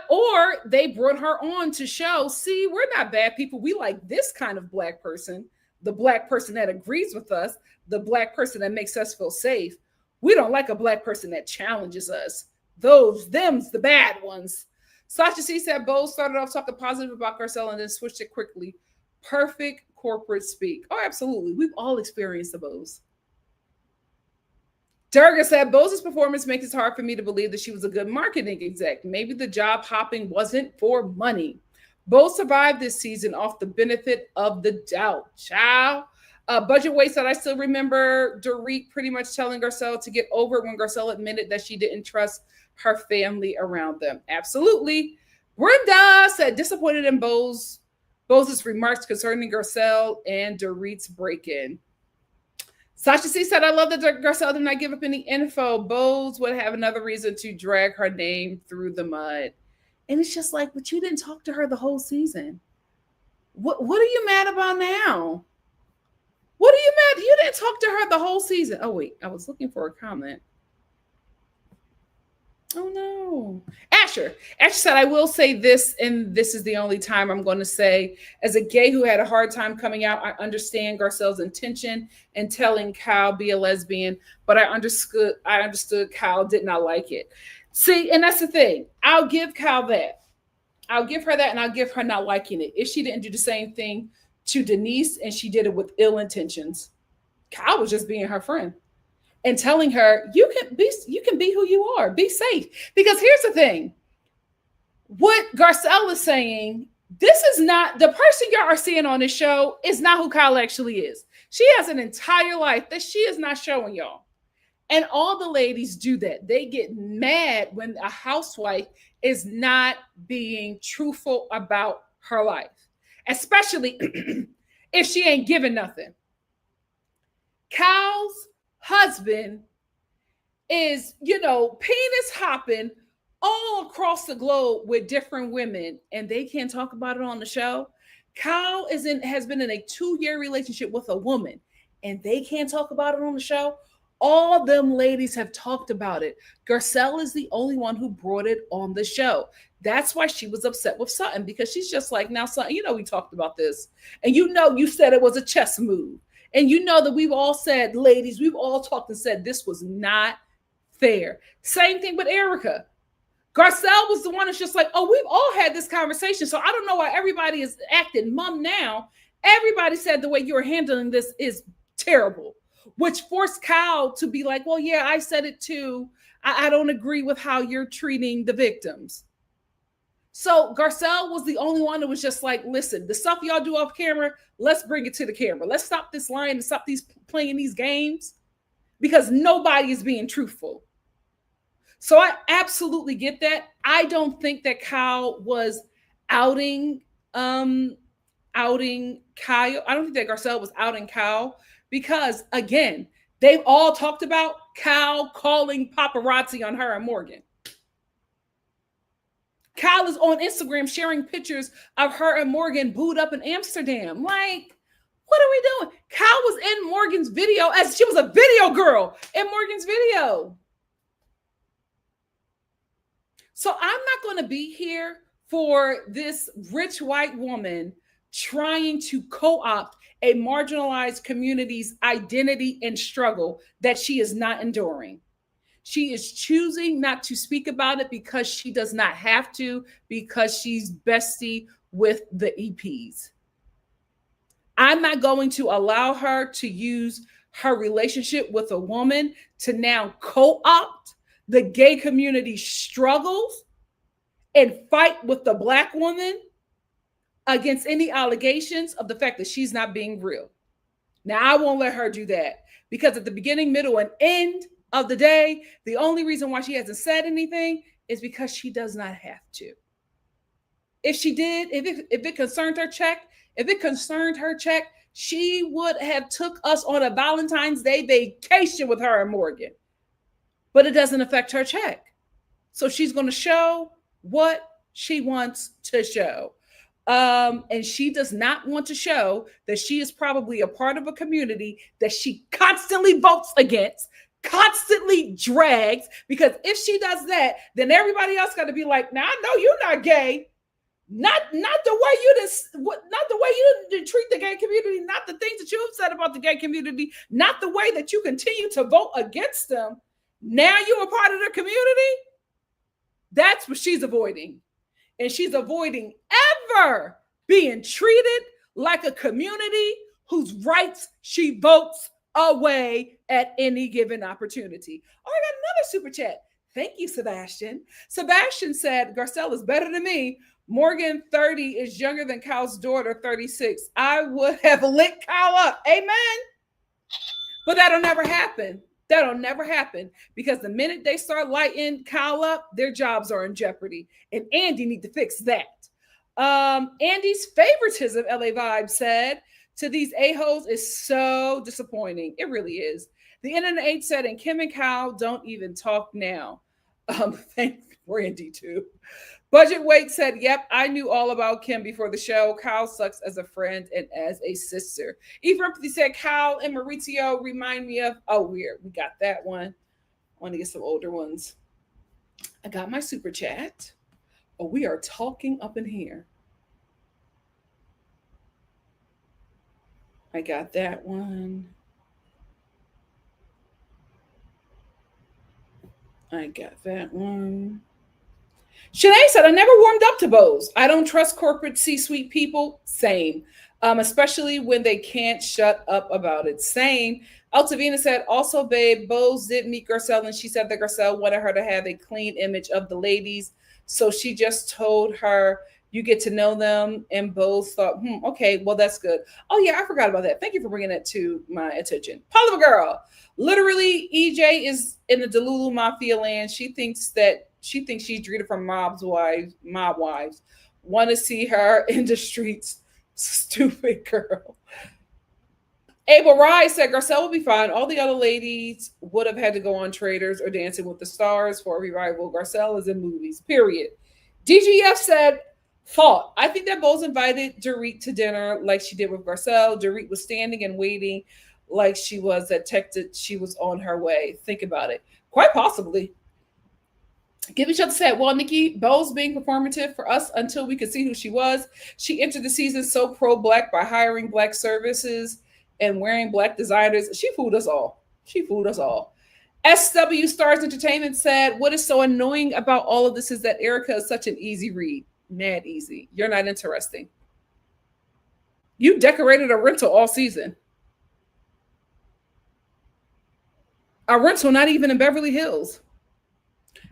Or they brought her on to show, see, we're not bad people. We like this kind of Black person, the Black person that agrees with us, the Black person that makes us feel safe. We don't like a Black person that challenges us. Them's the bad ones. Sasha C said Bowles started off talking positive about Garcelle and then switched it quickly. Perfect corporate speak. Oh, absolutely. We've all experienced the Bowles. Durga said Bowles' performance makes it hard for me to believe that she was a good marketing exec. Maybe the job hopping wasn't for money. Bowles survived this season off the benefit of the doubt. Ciao. Budget Weight said, I still remember Dorit pretty much telling Garcelle to get over it when Garcelle admitted that she didn't trust her family around them. Absolutely. Brenda said, disappointed in Bowles' remarks concerning Garcelle and Dorit's break-in. Sasha C said, I love that Garcelle did not give up any info. Bowles would have another reason to drag her name through the mud. And it's just like, but you didn't talk to her the whole season. What are you mad about now? What are you mad? You didn't talk to her the whole season. Oh, wait. I was looking for a comment. Oh, no. Asher said, I will say this, and this is the only time I'm going to say, as a gay who had a hard time coming out, I understand Garcelle's intention in telling Kyle be a lesbian, but I understood Kyle did not like it. See, and that's the thing. I'll give Kyle that. I'll give her that, and I'll give her not liking it. If she didn't do the same thing to Denise and she did it with ill intentions, Kyle was just being her friend and telling her, you can be who you are, be safe. Because here's the thing, what Garcelle is saying, this is not the person y'all are seeing on this show is not who Kyle actually is. She has an entire life that she is not showing y'all. And all the ladies do that. They get mad when a housewife is not being truthful about her life, especially if she ain't giving nothing. Kyle's husband is, penis hopping all across the globe with different women, and they can't talk about it on the show. Kyle has been in a 2-year relationship with a woman, and they can't talk about it on the show. All them ladies have talked about it. Garcelle is the only one who brought it on the show. That's why she was upset with Sutton, because she's just like, now, Sutton, we talked about this. And you said it was a chess move. And that we've all said, ladies, we've all talked and said this was not fair. Same thing with Erica. Garcelle was the one that's just like, oh, we've all had this conversation. So I don't know why everybody is acting mum now. Everybody said the way you're handling this is terrible. which forced Kyle to be like, well, yeah, I said it too. I don't agree with how you're treating the victims. So Garcelle was the only one that was just like, listen, the stuff y'all do off camera, let's bring it to the camera. Let's stop this lying and stop these playing these games because nobody is being truthful. So I absolutely get that. I don't think that Kyle was outing outing Kyle. I don't think that Garcelle was outing Kyle because again, they've all talked about Kyle calling paparazzi on her and Morgan. Kyle is on Instagram sharing pictures of her and Morgan booed up in Amsterdam. Like, what are we doing? Kyle was in Morgan's video as she was a video girl in Morgan's video. So I'm not going to be here for this rich white woman trying to co-opt a marginalized community's identity and struggle that she is not enduring. She is choosing not to speak about it because she does not have to, because she's bestie with the EPs. I'm not going to allow her to use her relationship with a woman to now co-opt the gay community's struggles and fight with the Black woman against any allegations of the fact that she's not being real. Now, I won't let her do that because at the beginning, middle, and end of the day, the only reason why she hasn't said anything is because she does not have to. If she did, if it concerned her check, she would have took us on a Valentine's Day vacation with her and Morgan. But it doesn't affect her check. So she's going to show what she wants to show. And she does not want to show that she is probably a part of a community that she constantly votes against, constantly drags, because if she does that, then everybody else got to be like, now I know you're not gay. Not the way you didn't treat the gay community, not the things that you've said about the gay community, not the way that you continue to vote against them. Now you're a part of the community. That's what she's avoiding. And she's avoiding ever being treated like a community whose rights she votes away at any given opportunity. Oh, I got another super chat. Thank you, Sebastian. Sebastian said, Garcelle is better than me. Morgan, 30, is younger than Kyle's daughter, 36. I would have lit Kyle up. Amen. But that'll never happen. That'll never happen because the minute they start lighting Kyle up, their jobs are in jeopardy. And Andy need to fix that. Andy's favoritism, LA Vibe said, to these a-holes is so disappointing. It really is. The internet 8 said, and Kim and Kyle don't even talk now. Thanks, Randy, too. Budget Wake said, yep, I knew all about Kim before the show. Kyle sucks as a friend and as a sister. Eve Empathy said, Kyle and Maurizio remind me of, oh, we got that one. I want to get some older ones. I got my super chat. Oh, we are talking up in here. I got that one. I got that one. Shanae said, I never warmed up to Bose. I don't trust corporate C-suite people. Same. Especially when they can't shut up about it. Same. Altavina said, also, babe, Bose did meet Garcelle, and she said that Garcelle wanted her to have a clean image of the ladies. So she just told her, you get to know them. And Bose thought, okay, well, that's good. Oh, yeah, I forgot about that. Thank you for bringing that to my attention. Poliva girl. Literally, EJ is in the Delulu Mafia land. She thinks she's treated from mob wives. Want to see her in the streets. Stupid girl. Abel Rise said Garcelle will be fine. All the other ladies would have had to go on Traders or Dancing with the Stars for a revival. Garcelle is in movies, period. DGF said, thought. I think that Bose invited Dorit to dinner like she did with Garcelle. Dorit was standing and waiting like she was detected. She was on her way. Think about it. Quite possibly. Give each other said, well, Nikki, Bose being performative for us until we could see who she was. She entered the season so pro-Black by hiring Black services and wearing Black designers. She fooled us all. SW Stars Entertainment said, what is so annoying about all of this is that Erica is such an easy read. Mad easy. You're not interesting. You decorated a rental all season. A rental, not even in Beverly Hills.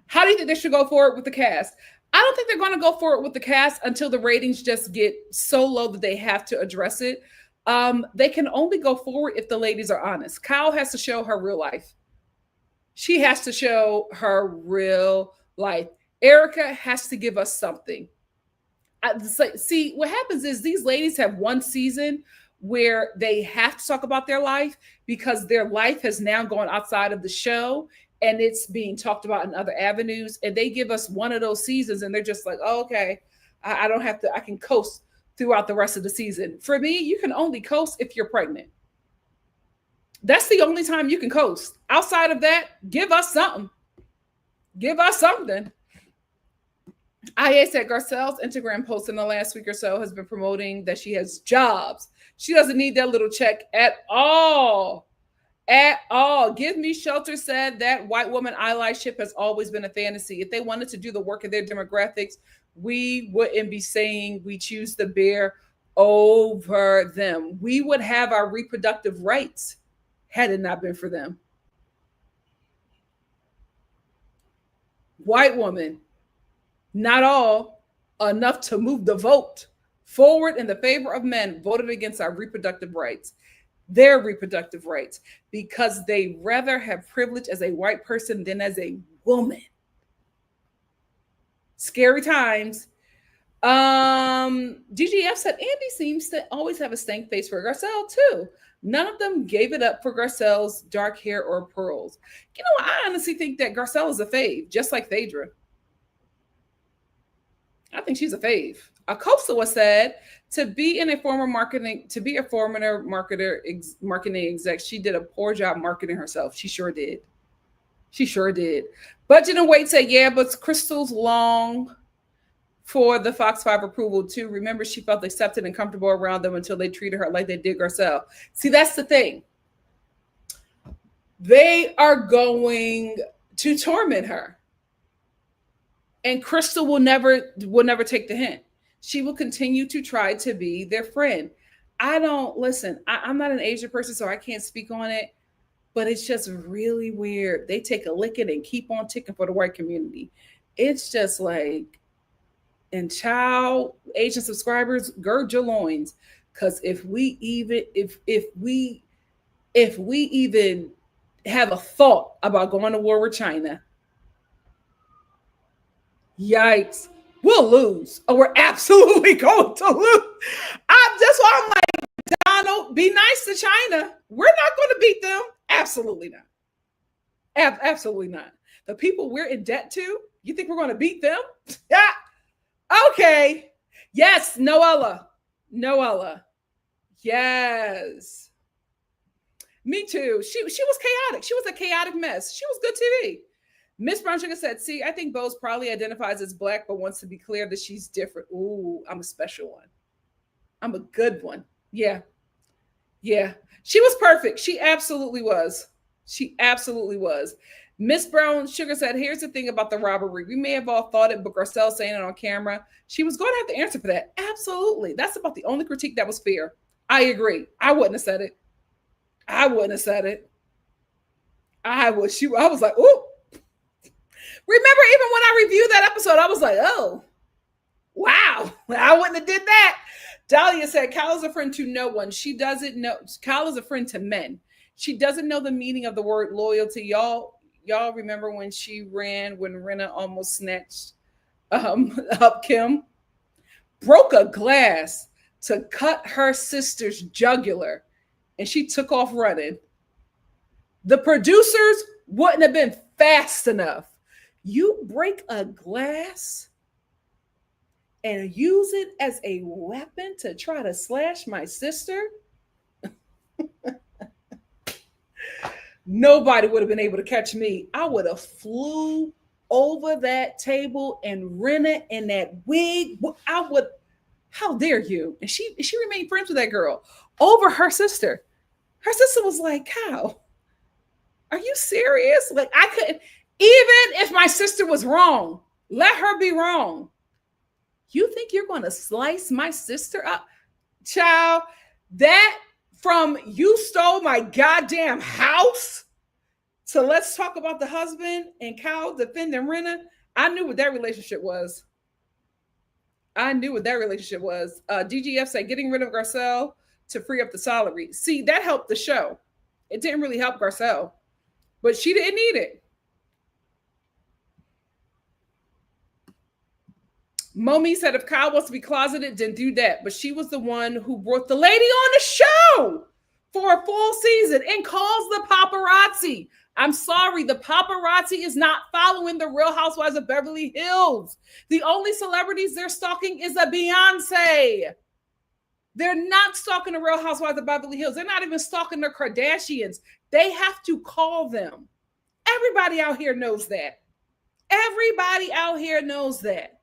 How do you think they should go forward with the cast? I don't think they're going to go forward with the cast until the ratings just get so low that they have to address it. They can only go forward if the ladies are honest. Kyle has to show her real life. She has to show her real life. Erica has to give us something. See, what happens is these ladies have one season where they have to talk about their life because their life has now gone outside of the show and it's being talked about in other avenues. And they give us one of those seasons and they're just like, oh, okay, I don't have to, I can coast throughout the rest of the season. For me, you can only coast if you're pregnant. That's the only time you can coast. Outside of that, give us something. Give us something. IA said Garcelle's Instagram post in the last week or so has been promoting that she has jobs. She doesn't need that little check at all. At all. Give Me Shelter said that white woman allyship has always been a fantasy. If they wanted to do the work of their demographics, we wouldn't be saying we choose the bear over them. We would have our reproductive rights had it not been for them. White woman, not all, enough to move the vote forward in the favor of men, voted against our reproductive rights, their reproductive rights, because they rather have privilege as a white person than as a woman. Scary times. DGF said Andy seems to always have a stank face for Garcelle too. None of them gave it up for Garcelle's dark hair or pearls. You know, I honestly think that Garcelle is a fave, just like Phaedra. I think she's a fave. Acosta was said to be a former marketing exec. She did a poor job marketing herself. She sure did. She sure did. Budget and Wait said, yeah, but Crystal's long for the Fox 5 approval too. Remember, she felt accepted and comfortable around them until they treated her like they did Garcelle. See, that's the thing. They are going to torment her. And Crystal will never take the hint. She will continue to try to be their friend. I'm not an Asian person, so I can't speak on it, but it's just really weird. They take a licking and keep on ticking for the white community. It's just like, and child Asian subscribers, gird your loins, because if we even have a thought about going to war with China, yikes, we'll lose. Or we're absolutely going to lose. That's why I'm like, Donald, be nice to China. We're not going to beat them. Absolutely not. Absolutely not. The people we're in debt to, you think we're going to beat them? Yeah. Okay. Yes, Noella. Yes. Me too. She was chaotic. She was a chaotic mess. She was good TV. Miss Brown Sugar said, see, I think Bose probably identifies as black, but wants to be clear that she's different. Ooh, I'm a special one. I'm a good one. Yeah. She was perfect. She absolutely was. Miss Brown Sugar said, here's the thing about the robbery. We may have all thought it, but Garcelle saying it on camera, she was going to have to answer for that. Absolutely. That's about the only critique that was fair. I agree. I wouldn't have said it. I was like, ooh. Remember, even when I reviewed that episode, I was like, oh, wow, I wouldn't have did that. Dahlia said, Kyle is a friend to no one. She doesn't know. Kyle is a friend to men. She doesn't know the meaning of the word loyalty. Y'all remember when Rinna almost snatched up Kim? Broke a glass to cut her sister's jugular, and she took off running. The producers wouldn't have been fast enough. You break a glass and use it as a weapon to try to slash my sister? Nobody would have been able to catch me. I would have flew over that table and Rinna in that wig. How dare you? And she remained friends with that girl over her sister. Her sister was like, Cow, are you serious? Like, I couldn't. Even if my sister was wrong, let her be wrong. You think you're going to slice my sister up? Child, that from you stole my goddamn house So let's talk about the husband and Kyle defending Renna. I knew what that relationship was. DGF said getting rid of Garcelle to free up the salary. See, that helped the show. It didn't really help Garcelle, but she didn't need it. Momi said if Kyle wants to be closeted, then do that. But she was the one who brought the lady on the show for a full season and calls the paparazzi. I'm sorry, the paparazzi is not following the Real Housewives of Beverly Hills. The only celebrities they're stalking is a Beyonce. They're not stalking the Real Housewives of Beverly Hills. They're not even stalking the Kardashians. They have to call them. Everybody out here knows that. Everybody out here knows that.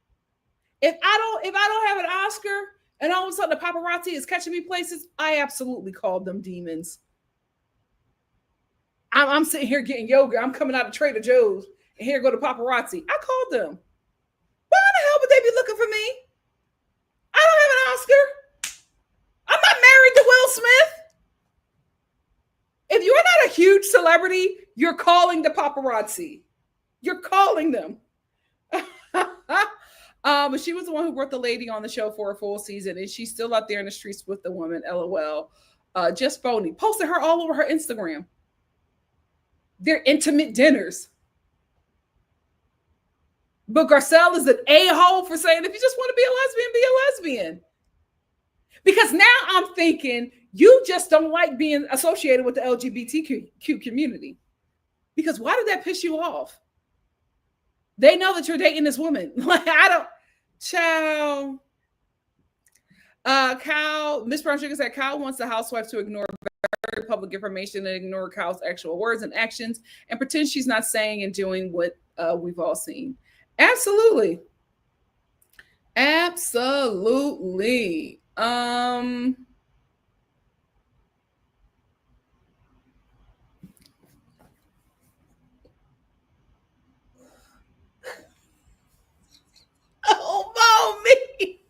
If I don't have an Oscar and all of a sudden the paparazzi is catching me places, I absolutely called them demons. I'm sitting here getting yoga. I'm coming out of Trader Joe's and here go the paparazzi. I called them. Why the hell would they be looking for me? I don't have an Oscar. I'm not married to Will Smith. If you're not a huge celebrity, you're calling the paparazzi. You're calling them. But she was the one who brought the lady on the show for a full season, and she's still out there in the streets with the woman. LOL. Just phony. Posted her all over her Instagram. Their intimate dinners. But Garcelle is an a-hole for saying if you just want to be a lesbian, be a lesbian. Because now I'm thinking you just don't like being associated with the LGBTQ community. Because why did that piss you off? They know that you're dating this woman. Like, I don't. Ciao. Kyle, Miss Brown Sugar said Kyle wants the housewife to ignore very public information and ignore Kyle's actual words and actions and pretend she's not saying and doing what we've all seen. Absolutely. Absolutely. Oh, mommy.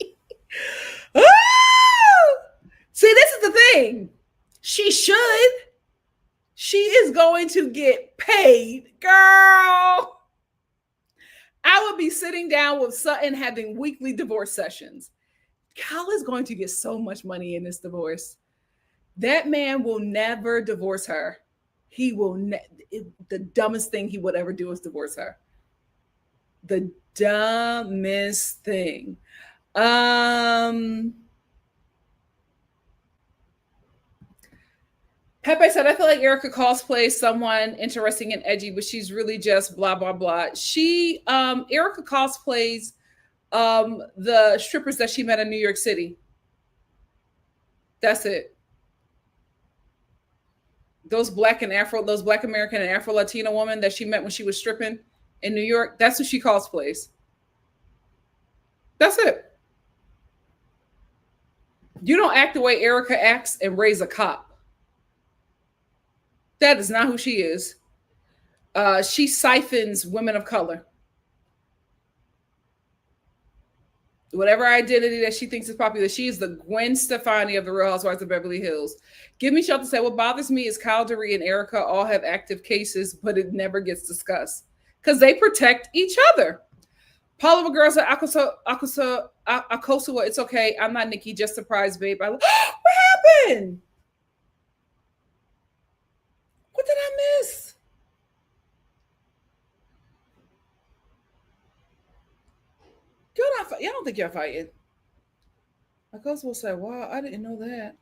See, this is the thing. She should. She is going to get paid. Girl. I would be sitting down with Sutton having weekly divorce sessions. Kyle is going to get so much money in this divorce. That man will never divorce her. He will the dumbest thing he would ever do is divorce her. The dumbest thing. Pepe said, I feel like Erica cosplays someone interesting and edgy, but she's really just blah, blah, blah. Erica cosplays the strippers that she met in New York City. That's it. Those Black American and Afro Latino women that she met when she was stripping in New York, that's who she cosplays. That's it. You don't act the way Erica acts and raise a cop. That is not who she is. She siphons women of color. Whatever identity that she thinks is popular, she is the Gwen Stefani of the Real Housewives of Beverly Hills. Give me shelter said, what bothers me is Kyle Doree and Erica all have active cases, but it never gets discussed because they protect each other. Paula girl said, Akosua, it's okay. I'm not Nikki, just surprised, babe. What happened? What did I miss? Y'all don't think y'all fighting. Akosua will say, wow, I didn't know that.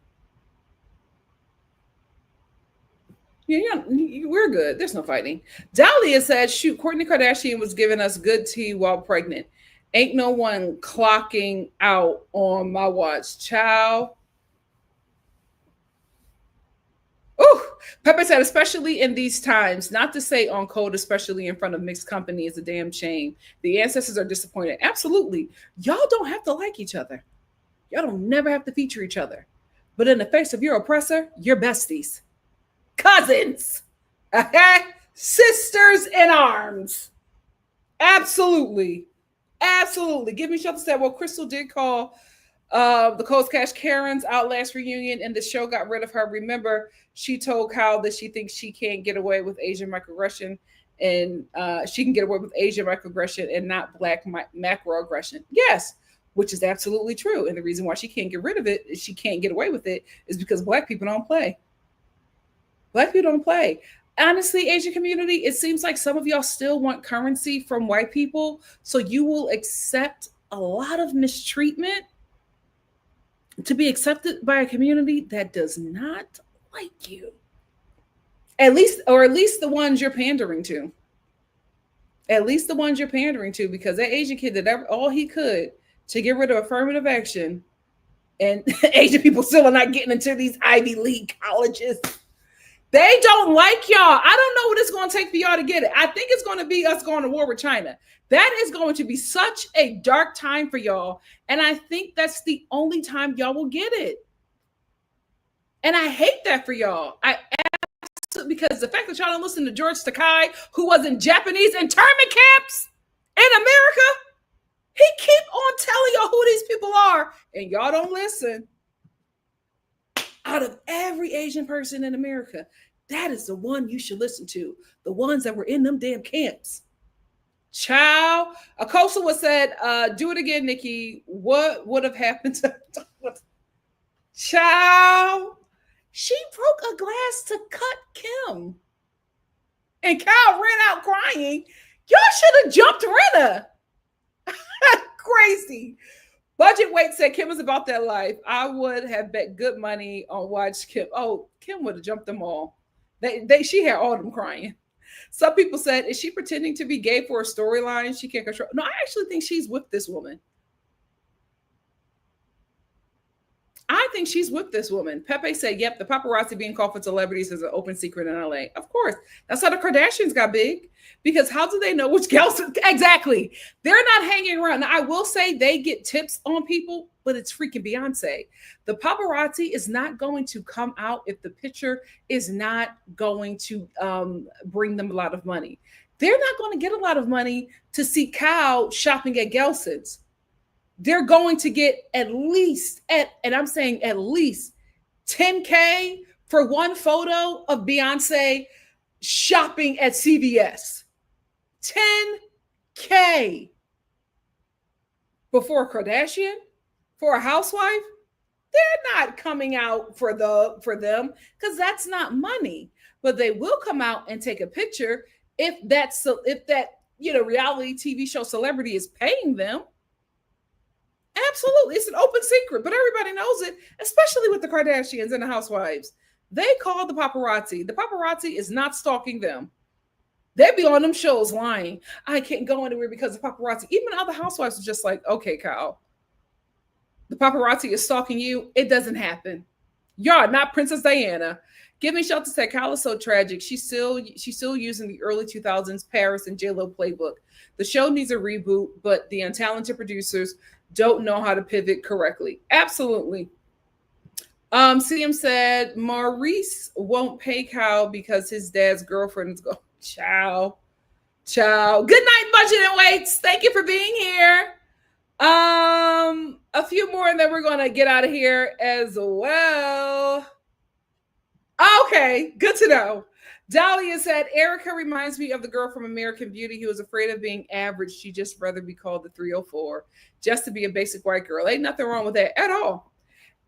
Yeah, we're good. There's no fighting. Dahlia said, shoot, Kourtney Kardashian was giving us good tea while pregnant. Ain't no one clocking out on my watch. Ciao. Oh, Pepe said, especially in these times, not to say on code, especially in front of mixed company, is a damn shame. The ancestors are disappointed. Absolutely. Y'all don't have to like each other. Y'all don't never have to feature each other. But in the face of your oppressor, you're besties. Cousins. Sisters in arms. Absolutely. Absolutely. Give me shelter said, well, Crystal did call The Cold Cash Karen's Outlast reunion, and the show got rid of her. Remember, she told Kyle that she thinks she can't get away with Asian microaggression, and she can get away with Asian microaggression and not black macroaggression. Yes, which is absolutely true. And the reason why she can't get rid of it, she can't get away with it, is because black people don't play. Black people don't play. Honestly, Asian community, it seems like some of y'all still want currency from white people, so you will accept a lot of mistreatment to be accepted by a community that does not like you. At least, or at least the ones you're pandering to. At least the ones you're pandering to, because that Asian kid did all he could to get rid of affirmative action, and Asian people still are not getting into these Ivy League colleges. They don't like y'all. I don't know what it's going to take for y'all to get it. I think it's going to be us going to war with China. That is going to be such a dark time for y'all. And I think that's the only time y'all will get it. And I hate that for y'all. Because the fact that y'all don't listen to George Takei, who was in Japanese internment camps in America, he keep on telling y'all who these people are, and y'all don't listen. Out of every Asian person in America, that is the one you should listen to. The ones that were in them damn camps. Ciao. Akosa was said, do it again, Nikki. What would have happened to Ciao? She broke a glass to cut Kim. And Kyle ran out crying. Y'all should have jumped Renna. Crazy. Budget Weight said Kim is about that life. I would have bet good money on watch Kim. Oh, Kim would have jumped them all. She had all of them crying. Some people said, is she pretending to be gay for a storyline she can't control? No, I actually think she's with this woman. I think she's with this woman. Pepe said, yep, the paparazzi being called for celebrities is an open secret in LA. Of course. That's how the Kardashians got big. Because how do they know which gals? Exactly. They're not hanging around. Now, I will say they get tips on people, but it's freaking Beyonce. The paparazzi is not going to come out if the picture is not going to bring them a lot of money. They're not going to get a lot of money to see Kyle shopping at Gelson's. They're going to get at least, and I'm saying at least, $10K for one photo of Beyonce shopping at CVS. $10K. But for a Kardashian, for a housewife, they're not coming out for them because that's not money. But they will come out and take a picture if that reality TV show celebrity is paying them. Absolutely. It's an open secret, but everybody knows it, especially with the Kardashians and the Housewives. They call the paparazzi. The paparazzi is not stalking them. They be on them shows lying. I can't go anywhere because of paparazzi. Even other housewives are just like, okay, Kyle, the paparazzi is stalking you. It doesn't happen. Y'all not Princess Diana. Give Me Shelter said Kyle is so tragic. She's still using the early 2000s Paris and J-Lo playbook. The show needs a reboot, but the untalented producers don't know how to pivot correctly. Absolutely. CM said Maurice won't pay Kyle because his dad's girlfriend is going. Ciao. Good night, Budget and Weights. Thank you for being here. A few more and then we're going to get out of here as well. Okay, good to know. Dahlia said, Erica reminds me of the girl from American Beauty who was afraid of being average. She just rather be called the 304 just to be a basic white girl. Ain't nothing wrong with that at all.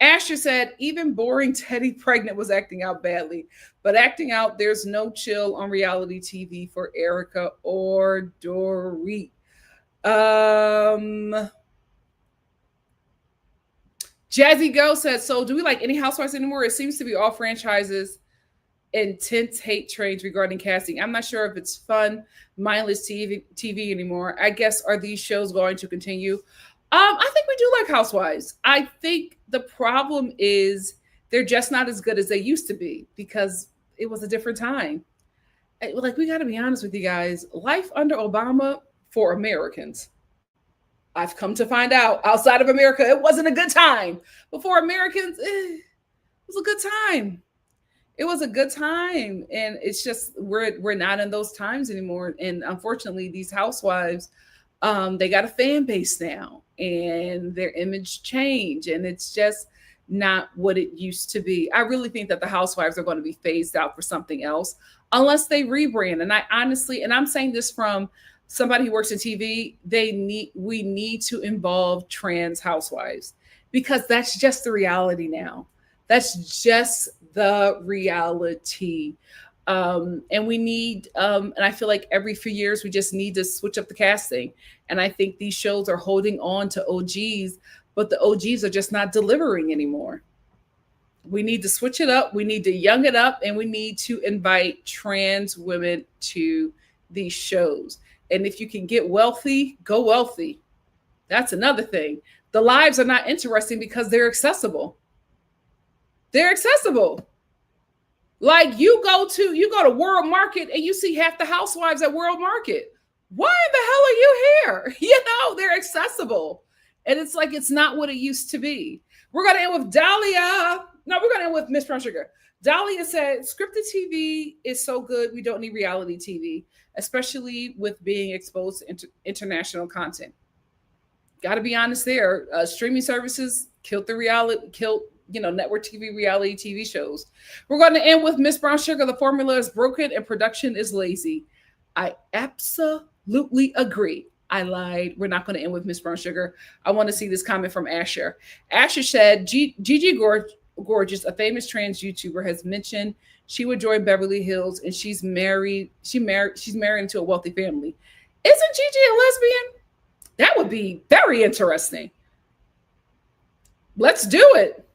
Asher said, even boring Teddy pregnant was acting out badly. But acting out, there's no chill on reality TV for Erica or Dorit. Jazzy Go said, so do we like any Housewives anymore? It seems to be all franchises intense hate trains regarding casting. I'm not sure if it's fun, mindless TV anymore. I guess, are these shows going to continue? I think we do like Housewives. I think the problem is they're just not as good as they used to be because it was a different time. Like, we got to be honest with you guys. Life under Obama for Americans, I've come to find out, outside of America, it wasn't a good time. But for Americans, it was a good time. It was a good time. And it's just, we're not in those times anymore. And unfortunately, these housewives, they got a fan base now. and their image change, and it's just not what it used to be. I really think that the Housewives are going to be phased out for something else unless they rebrand. And I honestly, and I'm saying this from somebody who works in TV, we need to involve trans housewives because that's just the reality now. That's just the reality. And we need, and I feel like every few years we just need to switch up the casting. And I think these shows are holding on to OGs, but the OGs are just not delivering anymore. We need to switch it up. We need to young it up, and we need to invite trans women to these shows. And if you can get wealthy, go wealthy. That's another thing. The lives are not interesting because they're accessible. They're accessible. Like you go to World Market and you see half the housewives at World Market. Why in the hell are you here? You know, they're accessible. And it's like, it's not what it used to be. We're going to end with Dahlia. No, we're going to end with Miss Brown Sugar. Dahlia said, scripted TV is so good. We don't need reality TV, especially with being exposed to international content. Got to be honest there. Streaming services killed network TV, reality TV shows. We're going to end with Miss Brown Sugar. The formula is broken and production is lazy. I absolutely agree. I lied. We're not going to end with Miss Brown Sugar. I want to see this comment from Asher. Asher said, Gigi Gorgeous, a famous trans YouTuber, has mentioned she would join Beverly Hills and she's married into a wealthy family. Isn't Gigi a lesbian? That would be very interesting. Let's do it.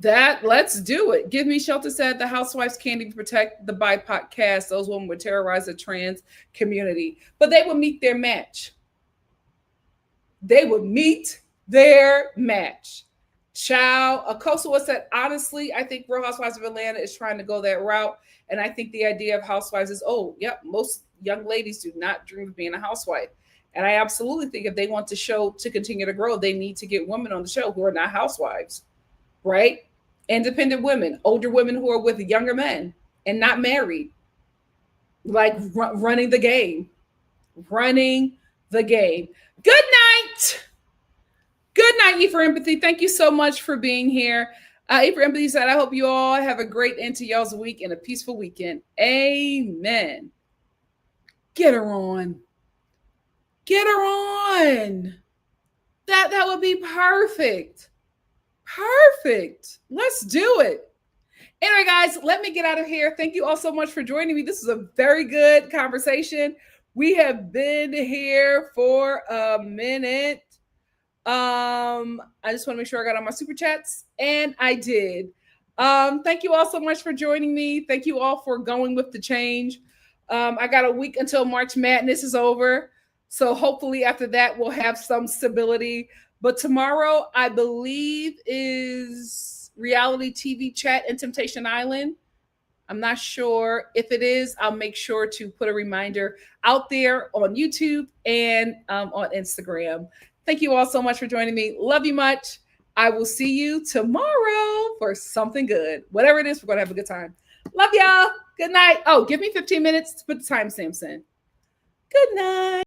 Let's do it. Give Me Shelter said the housewives can't even protect the BIPOC cast. Those women would terrorize the trans community, but they would meet their match. They would meet their match. Child, Akosawa said, honestly, I think Real Housewives of Atlanta is trying to go that route. And I think the idea of housewives is, most young ladies do not dream of being a housewife. And I absolutely think if they want the show to continue to grow, they need to get women on the show who are not housewives, right? Independent women, older women who are with younger men and not married, like running the game. Running the game. Good night. Good night, E for Empathy. Thank you so much for being here. E for Empathy said, I hope you all have a great end to y'all's week and a peaceful weekend. Amen. Get her on. Get her on. That would be perfect. Perfect. Let's do it. Anyway, guys, let me get out of here. Thank you all so much for joining me. This is a very good conversation. We have been here for a minute. I just want to make sure I got on my super chats, and I did. Thank you all so much for joining me. Thank you all for going with the change. I got a week until March Madness is over. So hopefully after that, we'll have some stability. But tomorrow, I believe, is reality TV chat in Temptation Island. I'm not sure if it is. I'll make sure to put a reminder out there on YouTube and on Instagram. Thank you all so much for joining me. Love you much. I will see you tomorrow for something good. Whatever it is, we're going to have a good time. Love y'all. Good night. Oh, give me 15 minutes to put the timestamps in. Good night.